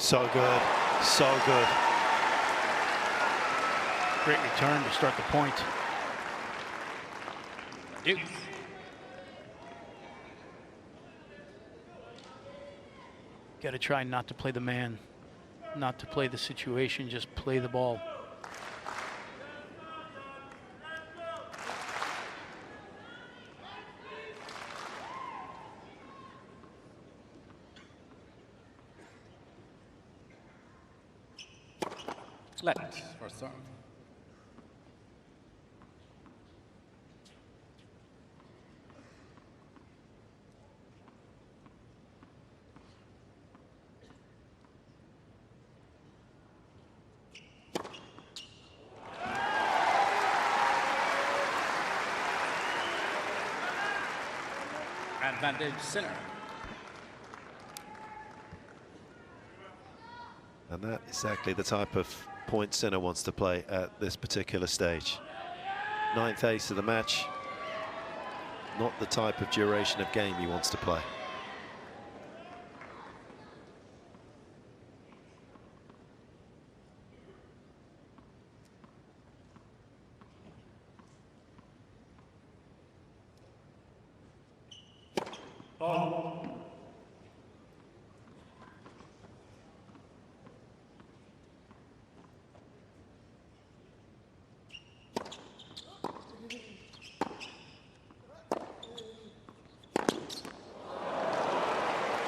So good, so good. Great return to start the point. Deuce. Got to try not to play the man, not to play the situation, just play the ball. Let for serve. Advantage Sinner. And that's exactly the type of point Sinner wants to play at this particular stage. 9th ace of the match. Not the type of duration of game he wants to play.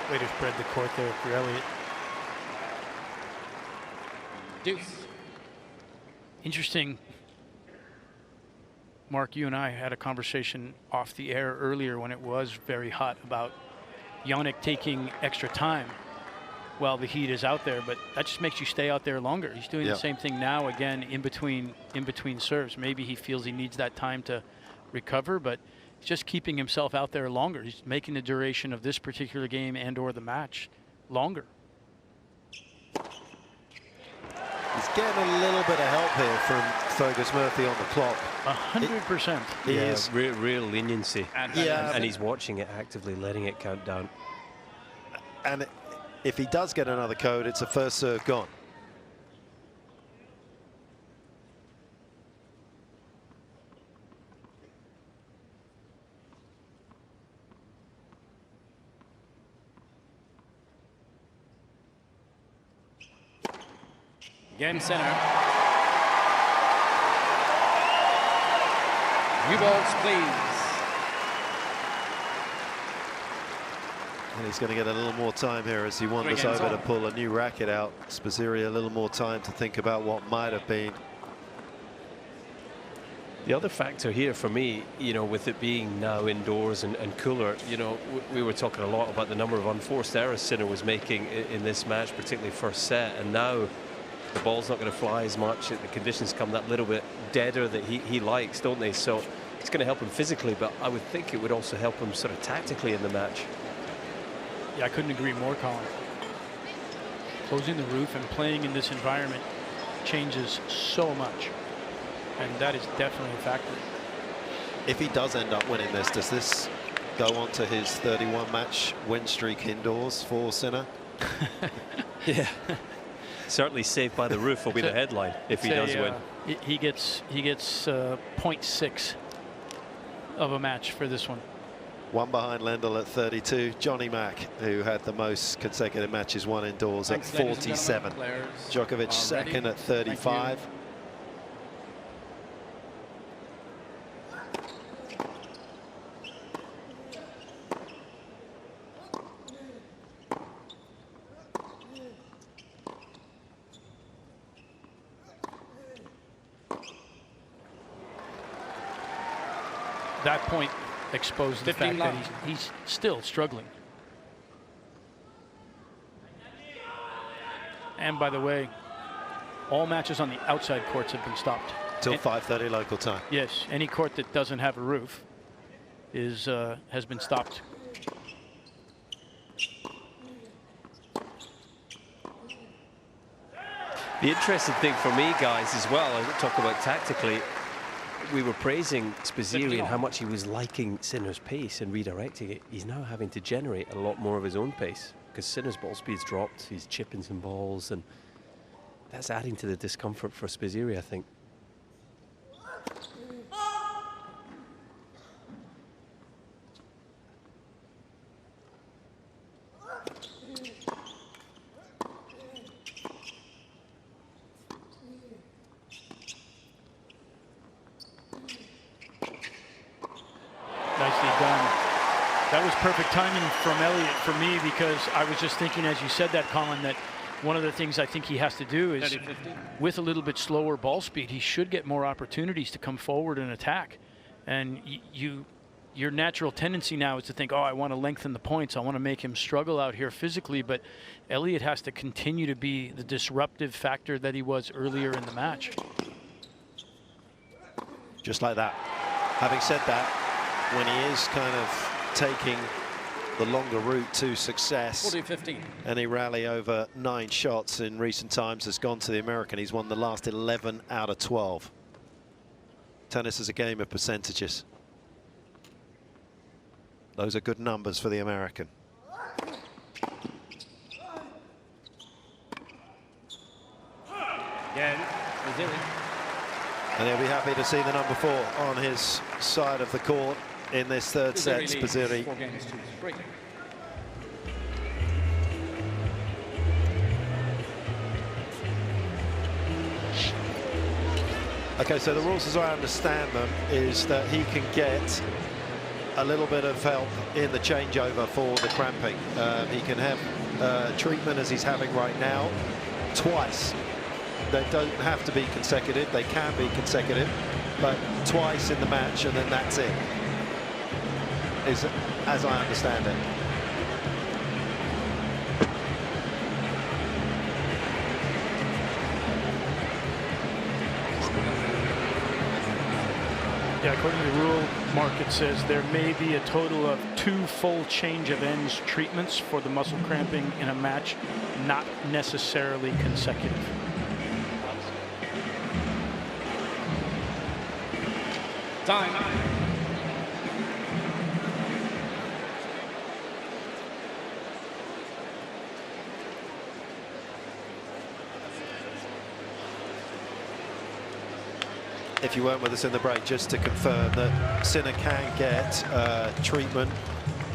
Way to spread the court there for Elliot. Deuce. Interesting. Mark, you and I had a conversation off the air earlier when it was very hot about Jannik taking extra time while the heat is out there, but that just makes you stay out there longer. He's doing the same thing now, again, in between serves. Maybe he feels he needs that time to recover, but he's just keeping himself out there longer. He's making the duration of this particular game and or the match longer. He's getting a little bit of help here from Fergus Murphy on the clock. 100%. He is real leniency. Yeah, and he's watching it actively, letting it count down. And if he does get another code, it's a first serve gone. Again, Sinner. New balls, please. And he's going to get a little more time here as he wanders over to pull a new racket out. Spizzirri a little more time to think about what might have been. The other factor here for me, you know, with it being now indoors and cooler, you know, we were talking a lot about the number of unforced errors Sinner was making in this match, particularly first set, and now the ball's not going to fly as much. The conditions come that little bit deader that he likes, don't they? So it's going to help him physically, but I would think it would also help him sort of tactically in the match. Yeah, I couldn't agree more, Colin. Closing the roof and playing in this environment changes so much, and that is definitely a factor. If he does end up winning this, does this go on to his 31-match win streak indoors for Sinner? Yeah. Certainly Saved by the Roof will be the headline if he does win. He gets 0.6 of a match for this one. One behind Lendl at 32. Johnny Mack, who had the most consecutive matches won indoors, at 47. Djokovic second at 35. That point exposed the fact that he's still struggling. And by the way, all matches on the outside courts have been stopped. Till 5:30 local time. Yes, any court that doesn't have a roof is has been stopped. The interesting thing for me, guys, as well, I talk about tactically, we were praising Spizzirri and how much he was liking Sinner's pace and redirecting it. He's now having to generate a lot more of his own pace because Sinner's ball speed's dropped, he's chipping some balls, and that's adding to the discomfort for Spizzirri, I think. That was perfect timing from Elliot for me, because I was just thinking as you said that, Colin, that one of the things I think he has to do is, with a little bit slower ball speed, he should get more opportunities to come forward and attack. And your natural tendency now is to think, oh, I want to lengthen the points, I want to make him struggle out here physically, but Elliot has to continue to be the disruptive factor that he was earlier in the match. Just like that. Having said that, when he is kind of taking the longer route to success, 40-15. any rally over 9 shots in recent times has gone to the American. He's won the last 11 out of 12. Tennis is a game of percentages. Those are good numbers for the American. Again, and he'll be happy to see the number 4 on his side of the court in this third set. Spizzirri. 4-3. Okay, so the rules as I understand them is that he can get a little bit of help in the changeover for the cramping. He can have treatment as he's having right now twice. They don't have to be consecutive, they can be consecutive, but twice in the match and then that's it, is as I understand it. Yeah, according to the rule, Mark, it says there may be a total of 2 full change of ends treatments for the muscle cramping in a match, not necessarily consecutive. Time. If you weren't with us in the break, just to confirm that Sinner can get treatment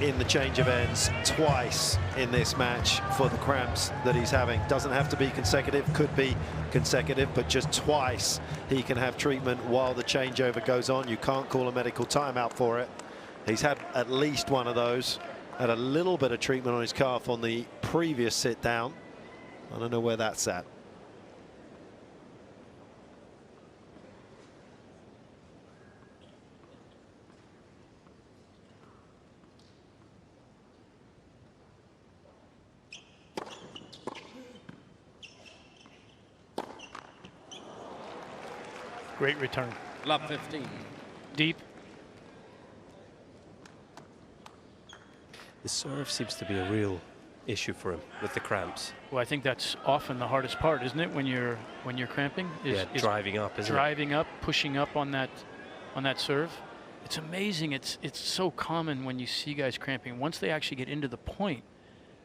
in the change of ends twice in this match for the cramps that he's having. Doesn't have to be consecutive, could be consecutive, but just twice he can have treatment while the changeover goes on. You can't call a medical timeout for it. He's had at least one of those, had a little bit of treatment on his calf on the previous sit down. I don't know where that's at. Great return. Love 15. Deep. The serve seems to be a real issue for him with the cramps. Well, I think that's often the hardest part, isn't it, when you're cramping? Is driving up, isn't it? Driving up, pushing up on that serve. It's amazing. It's so common when you see guys cramping. Once they actually get into the point,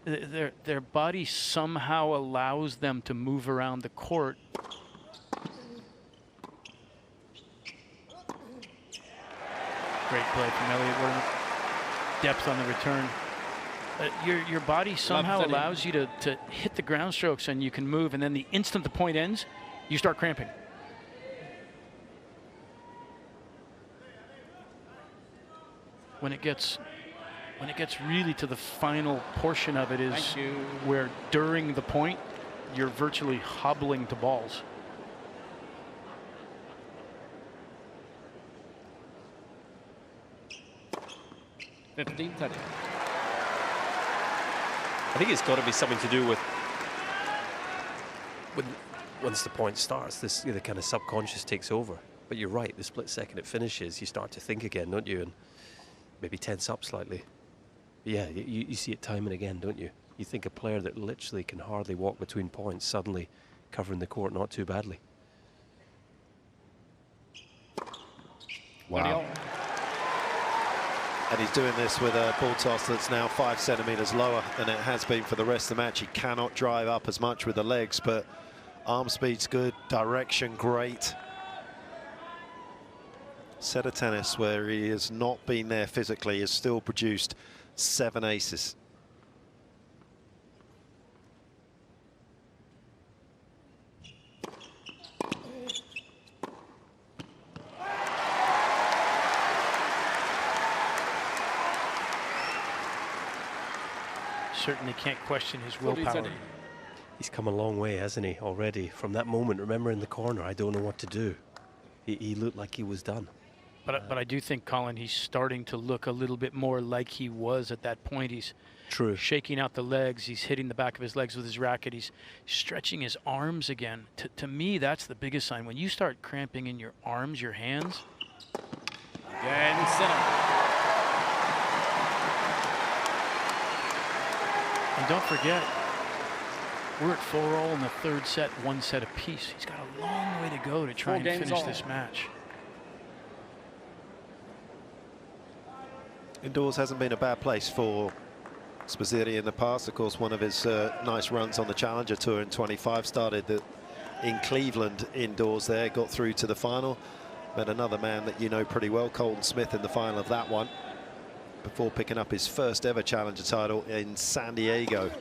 their body somehow allows them to move around the court. Great play from Elliot. Depth on the return. Your body somehow allows you to hit the ground strokes and you can move, and then the instant the point ends, you start cramping. When it gets really to the final portion of it is where during the point you're virtually hobbling to balls. I think it's got to be something to do with once the point starts, this the kind of subconscious takes over. But you're right, the split second it finishes, you start to think again, don't you? And maybe tense up slightly. But yeah, you see it time and again, don't you? You think a player that literally can hardly walk between points suddenly covering the court not too badly. Wow. And he's doing this with a ball toss that's now 5 centimeters lower than it has been for the rest of the match. He cannot drive up as much with the legs, but arm speed's good, direction great. Set of tennis where he has not been there physically has still produced 7 aces. Certainly can't question his willpower. He's come a long way, hasn't he, already? From that moment, remember in the corner, I don't know what to do. He looked like he was done. But I do think, Colin, he's starting to look a little bit more like he was at that point. He's shaking out the legs. He's hitting the back of his legs with his racket. He's stretching his arms again. To me, that's the biggest sign. When you start cramping in your arms, your hands. Again, Sinner. And don't forget, we're at 4-all in the third set, 1 set apiece. He's got a long way to go to try and finish this match. Indoors hasn't been a bad place for Spizzirri in the past. Of course, one of his nice runs on the Challenger Tour in 25 started in Cleveland indoors there, got through to the final. Met another man that you know pretty well, Colton Smith, in the final of that one, before picking up his first ever Challenger title in San Diego.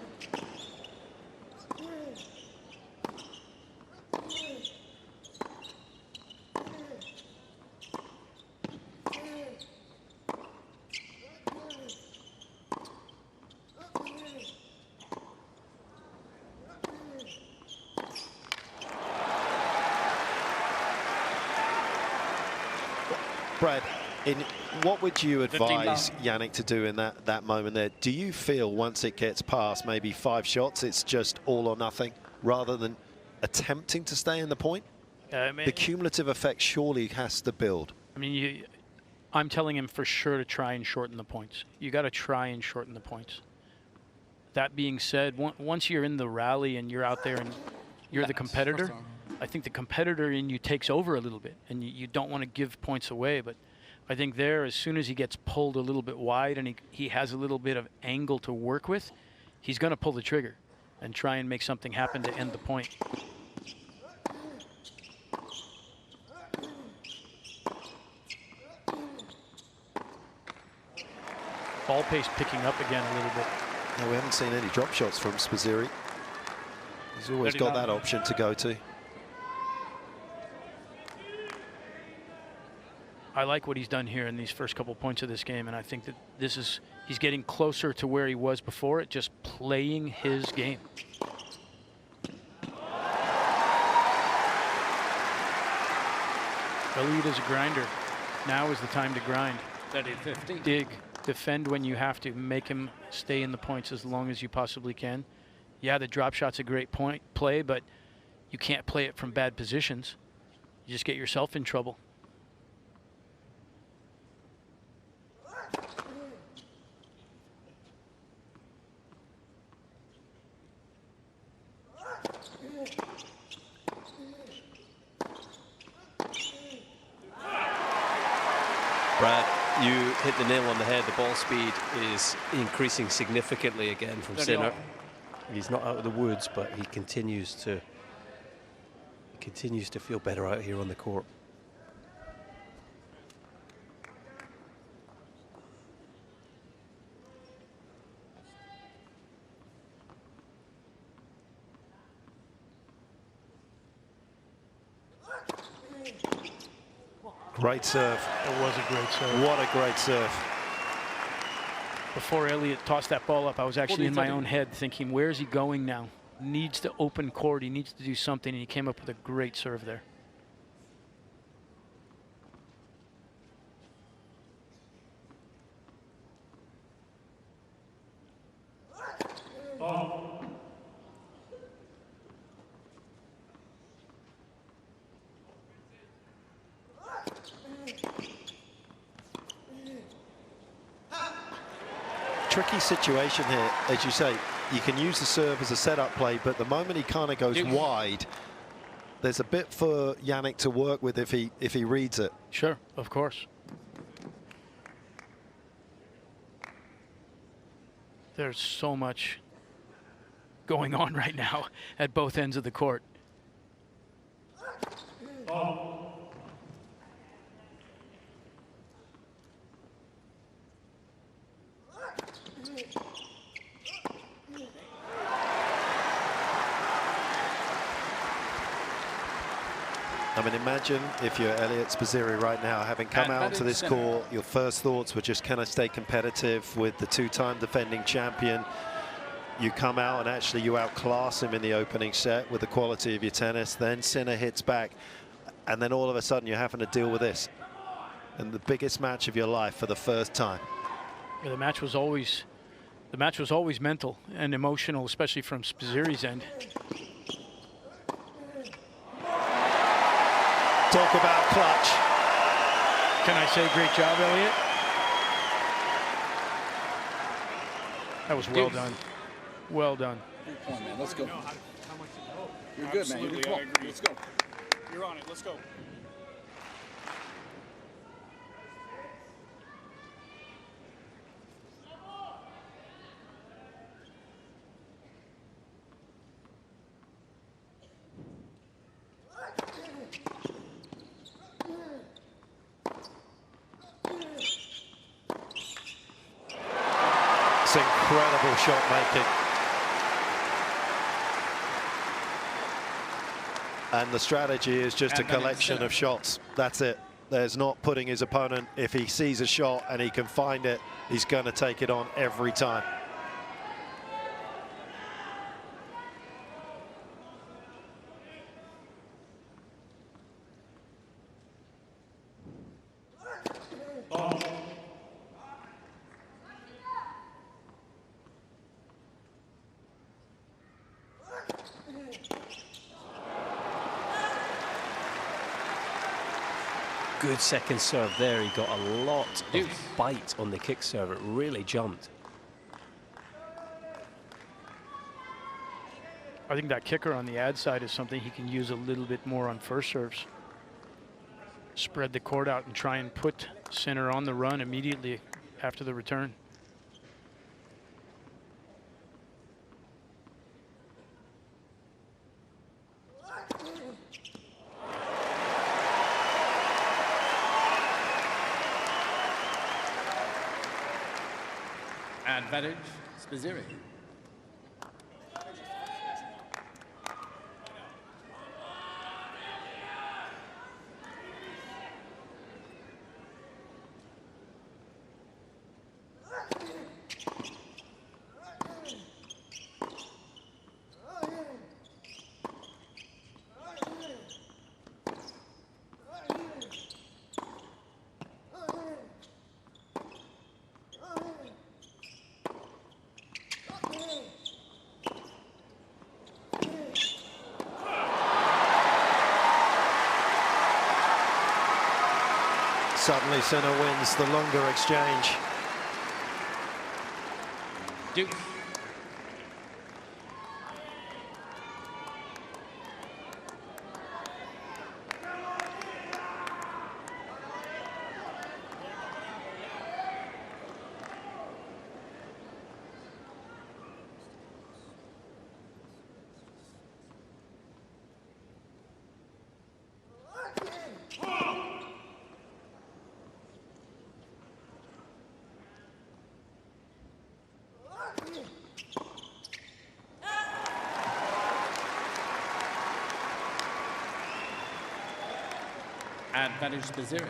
Brad, what would you advise Jannik to do in that moment there? Do you feel once it gets past maybe 5 shots, it's just all or nothing, rather than attempting to stay in the point? The cumulative effect surely has to build. I mean, I'm telling him for sure to try and shorten the points. You got to try and shorten the points. That being said, once you're in the rally and you're out there and you're the competitor, I think the competitor in you takes over a little bit, and you don't want to give points away. But I think there, as soon as he gets pulled a little bit wide and he has a little bit of angle to work with, he's going to pull the trigger and try and make something happen to end the point. Ball pace picking up again a little bit. No, we haven't seen any drop shots from Spizzirri. He's always got that option to go to. I like what he's done here in these first couple points of this game, and I think that he's getting closer to where he was before, just playing his game. Elliot is a grinder. Now is the time to grind. 30-15. Dig, defend when you have to, make him stay in the points as long as you possibly can. Yeah, the drop shot's a great play, but you can't play it from bad positions. You just get yourself in trouble. Brad, you hit the nail on the head. The ball speed is increasing significantly again from Sinner. He's not out of the woods, but he continues to feel better out here on the court. Great serve. It was a great serve. What a great serve. Before Elliot tossed that ball up, I was actually in my own head thinking, where's he going now? Needs to open court. He needs to do something, and he came up with a great serve there. tricky situation here, as you say. You can use the serve as a setup play, but the moment he kind of goes wide, there's a bit for Jannik to work with if he reads it. Sure, of course. There's so much going on right now at both ends of the court. I mean, imagine if you're Eliot Spizzirri right now, having come out to this court, your first thoughts were just, can I stay competitive with the two-time defending champion? You come out and actually you outclass him in the opening set with the quality of your tennis. Then Sinner hits back, and then all of a sudden you're having to deal with this. And the biggest match of your life for the first time. Yeah, the match was always mental and emotional, especially from Spizzirri's end. Talk about clutch. Can I say great job, Elliot? That was well done. Well done. Come on, man. Let's go. You're good, man. Absolutely, Come on. I agree. Let's go. You're on it. Let's go. It's incredible shot making. And the strategy is just a collection of shots. That's it. There's not putting his opponent, if he sees a shot and he can find it, he's going to take it on every time. Good second serve there. He got a lot of bite on the kick serve. It really jumped. I think that kicker on the ad side is something he can use a little bit more on first serves. Spread the court out and try and put Sinner on the run immediately after the return. Advantage, Spizzirri. Suddenly Sinner wins the longer exchange. Duke. Advantage, Spizzirri.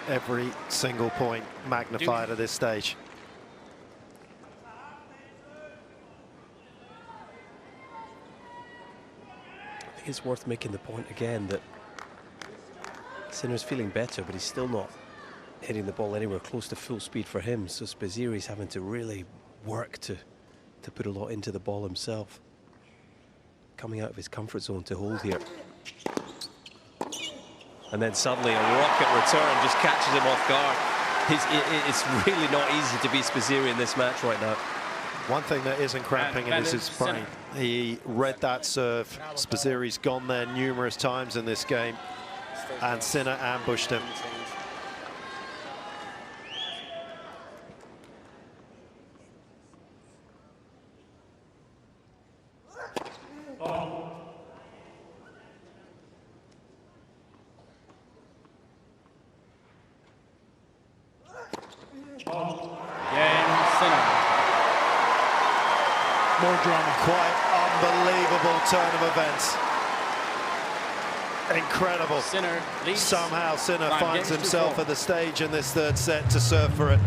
Every single point magnified at this stage. I think it's worth making the point again that Sinner's feeling better, but he's still not hitting the ball anywhere close to full speed for him. So Spizzirri's having to really work to put a lot into the ball himself. Coming out of his comfort zone to hold here. And then suddenly a rocket return just catches him off guard. It's really not easy to beat Spizzirri in this match right now. One thing that isn't cramping is his brain. He read that serve. Spizzirri's gone there numerous times in this game, and Sinner ambushed him. More drama. Quite unbelievable turn of events. Incredible. Sinner leads. Somehow Sinner 5 finds games to himself 4. at the stage in this third set to serve for it.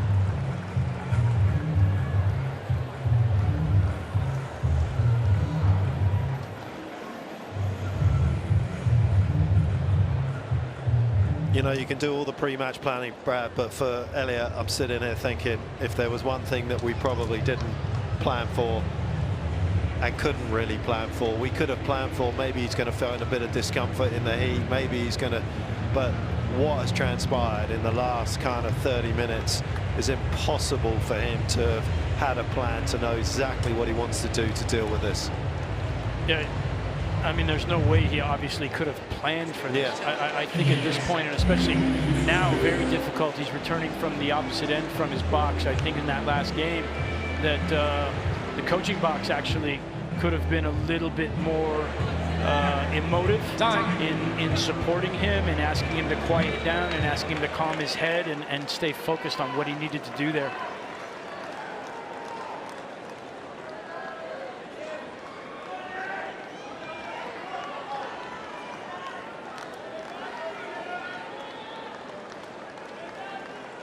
You know, you can do all the pre-match planning, Brad, but for Elliot, I'm sitting here thinking if there was one thing that we probably didn't plan for and couldn't really plan for, we could have planned for maybe he's going to find a bit of discomfort in the heat, maybe he's going to, but what has transpired in the last kind of 30 minutes is impossible for him to have had a plan to know exactly what he wants to do to deal with this. Yeah. I mean, there's no way he obviously could have planned for this. Yeah. I think at this point, and especially now, very difficult. He's returning from the opposite end from his box. I think in that last game that the coaching box actually could have been a little bit more emotive in supporting him and asking him to quiet down and asking him to calm his head and stay focused on what he needed to do there.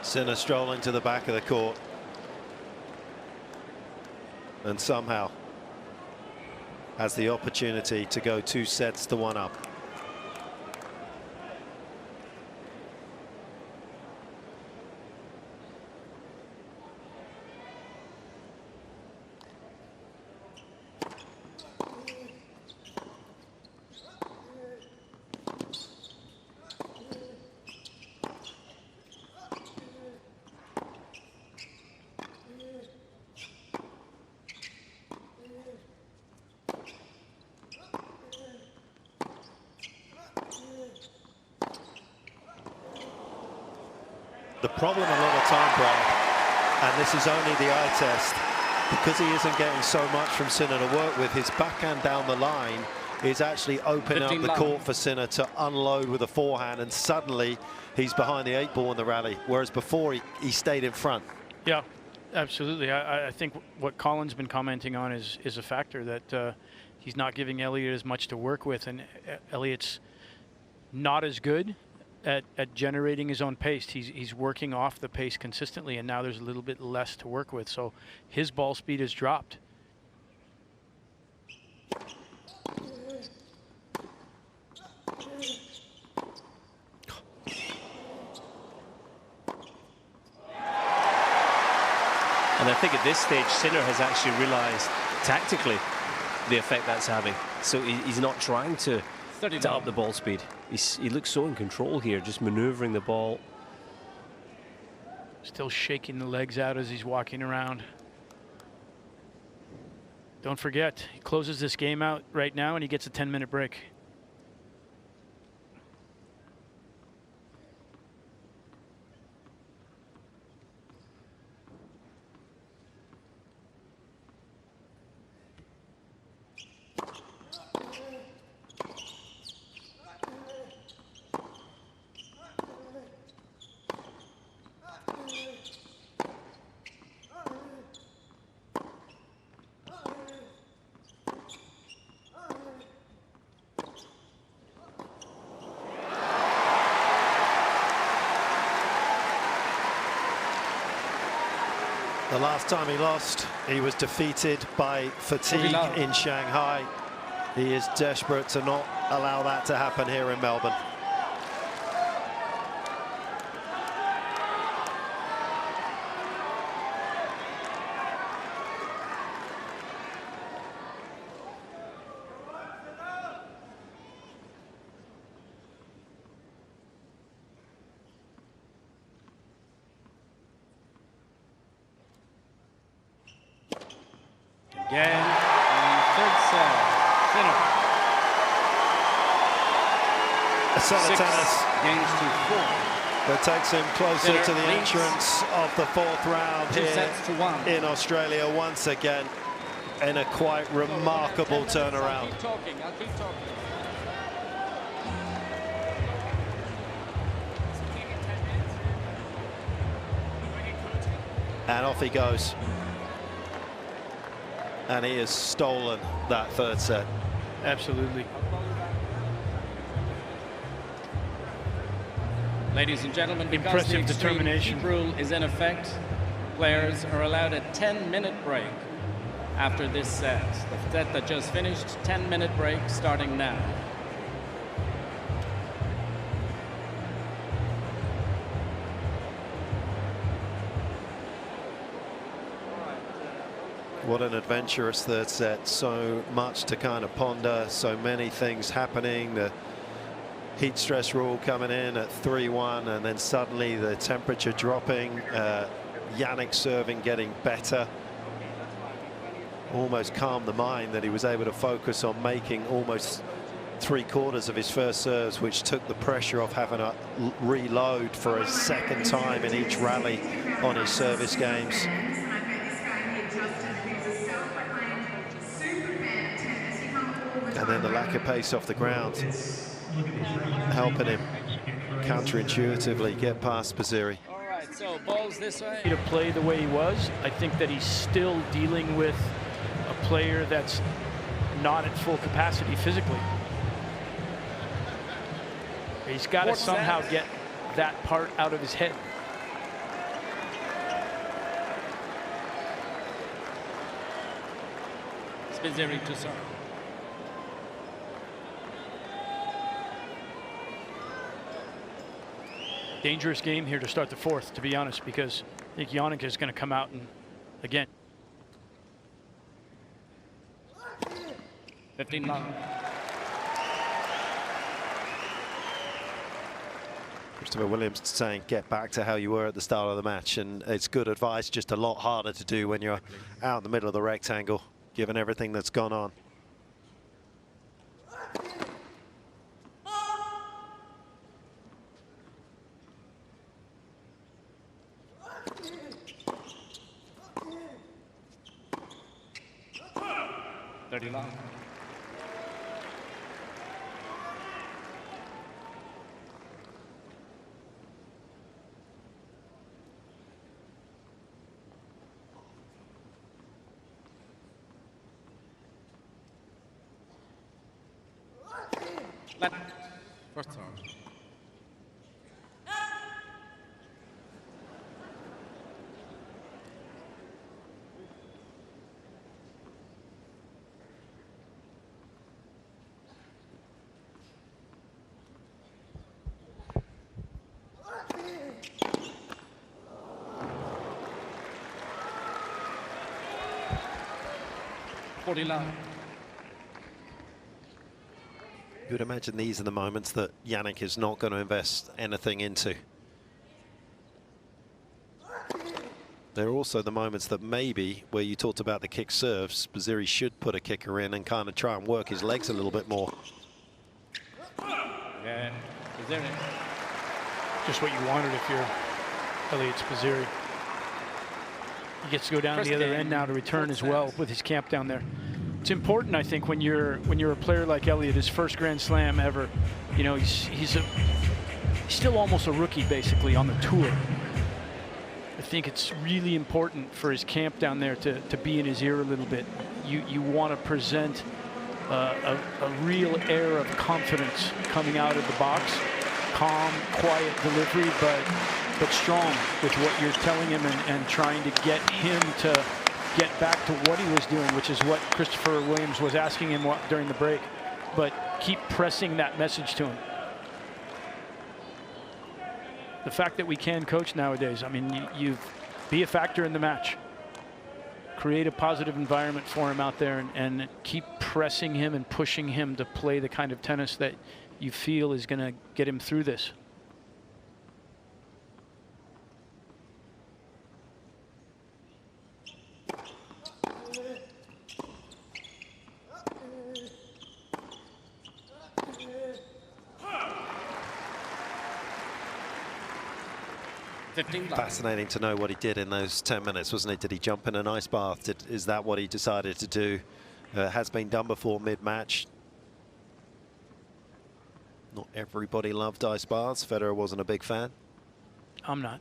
Sinner strolling to the back of the court and somehow has the opportunity to go 2 sets to 1 up. The problem a lot of time, Brad, and this is only the eye test, because he isn't getting so much from Sinner to work with, his backhand down the line is actually opening up the court for Sinner to unload with a forehand, and suddenly he's behind the 8 ball in the rally, whereas before he stayed in front. Yeah, absolutely. I think what Colin's been commenting on is a factor that he's not giving Elliot as much to work with, and Elliot's not as good at generating his own pace. He's working off the pace consistently, and now there's a little bit less to work with. So his ball speed has dropped. And I think at this stage, Sinner has actually realized tactically the effect that's having. So he's not trying to up the ball speed. He looks so in control here, just maneuvering the ball. Still shaking the legs out as he's walking around. Don't forget, he closes this game out right now and he gets a 10-minute break. The last time he lost, he was defeated by fatigue in Shanghai. He is desperate to not allow that to happen here in Melbourne. Again, third set, Sinner. A set of 6 tennis games to 4. that takes him closer Sinner to the leads. entrance of the 4th round 2 here sets to 1. in Australia once again, in a quite remarkable turnaround. I'll keep talking. And off he goes. And he has stolen that 3rd set. Absolutely. Ladies and gentlemen, because Impressive the extreme determination. heat rule is in effect, players are allowed a 10-minute break after this set. The set that just finished, 10-minute break starting now. What an adventurous 3rd set. So much to kind of ponder, so many things happening. The heat stress rule coming in at 3-1, and then suddenly the temperature dropping. Jannik serving getting better. Almost calmed the mind that he was able to focus on making almost 3/4 of his first serves, which took the pressure off having to reload for a 2nd time in each rally on his service games. And then the lack of pace off the ground helping him counterintuitively get past Spizzirri. All right, so balls this way. To play the way he was, I think that he's still dealing with a player that's not at full capacity physically. He's got to somehow get that part out of his head. Spizzirri to serve. Dangerous game here to start the 4th, to be honest, because I think Jannik is going to come out and again. 15 love. Christopher Williams saying get back to how you were at the start of the match, and it's good advice, just a lot harder to do when you're out in the middle of the rectangle, given everything that's gone on. Long. First turn. You would imagine these are the moments that Jannik is not going to invest anything into. They're also the moments that maybe, where you talked about the kick serves, Spizzirri should put a kicker in and kind of try and work his legs a little bit more. Yeah, Spizzirri. Just what you wanted if you're Eliot Spizzirri. He gets to go down to the other end now to return as well with his camp down there. It's important, I think, when you're a player like Elliot, his first Grand Slam ever. You know, he's still almost a rookie basically on the tour. I think it's really important for his camp down there to be in his ear a little bit. You want to present a real air of confidence coming out of the box. Calm, quiet delivery, but but strong with what you're telling him and trying to get him to get back to what he was doing, which is what Christopher Williams was asking him during the break. But keep pressing that message to him. The fact that we can coach nowadays, I mean, you be a factor in the match. Create a positive environment for him out there and keep pressing him and pushing him to play the kind of tennis that you feel is going to get him through this. Fascinating to know what he did in those 10 minutes, wasn't it? Did he jump in an ice bath? Is that what he decided to do? Has been done before mid-match. Not everybody loved ice baths. Federer wasn't a big fan. I'm not.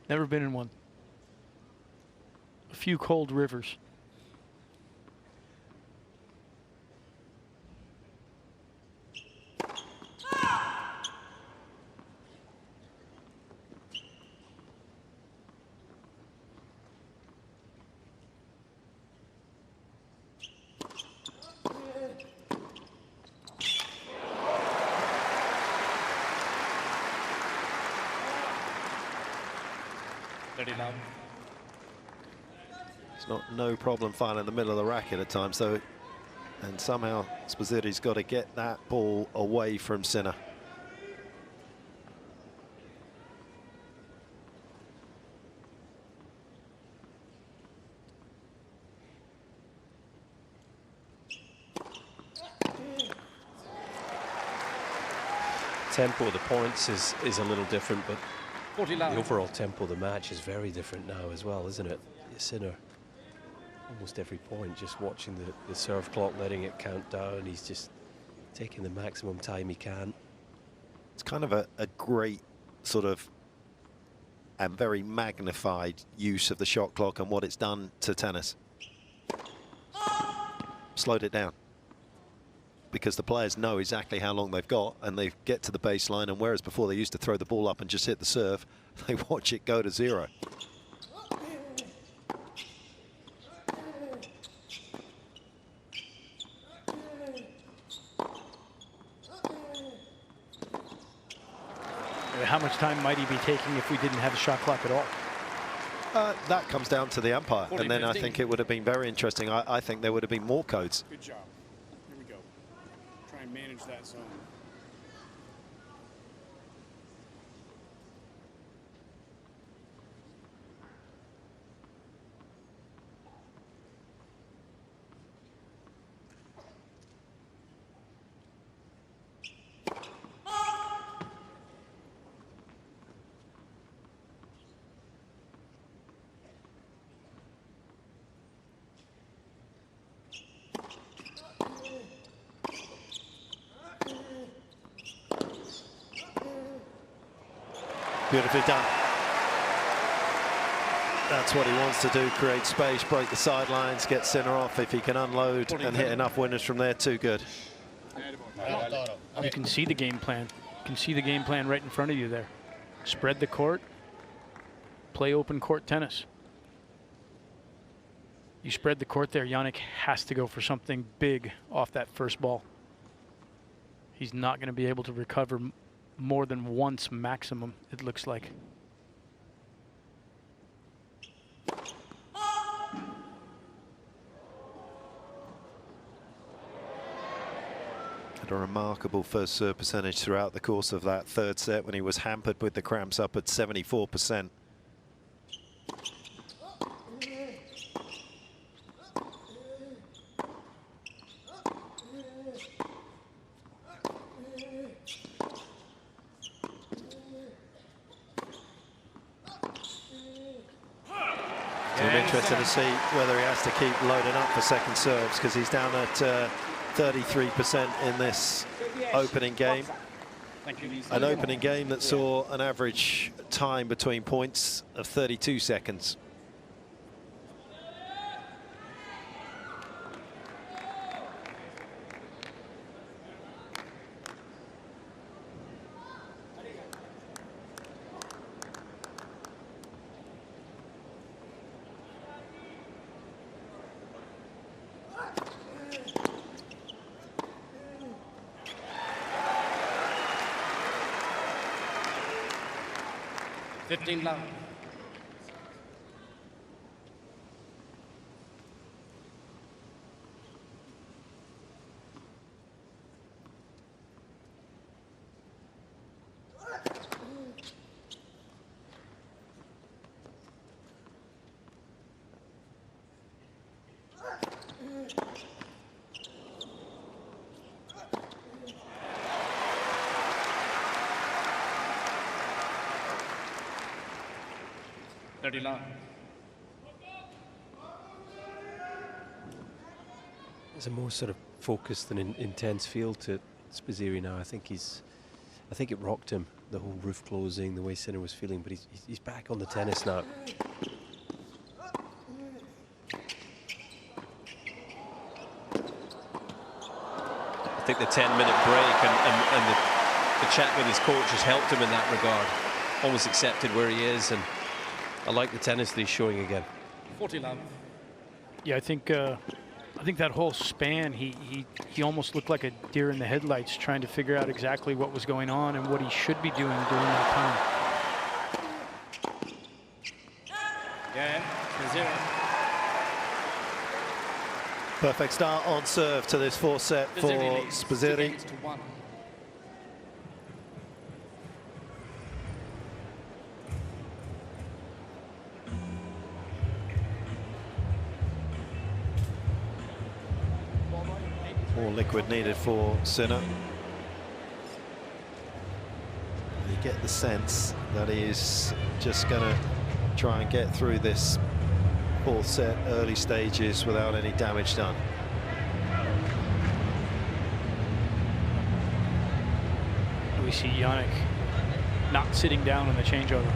Never been in one. A few cold rivers. It's no problem finding the middle of the racket at times, though, and somehow Spizzirri's got to get that ball away from Sinner. Tempo of the points is a little different, but 40 the overall tempo of the match is very different now as well, isn't it? Sinner, almost every point, just watching the serve clock, letting it count down. He's just taking the maximum time he can. It's kind of a great sort of and very magnified use of the shot clock and what it's done to tennis. Slowed it down, because the players know exactly how long they've got and they get to the baseline, and whereas before they used to throw the ball up and just hit the serve, they watch it go to zero. How much time might he be taking if we didn't have a shot clock at all? That comes down to the umpire, 40, and then 15. I think it would have been very interesting. I think there would have been more codes. Good job. Here we go. Try and manage that zone. Beautifully done. That's what he wants to do, create space, break the sidelines, get Sinner off. If he can unload and hit enough winners from there, too good. You can see the game plan. You can see the game plan right in front of you there. Spread the court, play open court tennis. You spread the court there, Jannik has to go for something big off that first ball. He's not going to be able to recover more than once maximum, it looks like. Had a remarkable first serve percentage throughout the course of that third set when he was hampered with the cramps up at 74%. Interested to see whether he has to keep loading up for second serves, because he's down at 33% in this opening game. An opening game that saw an average time between points of 32 seconds. 15 love. There's a more sort of focused and intense feel to Spizzirri now. I think it rocked him, the whole roof closing, the way Sinner was feeling, but he's back on the tennis now. I think the 10-minute break and the chat with his coach has helped him in that regard. Almost accepted where he is, and I like the tennis that he's showing again. 40 love. Yeah, I think that whole span, he almost looked like a deer in the headlights, trying to figure out exactly what was going on and what he should be doing during that time. Yeah, 0. Perfect start on serve to this fourth set for Spizzirri. More liquid needed for Sinner. You get the sense that he's just going to try and get through this fourth set early stages without any damage done. We see Jannik not sitting down on the changeover.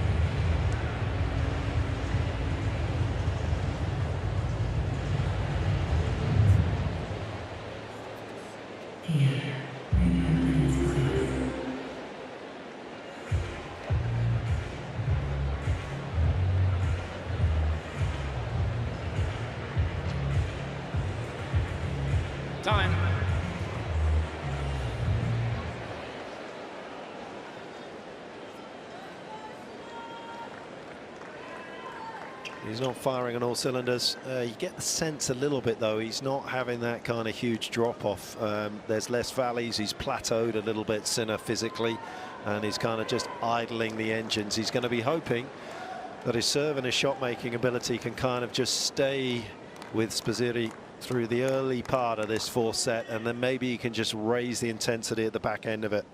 Time. He's not firing on all cylinders. You get the sense a little bit, though, he's not having that kind of huge drop-off. There's less valleys. He's plateaued a little bit, Sinner, physically, and he's kind of just idling the engines. He's going to be hoping that his serve and his shot-making ability can kind of just stay with Spizzirri through the early part of this fourth set, and then maybe he can just raise the intensity at the back end of it.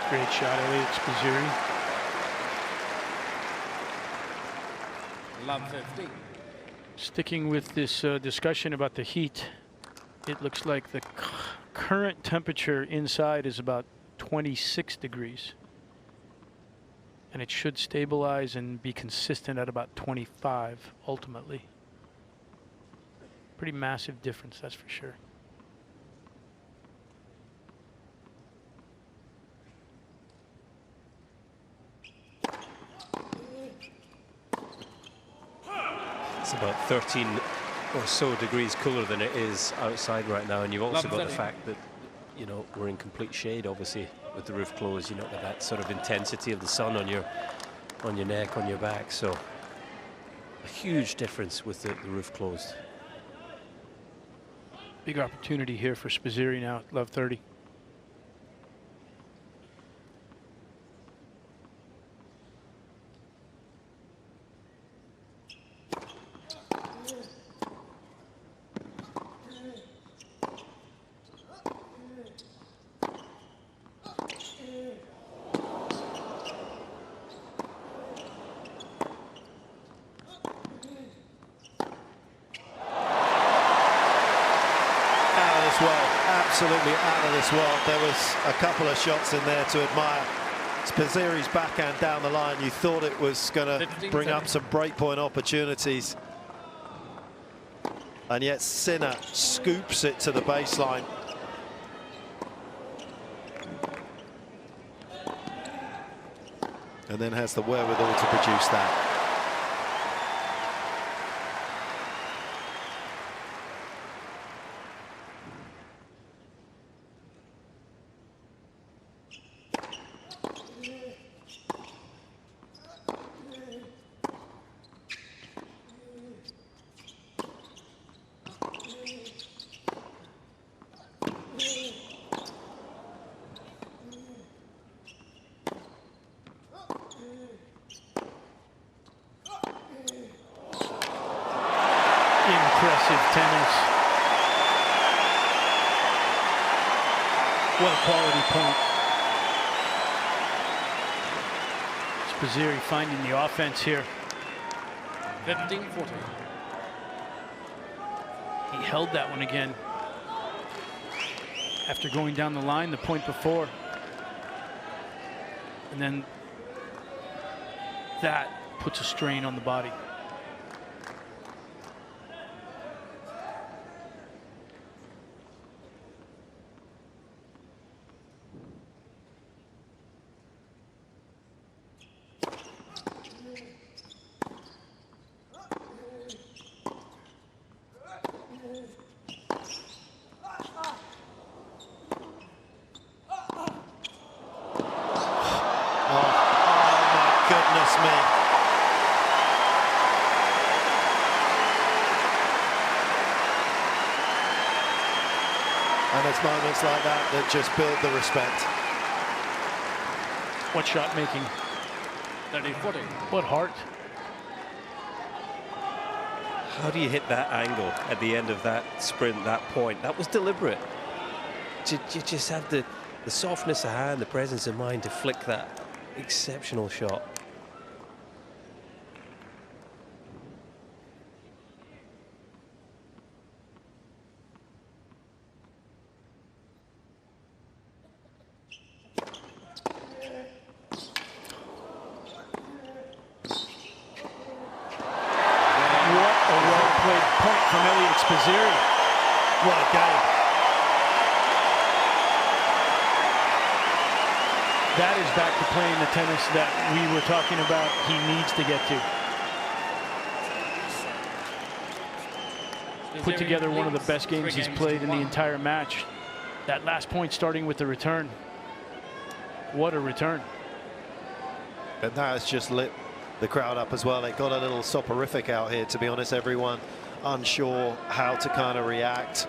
Great shot, Eliot Spizzirri. Love 50. Sticking with this discussion about the heat, it looks like the current temperature inside is about 26 degrees. And it should stabilize and be consistent at about 25 ultimately. Pretty massive difference, that's for sure. It's about 13 or so degrees cooler than it is outside right now, and you've also got the fact that, you know, we're in complete shade, obviously, with the roof closed. You know, that sort of intensity of the sun on your neck, on your back. So a huge difference with the roof closed. Big opportunity here for Spizzirri now at love 30. Absolutely out of this world. There was a couple of shots in there to admire. Spizzirri's backhand down the line. You thought it was going to bring up some breakpoint opportunities. And yet Sinner scoops it to the baseline. and then has the wherewithal to produce that. Impressive tennis. What a quality point. Spizzirri finding the offense here. 15-40. He held that one again after going down the line the point before. And then that puts a strain on the body. And it's moments like that that just build the respect. What shot making? 30-40. What heart? How do you hit that angle at the end of that sprint, that point? That was deliberate. You just have the softness of hand, the presence of mind to flick that exceptional shot. From Eliot Spizzirri. What a game. That is back to playing the tennis that we were talking about he needs to get to. Put together one of the best games he's played in the entire match. That last point starting with the return. What a return. And that has just lit the crowd up as well. It got a little soporific out here, to be honest. Everyone unsure how to kind of react.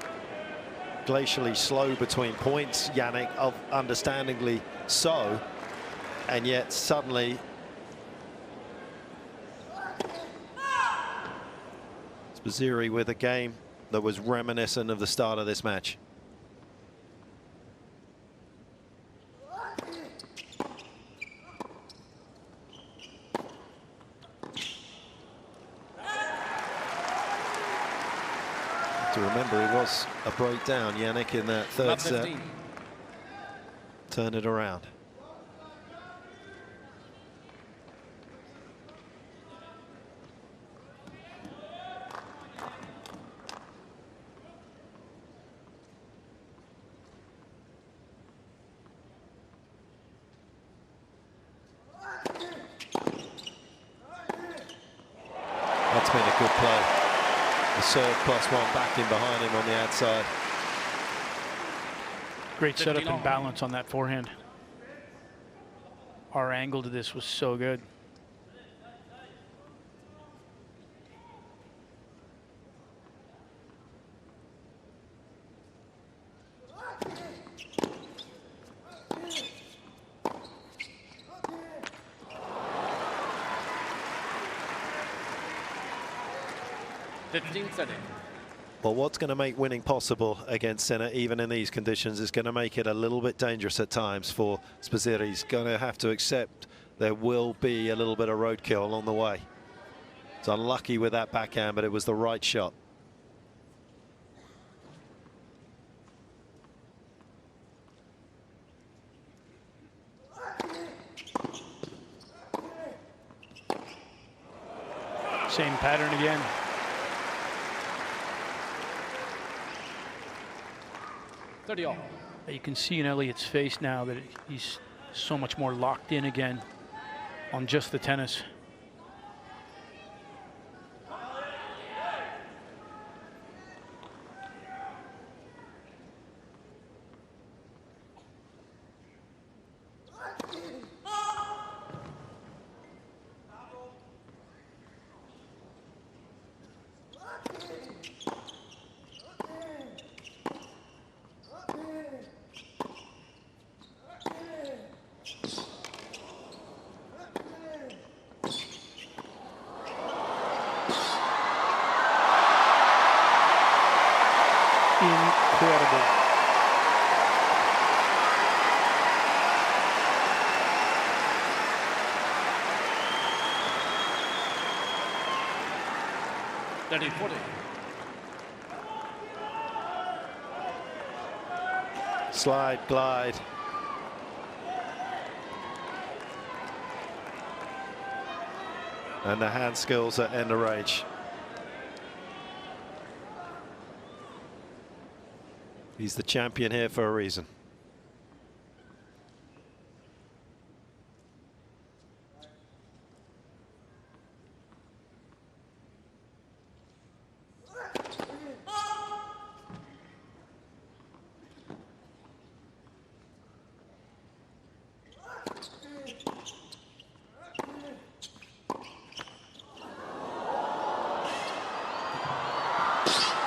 Glacially slow between points, Jannik, understandably so, and yet suddenly Spizzirri with a game that was reminiscent of the start of this match. Remember, it was a breakdown, Jannik, in that third set. Turn it around. That's been a good play. The serve +1 backing behind him on the outside. Great setup and balance on that forehand. Our angle to this was so good. Well, what's going to make winning possible against Sinner, even in these conditions, is going to make it a little bit dangerous at times for Spizzirri. He's going to have to accept there will be a little bit of roadkill along the way. It's unlucky with that backhand, but it was the right shot. Same pattern again. You can see in Elliot's face now that he's so much more locked in again. on just the tennis. Incredible. Slide, glide. And the hand skills at end of range. He's the champion here for a reason.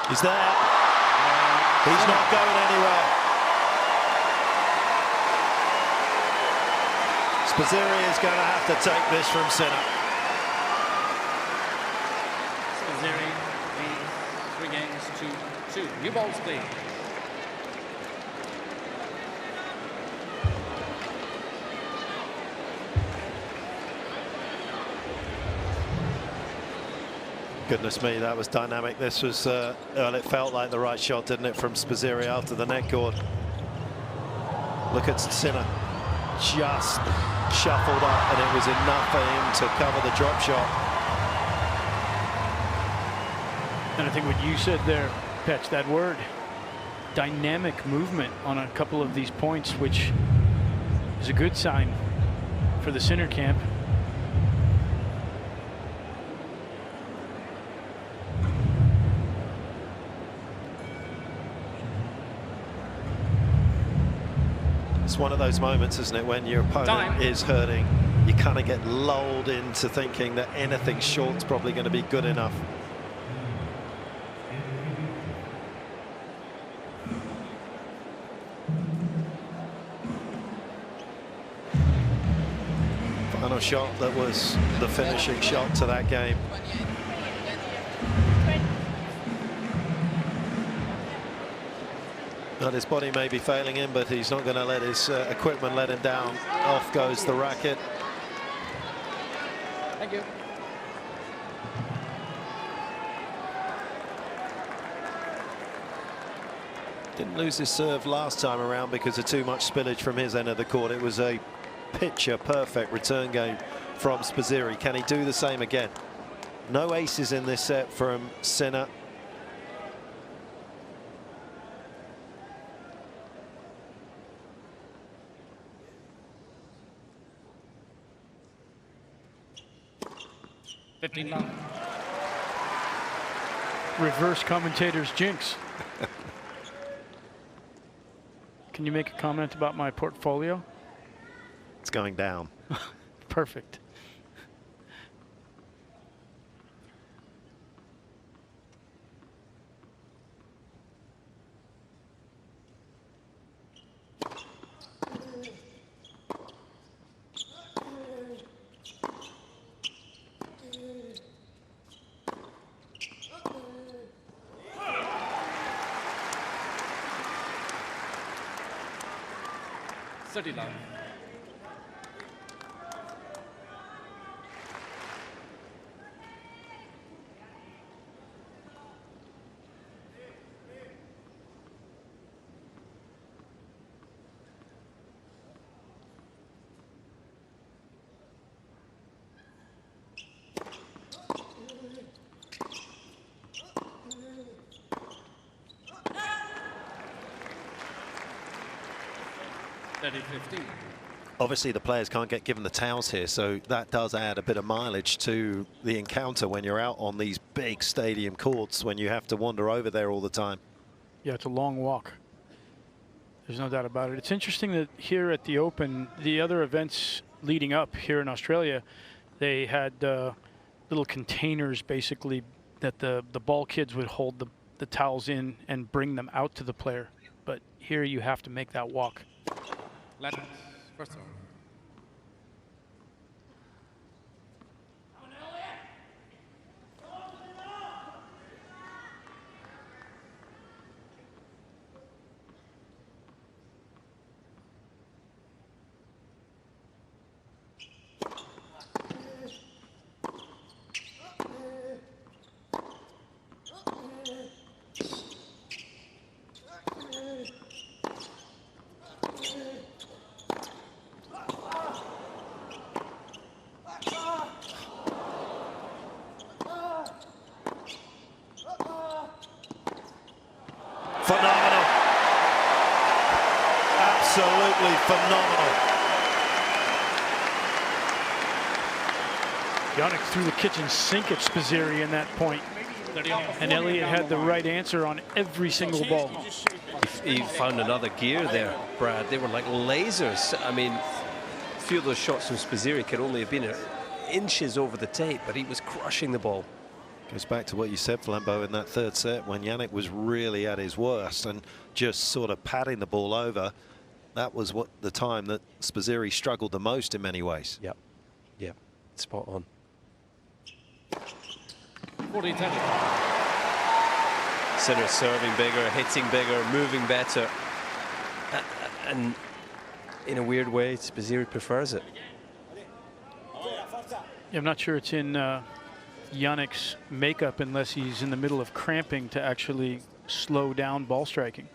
He's there. He's not going anywhere. Spizzirri is going to have to take this from Sinner. Spizzirri leads 3 games to 2. New balls, please. Goodness me, that was dynamic. This was, well, it felt like the right shot, didn't it, from Spizzirri after the net cord. Look at Sinner, just shuffled up, and it was enough for him to cover the drop shot. And I think what you said there, Petch, that word, dynamic movement on a couple of these points, which is a good sign for the Sinner camp. It's one of those moments, isn't it, when your opponent is hurting, you kind of get lulled into thinking that anything short's probably going to be good enough. Final shot that was the finishing shot to that game. Well, his body may be failing him, but he's not going to let his equipment let him down. Off goes the racket. Thank you. Didn't lose his serve last time around because of too much spillage from his end of the court. It was a picture perfect return game from Spizzirri. Can he do the same again? No aces in this set from Sinner. Reverse commentator's jinx. Can you make a comment about my portfolio? It's going down. Perfect. Love. Obviously, the players can't get given the towels here, so that does add a bit of mileage to the encounter when you're out on these big stadium courts, when you have to wander over there all the time. Yeah, it's a long walk. There's no doubt about it. It's interesting that here at the Open, the other events leading up here in Australia, they had little containers basically that the ball kids would hold the towels in and bring them out to the player. But here you have to make that walk. Left, first serve. Phenomenal. Absolutely phenomenal. Jannik threw the kitchen sink at Spizzirri in that point. And Elliot had the right answer on every single ball. He found another gear there, Brad. They were like lasers. I mean, a few of those shots from Spizzirri could only have been inches over the tape, but he was crushing the ball. Goes back to what you said, Flambeau, in that third set when Jannik was really at his worst and just sort of patting the ball over. That was what the time that Spizzirri struggled the most in many ways. Yep. Yep. Spot on. 40-10. Sinner serving bigger, hitting bigger, moving better. And in a weird way, Spizzirri prefers it. Yeah, I'm not sure it's in Jannik's makeup unless he's in the middle of cramping to actually slow down ball striking.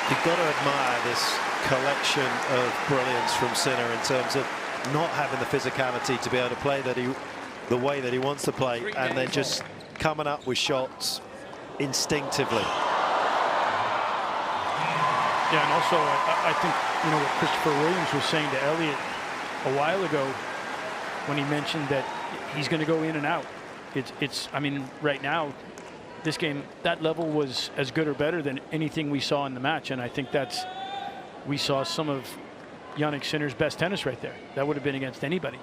You've got to admire this collection of brilliance from Sinner in terms of not having the physicality to be able to play the way that he wants to play, and then just coming up with shots instinctively. Yeah, and also I think, you know, what Christopher Williams was saying to Elliot a while ago when he mentioned that he's going to go in and out. I mean, right now, this game, that level was as good or better than anything we saw in the match, and I think we saw some of Jannik Sinner's best tennis right there. That would have been against anybody.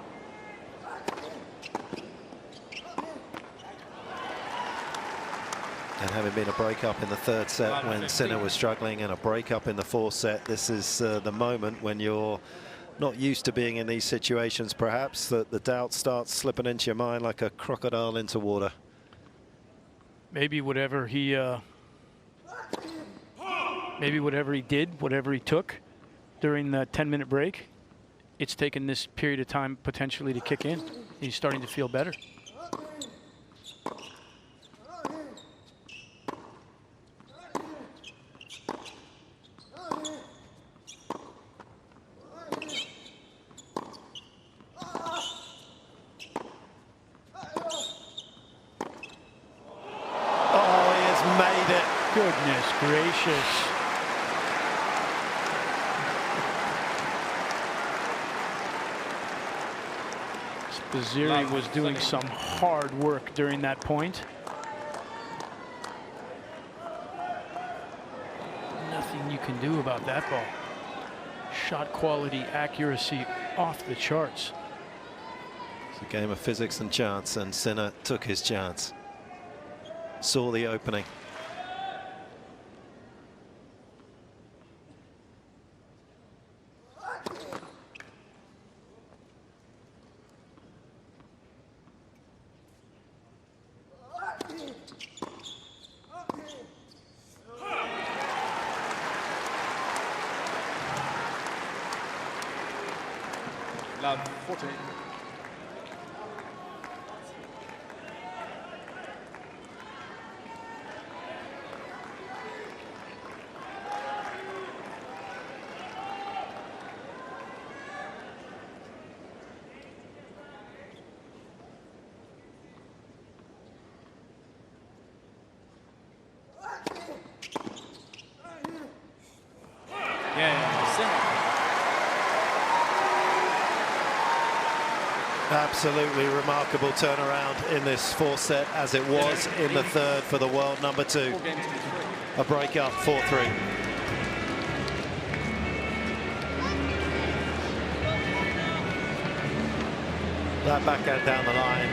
And having been a break-up in the third set when Sinner was struggling and a break-up in the fourth set, this is the moment when you're not used to being in these situations, perhaps, that the doubt starts slipping into your mind like a crocodile into water. Maybe whatever he did, whatever he took during the 10-minute break, it's taken this period of time potentially to kick in. He's starting to feel better. Goodness gracious. Spizzirri was doing some hard work during that point. Nothing you can do about that ball. Shot quality, accuracy off the charts. It's a game of physics and chance, and Sinner took his chance. Saw the opening. Love 14. Absolutely remarkable turnaround in this fourth set, as it was in the third for the world number 2. A break up, 4-3. That backhand down the line,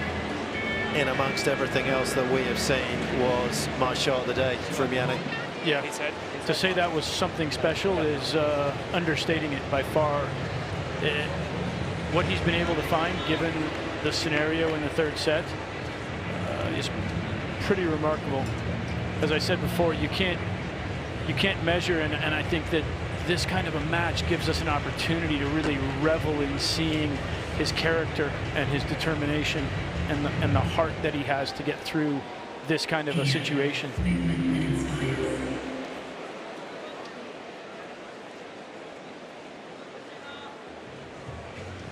in amongst everything else that we have seen, was my shot of the day from Jannik. Yeah, to say that was something special is understating it by far. What he's been able to find, given the scenario in the third set, is pretty remarkable. As I said before, you can't measure, and I think that this kind of a match gives us an opportunity to really revel in seeing his character and his determination and the heart that he has to get through this kind of a situation.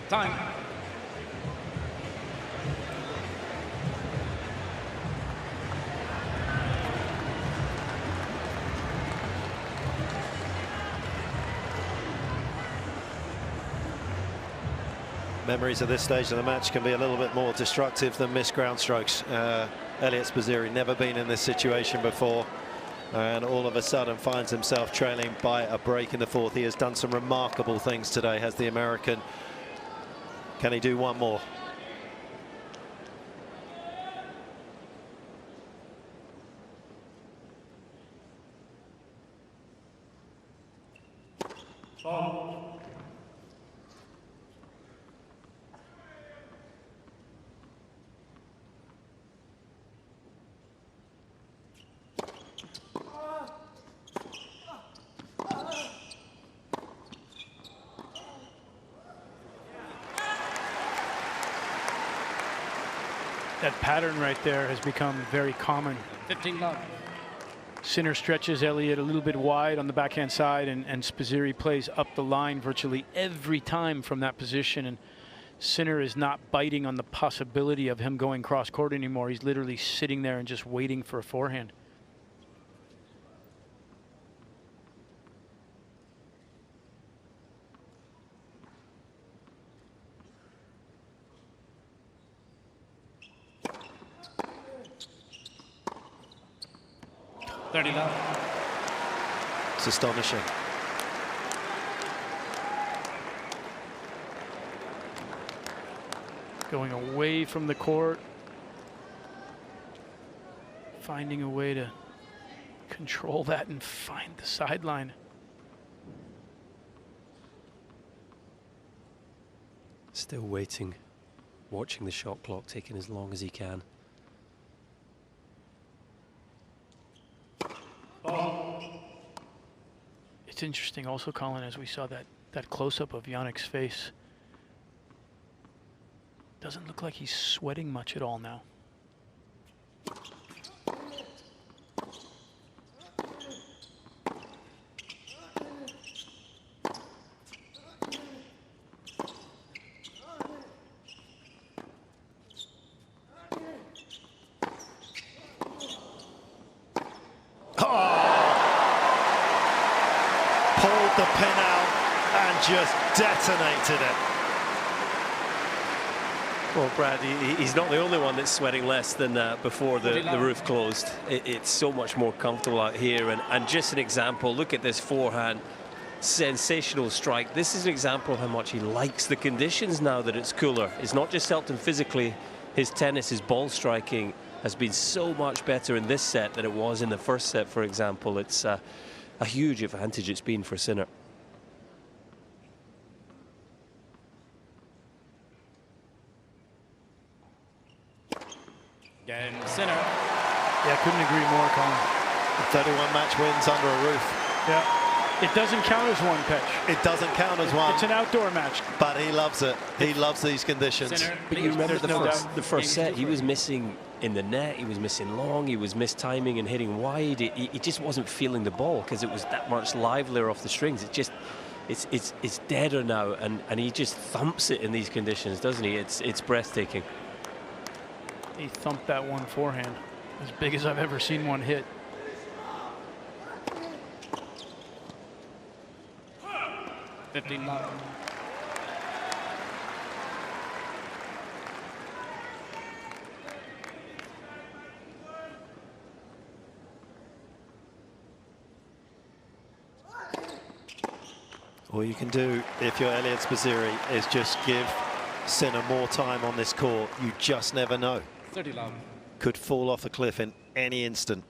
Time. Memories at this stage of the match can be a little bit more destructive than missed ground strokes. Eliot Spizzirri never been in this situation before, and all of a sudden finds himself trailing by a break in the fourth. He has done some remarkable things today, has the American. Can he do one more? That pattern right there has become very common. 15-love. Sinner stretches Elliot a little bit wide on the backhand side, and Spizzirri plays up the line virtually every time from that position. And Sinner is not biting on the possibility of him going cross court anymore. He's literally sitting there and just waiting for a forehand. It's astonishing. Going away from the court, finding a way to control that and find the sideline. Still waiting, watching the shot clock taking as long as he can. It's interesting also, Colin, as we saw that close-up of Jannik's face. Doesn't look like he's sweating much at all now. Pulled the pin out and just detonated it. Well, Brad, he's not the only one that's sweating less than before the roof closed. It's so much more comfortable out here. And just an example, look at this forehand. Sensational strike. This is an example of how much he likes the conditions now that it's cooler. It's not just helped him physically. His tennis, his ball striking has been so much better in this set than it was in the first set, for example. It's a huge advantage it's been for Sinner. Again, Sinner. Yeah, couldn't agree more, Colin. 31 match wins under a roof. Yeah. It doesn't count as one pitch. It doesn't count as one. It's an outdoor match. But he loves it. He loves these conditions. Sinner, But you remember There's the first set, he was missing in the net, he was missing long, he was mistiming and hitting wide. He just wasn't feeling the ball because it was that much livelier off the strings. It's deader now, and he just thumps it in these conditions, doesn't he? It's breathtaking. He thumped that one forehand, as big as I've ever seen one hit. $15 love. All you can do if you're Eliot Spizzirri is just give Sinner more time on this court. You just never know. 30 love. Could fall off a cliff in any instant.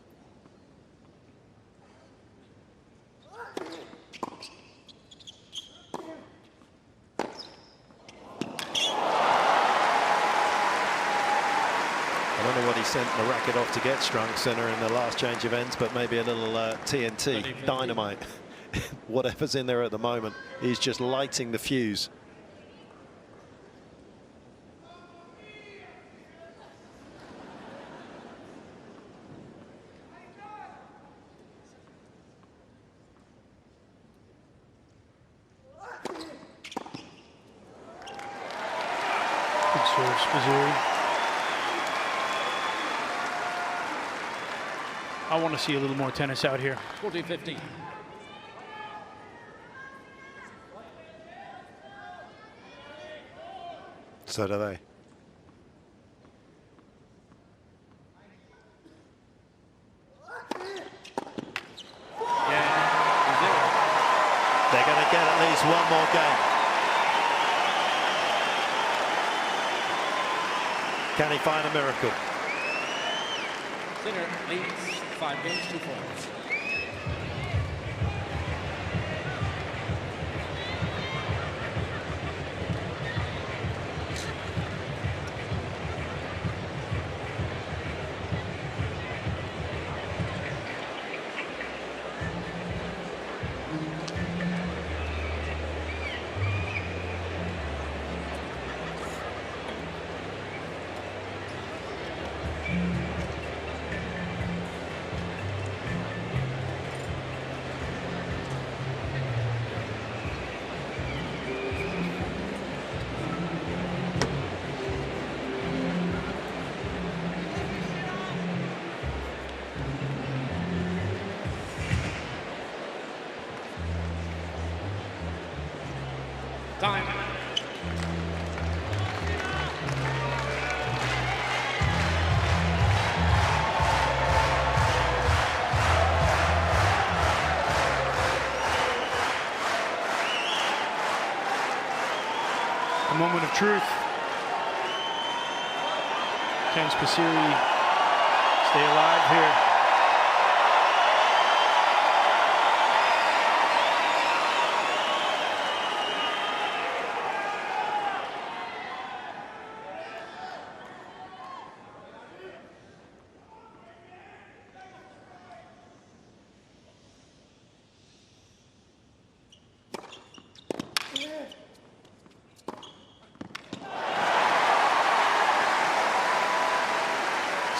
I don't know what he sent the racket off to get strung, Sinner, in the last change of ends, but maybe a little TNT, dynamite. Whatever's in there at the moment, he's just lighting the fuse. Good serve, Spizzirri. I want to see a little more tennis out here. 40-15. So do they. They're going to get at least one more game. Can he find a miracle? Sinner leads 5 games, 2 points. Time. A moment of truth. Can Spizzirri stay alive here?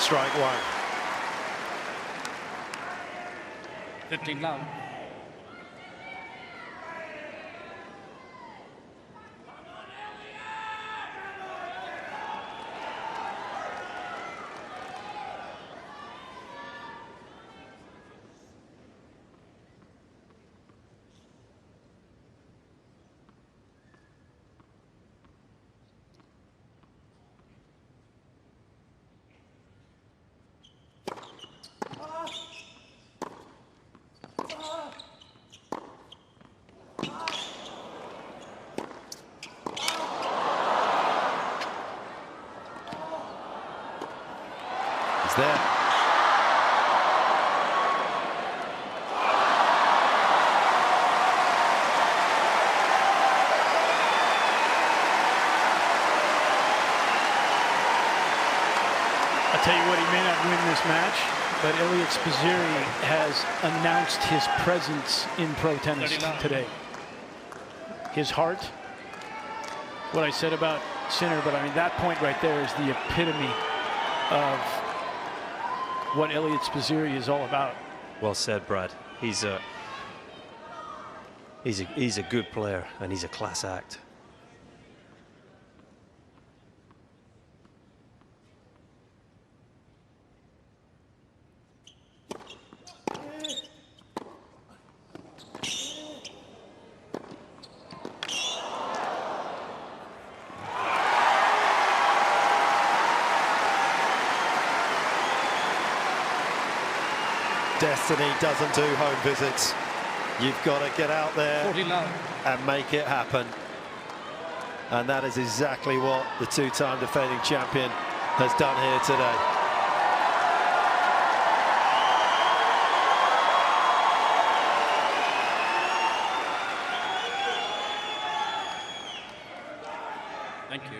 Strike one. 15 love. He's there. A I'll tell you what, he may not win this match, but Eliot Spizzirri has announced his presence in pro tennis today. His heart, what I said about Sinner, but I mean, that point right there is the epitome of what Eliot Spizzirri is all about. Well said, Brad. He's a good player, and he's a class act. Destiny doesn't do home visits. You've got to get out there 49. and make it happen. And that is exactly what the two-time defending champion has done here today. Thank you.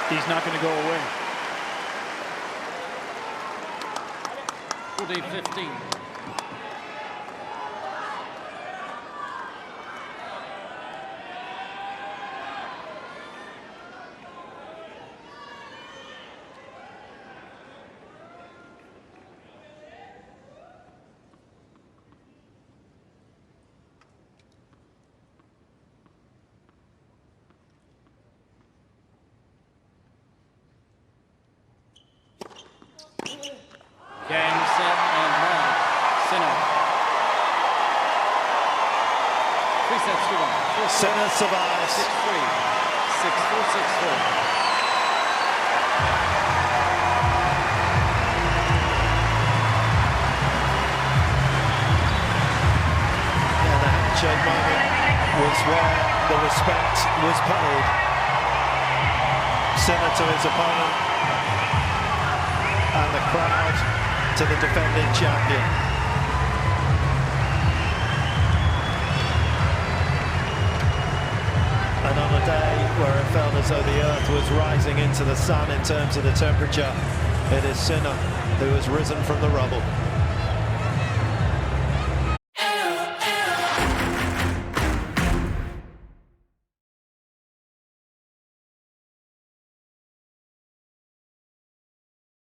He's not going to go away. 40-15. Game, set, and one. Sinner. 3 sets to 1. Sinner survives. 6-3. 6-4, 6-4. Yeah, the handshake moment was where the respect was paid. Sinner to his opponent, and the crowd to the defending champion. And on a day where it felt as though the earth was rising into the sun in terms of the temperature, it is Sinner who has risen from the rubble.